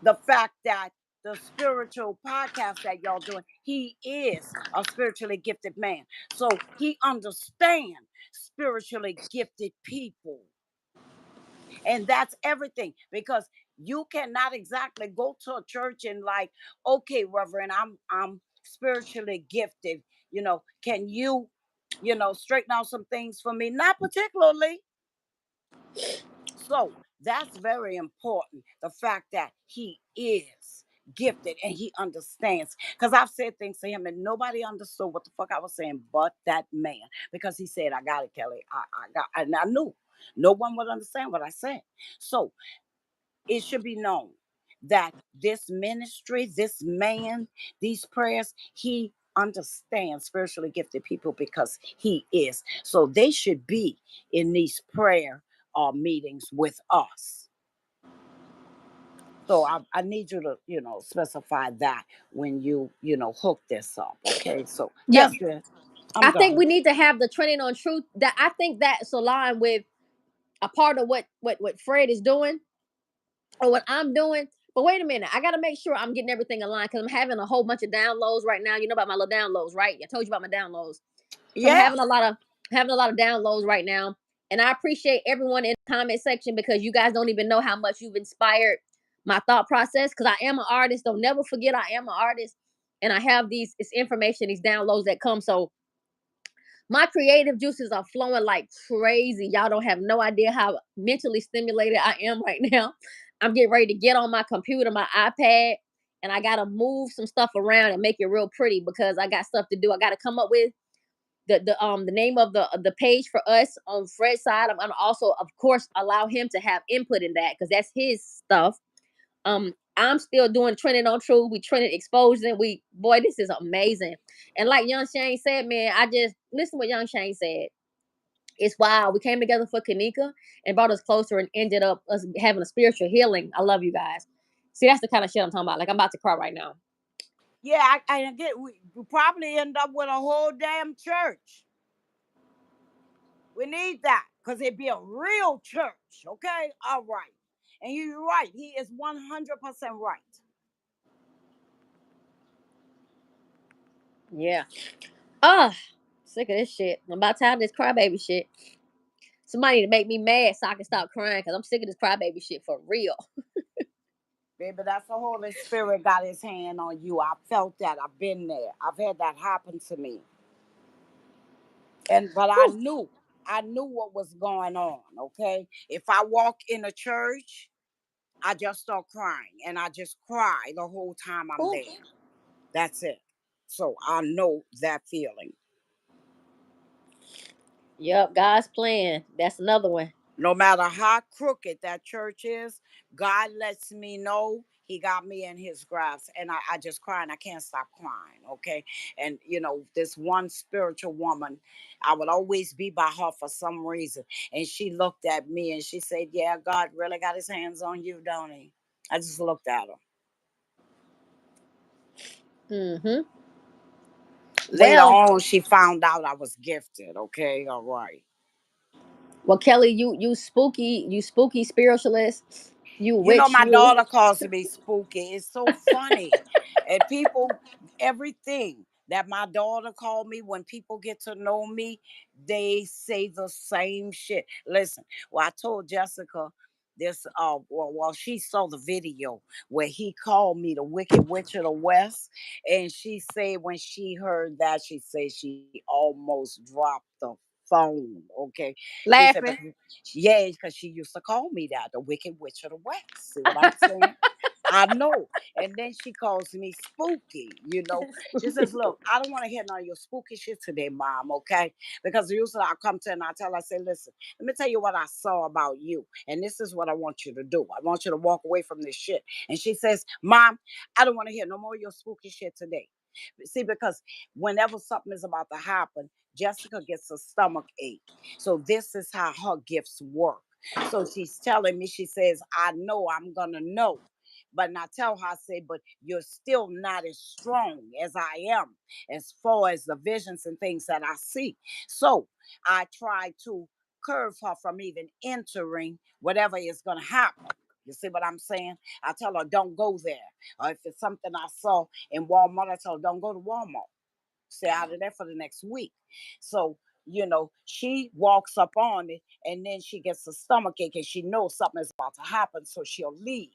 The fact that the spiritual podcast that y'all doing, he is a spiritually gifted man. So he understands spiritually gifted people. And that's everything, because you cannot exactly go to a church and like, okay, Reverend, I'm spiritually gifted. Can you, straighten out some things for me? Not particularly. So that's very important. The fact that he is gifted and he understands. Because I've said things to him and nobody understood what the fuck I was saying but that man. Because he said, I got it, Kelly. I got, and I knew no one would understand what I said. So it should be known that this ministry, this man, these prayers, he understands spiritually gifted people because he is. So they should be in these prayer meetings with us. So I need you to, specify that when you hook this up. Okay. So Yeah. that's it. I'm I think done. we need to have the trending on truth. That I think that's aligned with a part of what Fred is doing or what I'm doing. But wait a minute, I gotta make sure I'm getting everything aligned because I'm having a whole bunch of downloads right now. You know about my little downloads, right? I told you about my downloads. So I'm Yeah. having a lot of downloads right now. And I appreciate everyone in the comment section because you guys don't even know how much you've inspired my thought process. Because I am an artist. Don't never forget I am an artist. And I have this information, these downloads that come. So my creative juices are flowing like crazy. Y'all don't have no idea how mentally stimulated I am right now. I'm getting ready to get on my computer, my iPad, and I gotta move some stuff around and make it real pretty because I got stuff to do. I gotta come up with the name of the page for us on Fred's side. I'm gonna also, of course, allow him to have input in that because that's his stuff. I'm still doing trending on truth. We trending exposing. Boy, this is amazing. And like Young Shane said, man, I just listen what Young Shane said. It's wild. We came together for Kanika and brought us closer and ended up us having a spiritual healing. I love you guys. See, that's the kind of shit I'm talking about. Like, I'm about to cry right now. Yeah, I get. We probably end up with a whole damn church. We need that because it'd be a real church. Okay, all right. And you're right. He is 100% right. Yeah. Sick of this shit. I'm about tired of this crybaby shit. Somebody to make me mad so I can stop crying because I'm sick of this crybaby shit for real. Baby, that's the Holy Spirit got his hand on you. I felt that. I've been there. I've had that happen to me. But I knew what was going on. Okay. If I walk in a church, I just start crying and I just cry the whole time I'm Ooh. there. That's it. So I know that feeling. Yep, God's plan. That's another one. No matter how crooked that church is, God lets me know he got me in his grasp. And I just cry and I can't stop crying. Okay. And, this one spiritual woman, I would always be by her for some reason. And she looked at me and she said, yeah, God really got his hands on you, don't he? I just looked at her. Mm-hmm. Later Well, on, she found out I was gifted. Okay. All right. well, Kelly, you spooky spiritualist, you witch, My you. daughter calls me spooky. It's so funny. And people, everything that my daughter called me, when people get to know me, they say the same shit. Listen, well, I told Jessica this, well, she saw the video where he called me the Wicked Witch of the West. And she said when she heard that, she said she almost dropped the phone. Okay. She said, Laughing. yeah, because she used to call me that, the Wicked Witch of the West. See what I'm saying? I know. And then she calls me spooky. She says, look, I don't want to hear none of your spooky shit today, Mom, okay? Because usually I come to her and I tell her, I say, listen, let me tell you what I saw about you. And this is what I want you to do. I want you to walk away from this shit. And she says, Mom, I don't want to hear no more of your spooky shit today. See, because whenever something is about to happen, Jessica gets a stomach ache. So this is how her gifts work. So she's telling me, she says, I know I'm going to know. But I tell her, I say, but you're still not as strong as I am as far as the visions and things that I see. So I try to curve her from even entering whatever is going to happen. You see what I'm saying? I tell her, don't go there. Or if it's something I saw in Walmart, I tell her, don't go to Walmart. Stay out of there for the next week. So, she walks up on it and then she gets a stomach ache and she knows something is about to happen. So she'll leave.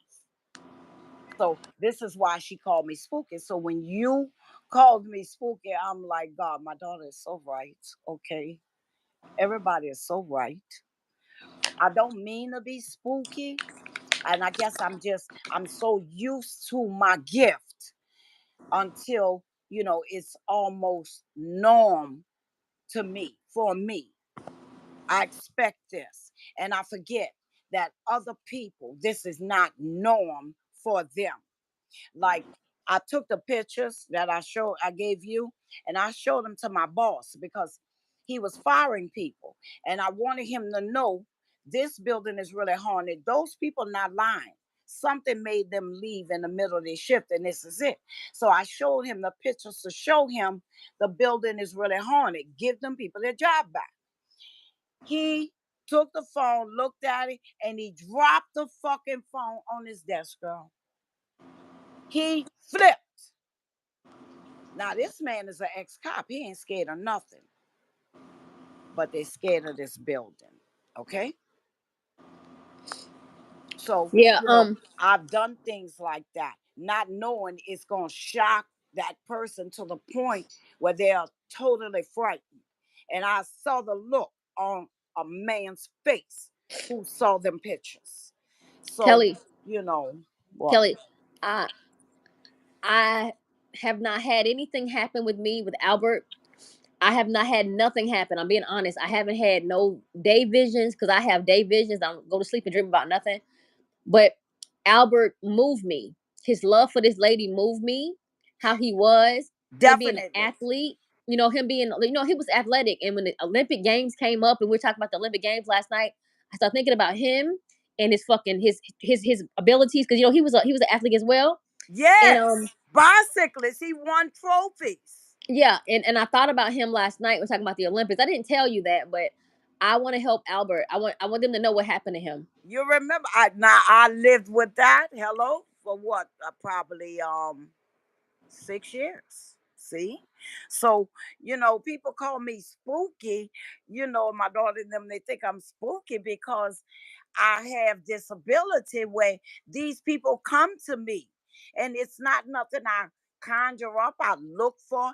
So this is why she called me spooky. So when you called me spooky, I'm like, God, my daughter is so right. Okay. Everybody is so right. I don't mean to be spooky. And I guess I'm so used to my gift until, it's almost norm to me, for me. I expect this. And I forget that other people, this is not norm for them. Like, I took the pictures that I gave you, and I showed them to my boss because he was firing people. And I wanted him to know this building is really haunted. Those people not lying. Something made them leave in the middle of their shift, and this is it. So I showed him the pictures to show him the building is really haunted. Give them people their job back. He took the phone, looked at it, and he dropped the fucking phone on his desk, girl. He flipped. Now, this man is an ex-cop. He ain't scared of nothing. But they scared of this building. Okay? So, Yeah. I've done things like that, not knowing it's going to shock that person to the point where they are totally frightened. And I saw the look on a man's face who saw them pictures. So, Kelly, what? Kelly, I have not had anything happen with me with Albert. I have not had nothing happen. I'm being honest. I haven't had no day visions because I have day visions. I don't go to sleep and dream about nothing. But Albert moved me. His love for this lady moved me. How he was, him being an Definitely. athlete. You know, him being, you know, he was athletic. And when the Olympic Games came up, and we were talking about the Olympic Games last night, I started thinking about him and his fucking his abilities because you know he was an athlete as well. And Yes. Bicyclist. He won trophies. yeah, and I thought about him last night. We're talking about the Olympics. I didn't tell you that, but I want to help Albert. I want them to know what happened to him. You remember? I lived with that. Hello, for what? Probably 6 years. See, so people call me spooky. My daughter and them, they think I'm spooky because I have this ability where these people come to me, and it's not nothing I conjure up. I look for.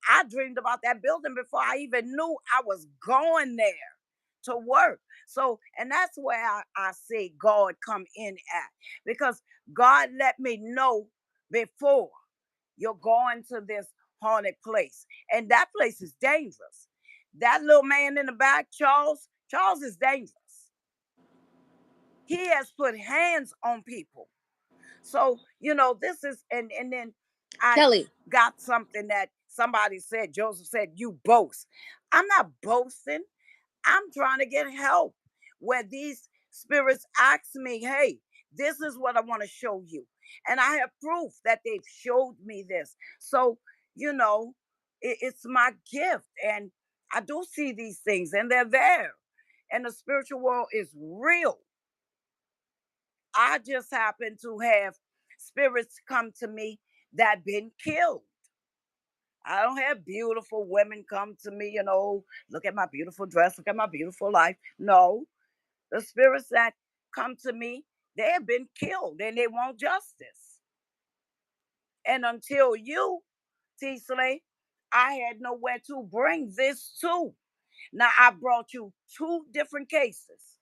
I dreamed about that building before I even knew I was going there to work. So, and that's where I say God come in at, because God let me know before you're going to this haunted place, and that place is dangerous. That little man in the back, Charles is dangerous. He has put hands on people. So, this is, and then I Kelly, got something that somebody said. Joseph said, "You boast." I'm not boasting. I'm trying to get help. Where these spirits ask me, "Hey, this is what I want to show you." And I have proof that they've showed me this. So, it's my gift. And I do see these things, and they're there. And the spiritual world is real. I just happen to have spirits come to me that been killed. I don't have beautiful women come to me, look at my beautiful dress, look at my beautiful life. No, the spirits that come to me, they have been killed and they want justice. And until you, T Slay, I had nowhere to bring this to. Now I brought you two different cases,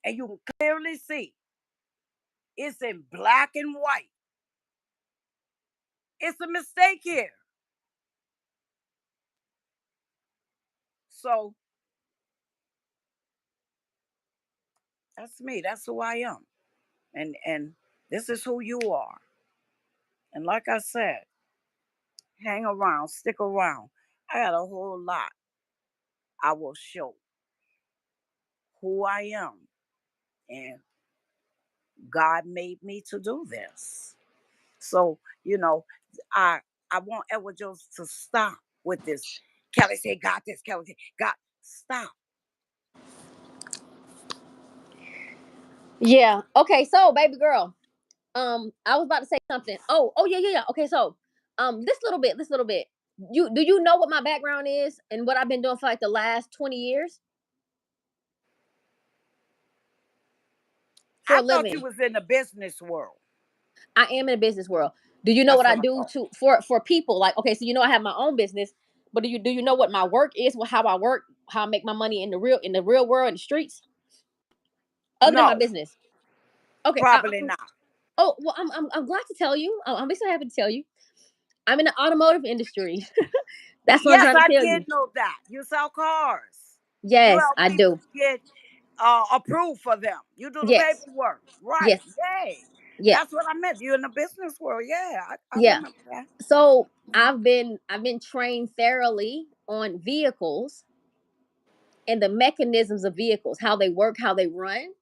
and you can clearly see it's in black and white. It's a mistake here. So that's me. That's who I am. And this is who you are. And like I said, hang around, stick around. I got a whole lot I will show who I am. And God made me to do this. So, I I want Edward Jones to stop with this. Kelly said, "Got this." Kelly said, "God, stop." yeah. Okay, so baby girl, I was about to say something. Oh, yeah. Okay, so, this little bit. Do you know what my background is and what I've been doing for like the last 20 years for I a thought you living? was in the business world. I am in the business world. Do you know That's what I what I do thought. to for people? Like, okay, so I have my own business, but do you know what my work is? How I work, how I make my money in the real world in the streets, other than my No, business? Okay. probably not. Oh well, I'm glad to tell you. I'm so happy to tell you. I'm in the automotive industry. That's what I'm Yes, trying to I tell did you. know that. You sell cars. You Yes, help I people do. get approved for them. You do the Yes, paperwork. Right. yes, Yay. yeah, That's what I meant. You're in the business world. Yeah, I yeah. remember that. So I've been trained thoroughly on vehicles and the mechanisms of vehicles, how they work, how they run.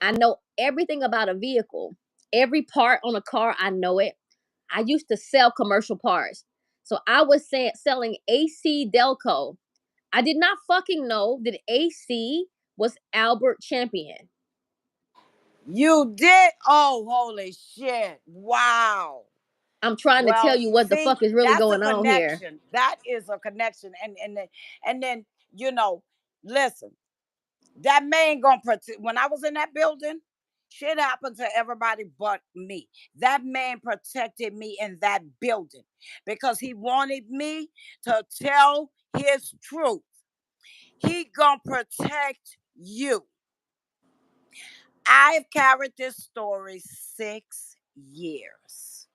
I know everything about a vehicle. Every part on a car, I know it. I used to sell commercial parts. So I was selling AC Delco. I did not fucking know that AC was Albert Champion. You did? Oh, holy shit. Wow. I'm trying to tell Well, you what the see, fuck is really that's a going on here. connection. That is a connection. And then, you know, listen, that man gonna protect. When I was in that building, shit happened to everybody but me. That man protected me in that building because he wanted me to tell his truth. He gonna protect you. I've carried this story 6 years,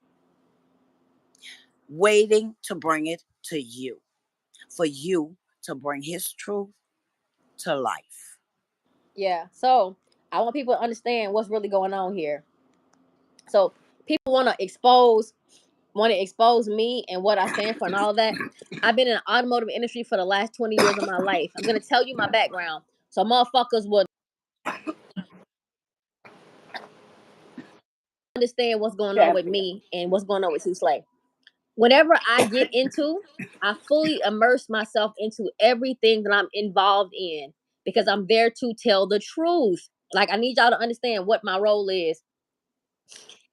waiting to bring it to you, for you to bring his truth to life. Yeah. So I want people to understand what's really going on here. So people want to expose me and what I stand for and all that. I've been in the automotive industry for the last 20 years of my life. I'm gonna tell you my background. So motherfuckers will understand what's going on with Champion. me and what's going on with Sue Slay. Whenever I get into, I fully immerse myself into everything that I'm involved in because I'm there to tell the truth. Like I need y'all to understand what my role is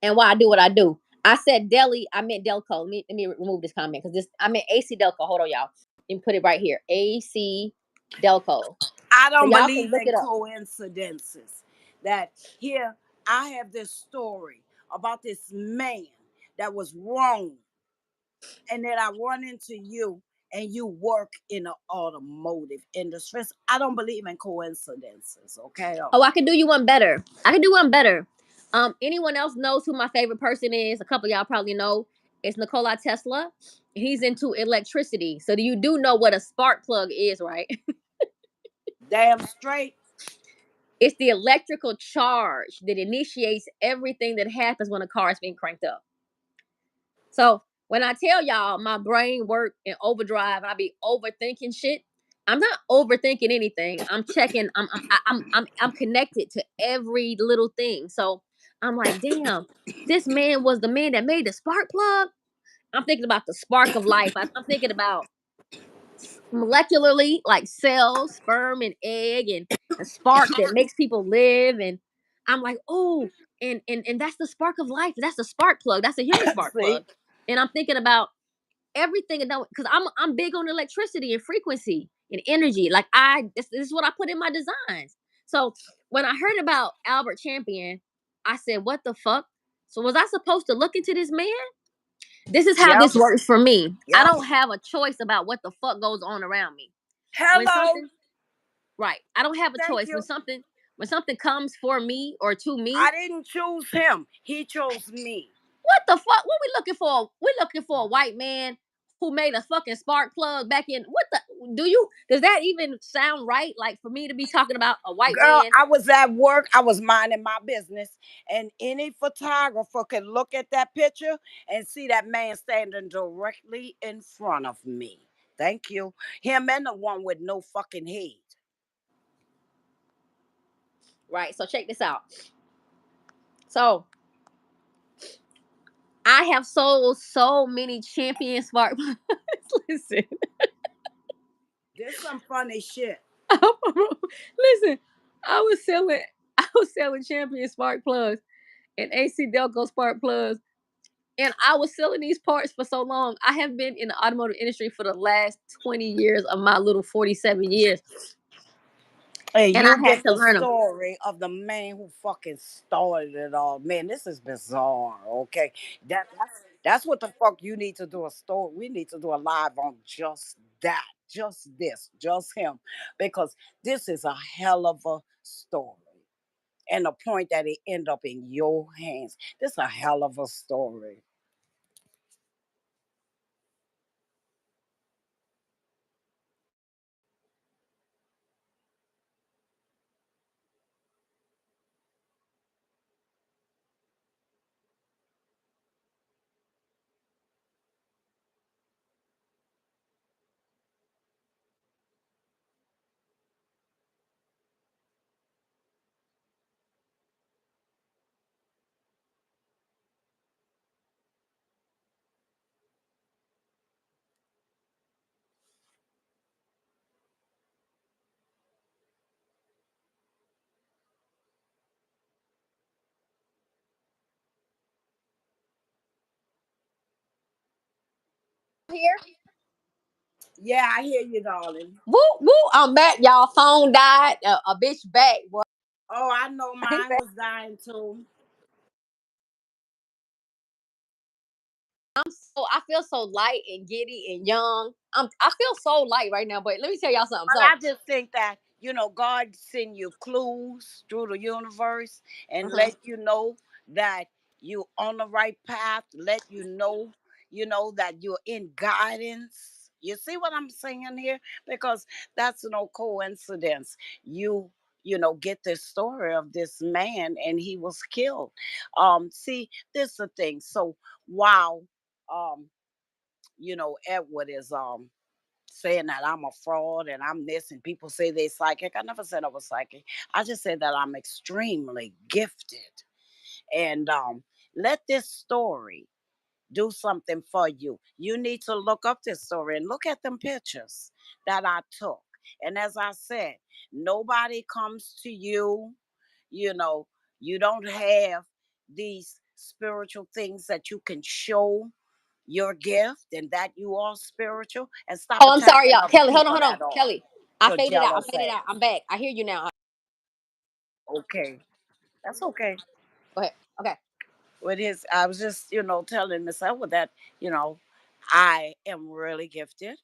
and why I do what I do. I said deli, I meant Delco. Let me remove this comment because this I meant AC Delco. Hold on, y'all. Let me put it right here. AC Delco. I So don't y'all can believe look in it up. coincidences. That here I have this story about this man that was wrong, and then I run into you, and you work in the automotive industry. I don't believe in coincidences. Okay. Oh, I can do you one better. I can do one better. Anyone else knows who my favorite person is? A couple of y'all probably know. It's Nikola Tesla. He's into electricity. So you do know what a spark plug is, right? Damn straight. It's the electrical charge that initiates everything that happens when a car is being cranked up. So when I tell y'all my brain work in overdrive, I be overthinking shit. I'm not overthinking anything. I'm checking. I'm connected to every little thing. So I'm like, damn, this man was the man that made the spark plug. I'm thinking about the spark of life. I'm thinking about molecularly, like cells, sperm, and egg, and a spark that makes people live. And I'm like, oh, and that's the spark of life. That's the spark plug. That's a human spark See, plug. And I'm thinking about everything because I'm big on electricity and frequency and energy. Like this is what I put in my designs. So when I heard about Albert Champion, I said, what the fuck? So was I supposed to look into this man? This is how yep, this works for me. I yep. don't have a choice about what the fuck goes on around me. When Hello. something right, I don't have a Thank choice. you. When something comes for me or to me, I didn't choose him. He chose me. what the fuck? What we looking for? We looking for a white man who made a fucking spark plug back in. What the? Does that even sound right? Like for me to be talking about a white Girl, man? I was at work. I was minding my business. And any photographer can look at that picture and see that man standing directly in front of me. Thank you. Him and the one with no fucking head. Right. So check this out. So I have sold so many champion spark plugs. Listen, There's some funny shit. listen. I was selling. I was selling champion spark plugs and AC Delco spark plugs. And I was selling these parts for so long. I have been in the automotive industry for the last 20 years of my little 47 years. And And I you had get to the learn them. story of the man who fucking started it all. Man, this is bizarre. Okay, that's what the fuck you need to do a story. We need to do a live on just that, just this, just him, because this is a hell of a story. And the point that it end up in your hands, this is a hell of a story. Here. Yeah, I hear you, darling. Woo, woo. I'm back. Y'all phone died. A bitch back. Boy. Oh, I know mine was dying too. I feel so light and giddy and young. I feel so light right now. But let me tell y'all something. But So I just think that, God send you clues through the universe and uh-huh. let you know that you're on the right path, let you know, that you're in guidance. You see what I'm saying here? Because that's no coincidence. Get this story of this man and he was killed. See, this is the thing. So while um, Edward is saying that I'm a fraud and I'm this, and people say they psychic. I never said I was psychic. I just said that I'm extremely gifted. And let this story do something for you. You need to look up this story and look at them pictures that I took. And as I said, nobody comes to you, you know, you don't have these spiritual things that you can show your gift and that you are spiritual, and stop Oh, I'm sorry, attacking y'all. other Kelly, hold on, people hold on. that are Kelly, I your faded out. I jealous faded out. ass. I'm back. I hear you now. Okay, that's okay. Go ahead. Okay. With his, I was just, telling Miss Elwood that, you know, I am really gifted,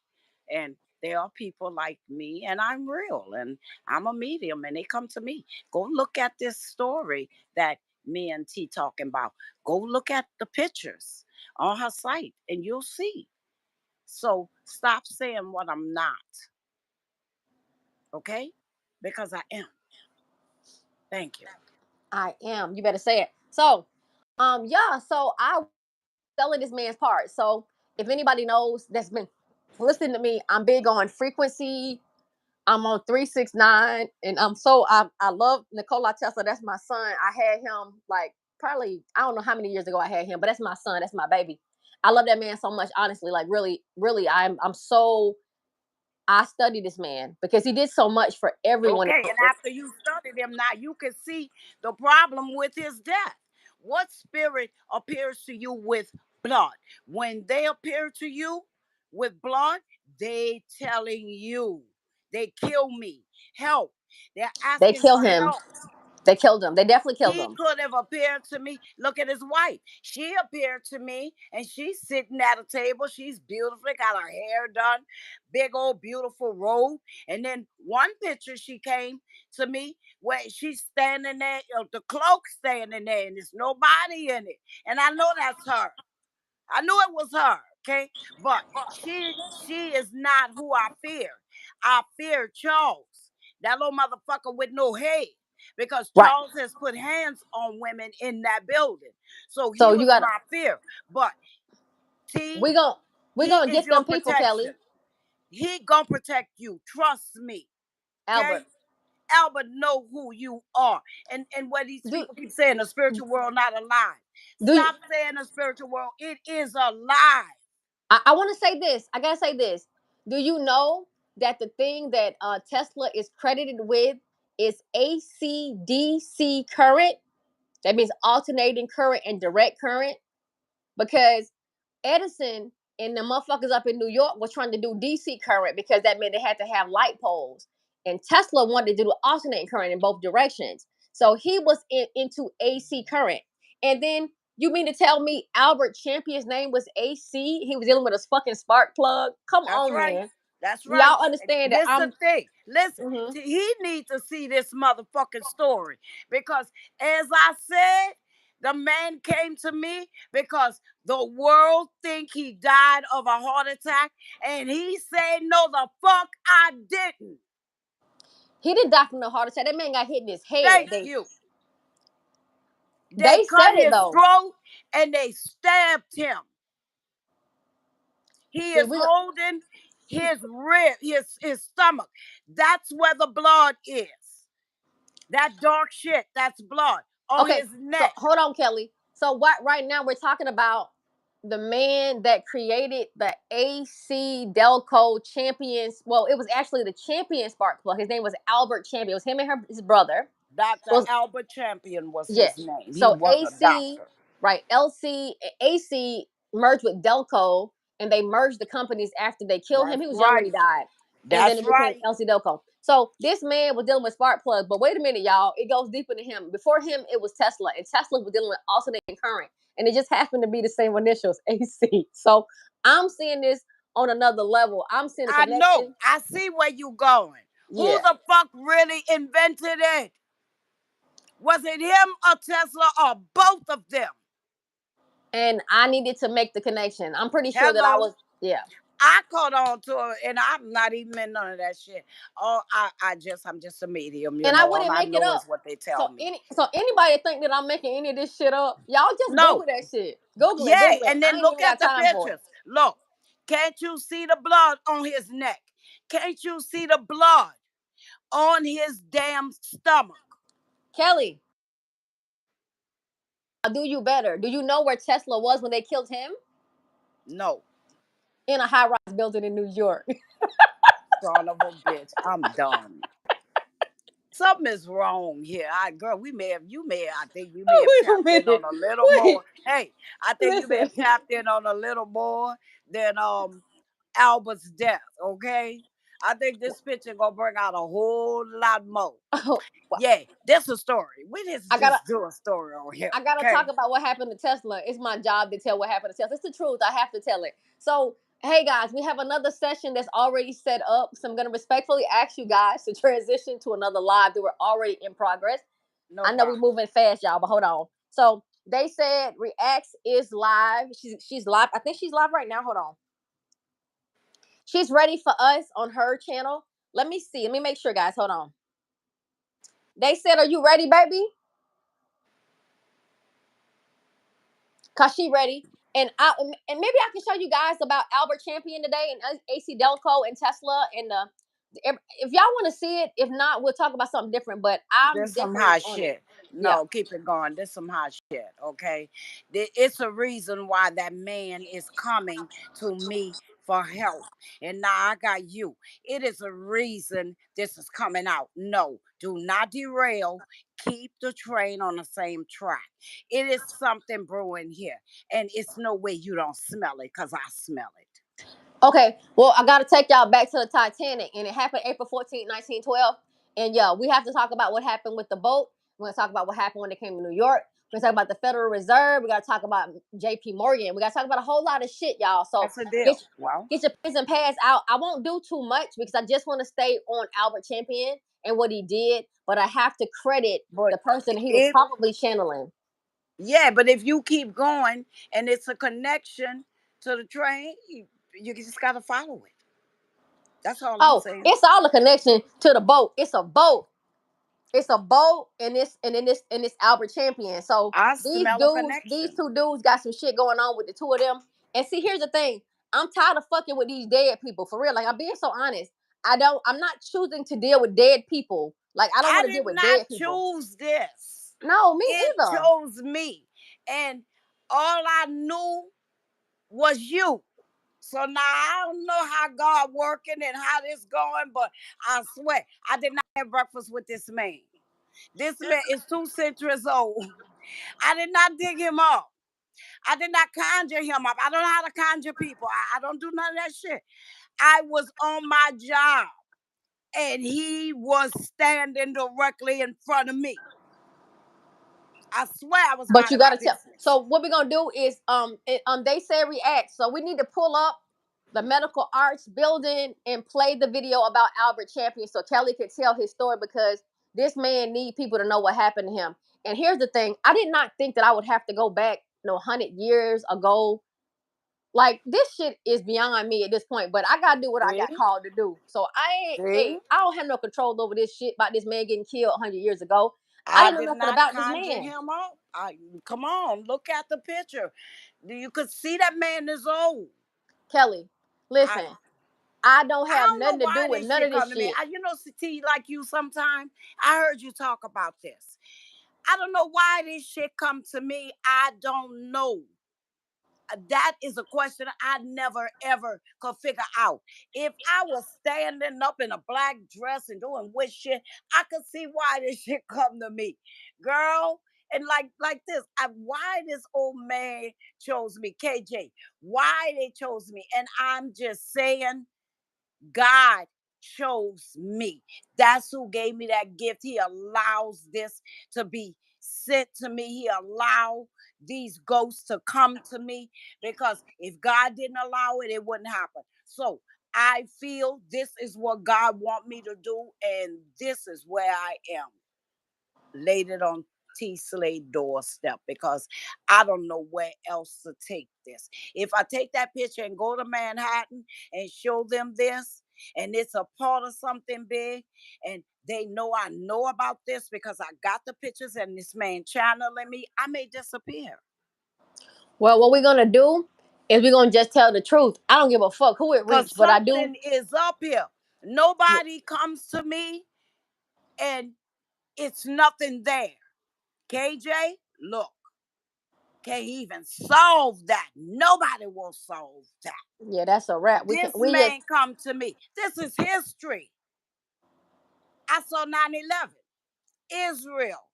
and there are people like me, and I'm real, and I'm a medium, and they come to me. Go look at this story that me and T talking about. Go look at the pictures on her site, and you'll see. So stop saying what I'm not, okay? Because I am. Thank you. I am. You better say it. So, yeah. So I selling this man's part. So if anybody knows that's been listening to me, I'm big on frequency. I'm on 369, and I love Nikola Tesla. That's my son. I had him like probably I don't know how many years ago I had him, but that's my son. That's my baby. I love that man so much. Honestly, like really, really, I'm so I study this man because he did so much for everyone. Okay, and after you studied him, now you can see the problem with his death. What spirit appears to you with blood? When they appear to you with blood, they telling you, they kill me, help. They're They asking kill for him. help. They killed him. They definitely killed He him. could have appeared to me. Look at his wife. She appeared to me and she's sitting at a table. She's beautiful, got her hair done, big old beautiful robe. And then one picture she came to me where she's standing there, the cloak standing there, and there's nobody in it. And I know that's her. I knew it was her, okay? But she is not who I fear. I fear Charles, that little motherfucker with no head. Because Right. Charles has put hands on women in that building. So So he you was gotta my fear. But T, we gon' we he gonna is get your them people, Kelly. protection. He gonna protect you. Trust me. Okay? Albert. Albert know who you are. And what these Do people keep saying, the spiritual world not alive. do you Stop saying the spiritual world. It is alive. I want to say this. I gotta say this. Do you know that the thing that Tesla is credited with is ACDC current? That means alternating current and direct current. Because Edison and the motherfuckers up in New York was trying to do DC current because that meant they had to have light poles. And Tesla wanted to do alternating current in both directions. So he was into AC current. And then you mean to tell me Albert Champion's name was AC? He was dealing with a fucking spark plug? Come That's on, right. man. That's right. Y'all understand that This I'm the thing. Listen, mhm. he needs to see this motherfucking story because, as I said, the man came to me because the world think he died of a heart attack, and he said, "No, the fuck, I didn't." He didn't die from a heart attack. That man got hit in his head. Thank They you. They they cut said it his though. throat and they stabbed him. He See, is we holding his rib, his stomach. That's where the blood is. That dark shit, that's blood on okay, his so neck. hold on, Kelly. So what right now we're talking about the man that created the AC Delco Champions. Well, it was actually the Champion spark plug. His name was Albert Champion. It was him and his brother. Dr. Was Albert Champion was yeah. his name. He So was a AC, doctor. right? AC merged with Delco, and they merged the companies after they killed him. That's He was young when right. he died, and then That's it became right. LC Delco. So this man was dealing with spark plugs, but wait a minute, y'all, it goes deeper than him. Before him, it was Tesla, and Tesla was dealing with alternating current, and it just happened to be the same initials, AC. So I'm seeing this on another level. I'm seeing a I know. connection. I see where you going. Who Yeah. the fuck really invented it? Was it him or Tesla or both of them? And I needed to make the connection. I'm pretty sure that I Hello. was, yeah. I caught on to it, and I'm not even in none of that shit. I'm just a medium, And I All wouldn't I make it know is up. what they tell me. So anybody think that I'm making any of this shit up, y'all just No, Google that shit. Google it, yeah, Google it. and I then ain't look even got at the time for it. pictures. Look, can't you see the blood on his neck? Can't you see the blood on his damn stomach? Kelly, I'll do you better. Do you know where Tesla was when they killed him? No, In a high-rise building in New York. son of a bitch, I'm done. Something is wrong here. Girl, I think you may have Wait a tapped in on minute. a little Wait. more. Hey, I think you may Listen. have tapped in on a little more than Albert's death, okay? I think this picture gonna bring out a whole lot more. Oh, Yeah, that's a story. We I gotta just do a story on here, I gotta okay? talk about what happened to Tesla. It's my job to tell what happened to Tesla. It's the truth. I have to tell it. So, hey guys, we have another session that's already set up. So I'm gonna respectfully ask you guys to transition to another live that we're already in progress. No I know we're problem. moving fast, y'all, but hold on. So they said Reacts is live. She's live. I think she's live right now. Hold on. She's ready for us on her channel. Let me see. Let me make sure, guys. Hold on. They said, "Are you ready, baby?" Cause she ready. And maybe I can show you guys about Albert Champion today and AC Delco and Tesla and if y'all want to see it. If not, we'll talk about something different. But I'm This some definitely hot on it. shit. Yeah. No, keep it going. This some hot shit, okay? It's a reason why that man is coming to me for help. And now I got you. It is a reason this is coming out. No, do not derail. Keep the train on the same track. It is something brewing here. And it's no way you don't smell it, because I smell it. Okay, well, I gotta take y'all back to the Titanic, and it happened April 14th, 1912. And yeah, we have to talk about what happened with the boat. We're gonna talk about what happened when they came to New York. We're gonna talk about the Federal Reserve. We gotta talk about J.P. Morgan. We gotta talk about a whole lot of shit, y'all. So That's a get deal. Well, get your prison pass out. I won't do too much because I just want to stay on Albert Champion and what he did, but I have to credit but the person he was it probably channeling. yeah, but if you keep going and it's a connection to the train, you just gotta follow it. That's all I'm Oh, saying. it's all a connection to the boat. It's a boat. It's a boat and this Albert Champion. So I these smell a dudes, these connection. two dudes got some shit going on with the two of them. And see, here's the thing. I'm tired of fucking with these dead people. For real. Like, I'm being so honest. I'm not choosing to deal with dead people. Like, I don't I want to did deal with not dead people. choose this. No, me It either. chose me. And all I knew was you. So now I don't know how God working and how this going, but I swear I did not have breakfast with this man. This man is 2 centuries old. I did not dig him up. I did not conjure him up. I don't know how to conjure people. I don't do none of that shit. I was on my job and he was standing directly in front of me. I swear I was But you minding my gotta tell. business. So what we're gonna do is they say React. So we need to pull up the medical arts building and play the video about Albert Champion so Kelly could tell his story because this man need people to know what happened to him. And here's the thing: I did not think that I would have to go back 100 years ago. Like, this shit is beyond me at this point, but I gotta do what I See? got called to do. So See? I don't have no control over this shit about this man getting killed 100 years ago. I I didn't know did nothing not about this conjure man. him up. Come on, look at the picture. You could see that man is old. Kelly, I listen, I don't I have don't know nothing to do why with this none of shit this come to me. shit. See, like you sometime. I heard you talk about this. I don't know why this shit come to me. I don't know. That is a question I never ever could figure out. If I was standing up in a black dress and doing witch shit, I could see why this shit come to me, girl. And like this, why this old man chose me, KJ? Why they chose me? And I'm just saying, God chose me. That's who gave me that gift. He allows this to be sent to me. He allowed these ghosts to come to me because if God didn't allow it, it wouldn't happen. So I feel this is what God want me to do, and this is where I am. Laid it on T Slade doorstep because I don't know where else to take this. If I take that picture and go to Manhattan and show them this, and it's a part of something big, and they know I know about this because I got the pictures and this man channeling me, I may disappear. Well, what we're gonna do is we're gonna just tell the truth. I don't give a fuck who it Because reached, but I do. something is up here. Nobody comes to me and it's nothing there. KJ, look, can't even solve that. Nobody will solve that. Yeah, that's a wrap. We can. This We just. man come to me. This is history. I saw 9/11, Israel,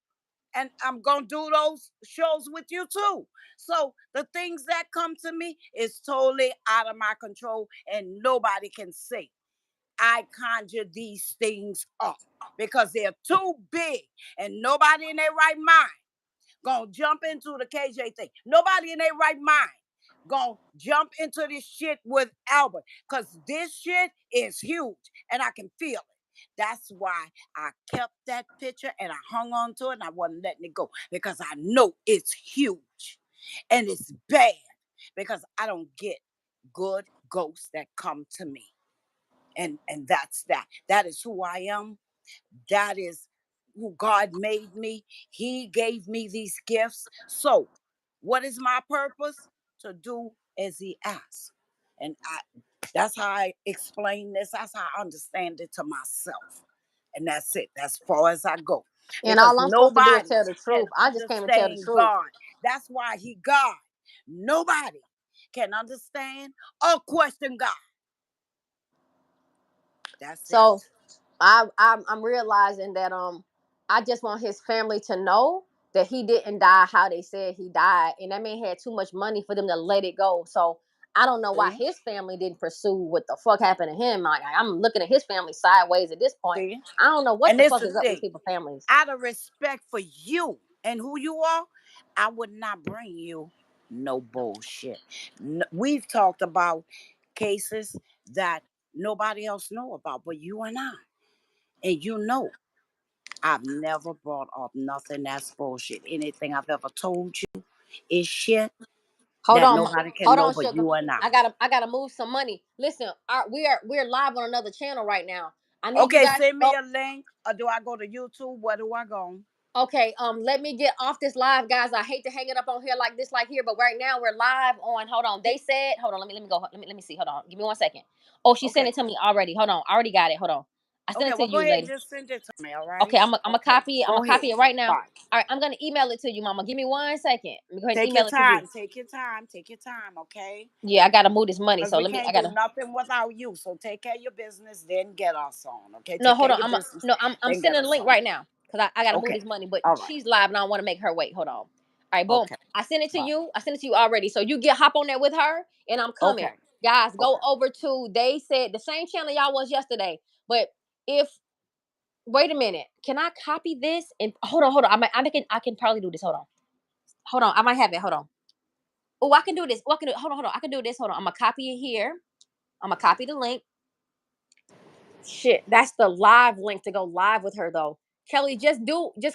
and I'm going to do those shows with you too. So the things that come to me is totally out of my control and nobody can say I conjure these things up because they're too big and nobody in their right mind gonna jump into the KJ thing. Nobody in their right mind gonna jump into this shit with Albert because this shit is huge and I can feel it. That's why I kept that picture and I hung on to it and I wasn't letting it go because I know it's huge and it's bad because I don't get good ghosts that come to me. And that's that. That is who I am. That is who God made me. He gave me these gifts. So, what is my purpose? To do as He asks. And that's how I explain this. That's how I understand it to myself. And that's it. That's far as I go. And Because all I'm supposed to do is nobody tell the can truth. I just came to tell the understand truth. God. That's why He God. Nobody can understand or question God. That's it. So I'm realizing that I just want his family to know that he didn't die how they said he died, and that man had too much money for them to let it go. So I don't know why See? his family didn't pursue what the fuck happened to him. Like, I'm looking at his family sideways at this point. See? I don't know what And the it's fuck the is up with thing. people's families. Out of respect for you and who you are, I would not bring you no bullshit. We've talked about cases that nobody else know about, but you and I. And you know, I've never brought up nothing that's bullshit. Anything I've ever told you is shit Hold that on, nobody can hold know on, but sugar. you and I. I gotta move some money. Listen, we're live on another channel right now. I need you Okay, guys to send me go. a link or do I go to YouTube? Where do I go? Okay, let me get off this live, guys. I hate to hang it up on here like this, like here, but right now we're live on. Hold on, they said, hold on, let me go. Let me see. Hold on, give me 1 second. Oh, she sent Okay. it to me already. Hold on, I already got it. Hold on, I sent Okay, it to well, go you, ahead and lady. just send it to me, all Okay, right? I'm a Okay, copy it. I'm go gonna ahead. copy it right now. Bye. All right, I'm gonna email it to you, mama. Give me 1 second. Let me go ahead and Take email your it to you. time. Take your time. Take your time, okay? Yeah, I gotta move this money, Because so we let me. I can't do gotta. nothing without you. So take care of your business, then get us on, okay? No, Take care hold of on. your business, I'm then get sending a us link on. right now because I gotta move Okay. this money. But All right. she's live and I don't want to make her wait. Hold on. All right, boom. Okay. I sent it to Bye. you. I sent it to you already. So you hop on there with her, and I'm coming. Okay. Guys, go Okay. over to they said the same channel y'all was yesterday. But if wait a minute, can I copy this and hold on? I can probably do this. Hold on. I might have it. Hold on. Oh, I can do this. Oh, I can do. Hold on. I can do this. Hold on. I'm gonna copy it here. I'm gonna copy the link. Shit, that's the live link to go live with her though. Kelly, just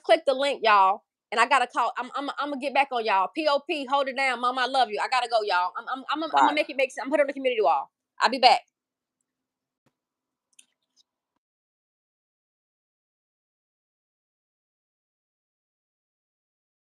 click the link, y'all. And I gotta call. I'm gonna get back on y'all. POP, hold it down, mama. I love you. I gotta go, y'all. I'm gonna Bye. make it make sense. I'm putting on the community wall. I'll be back.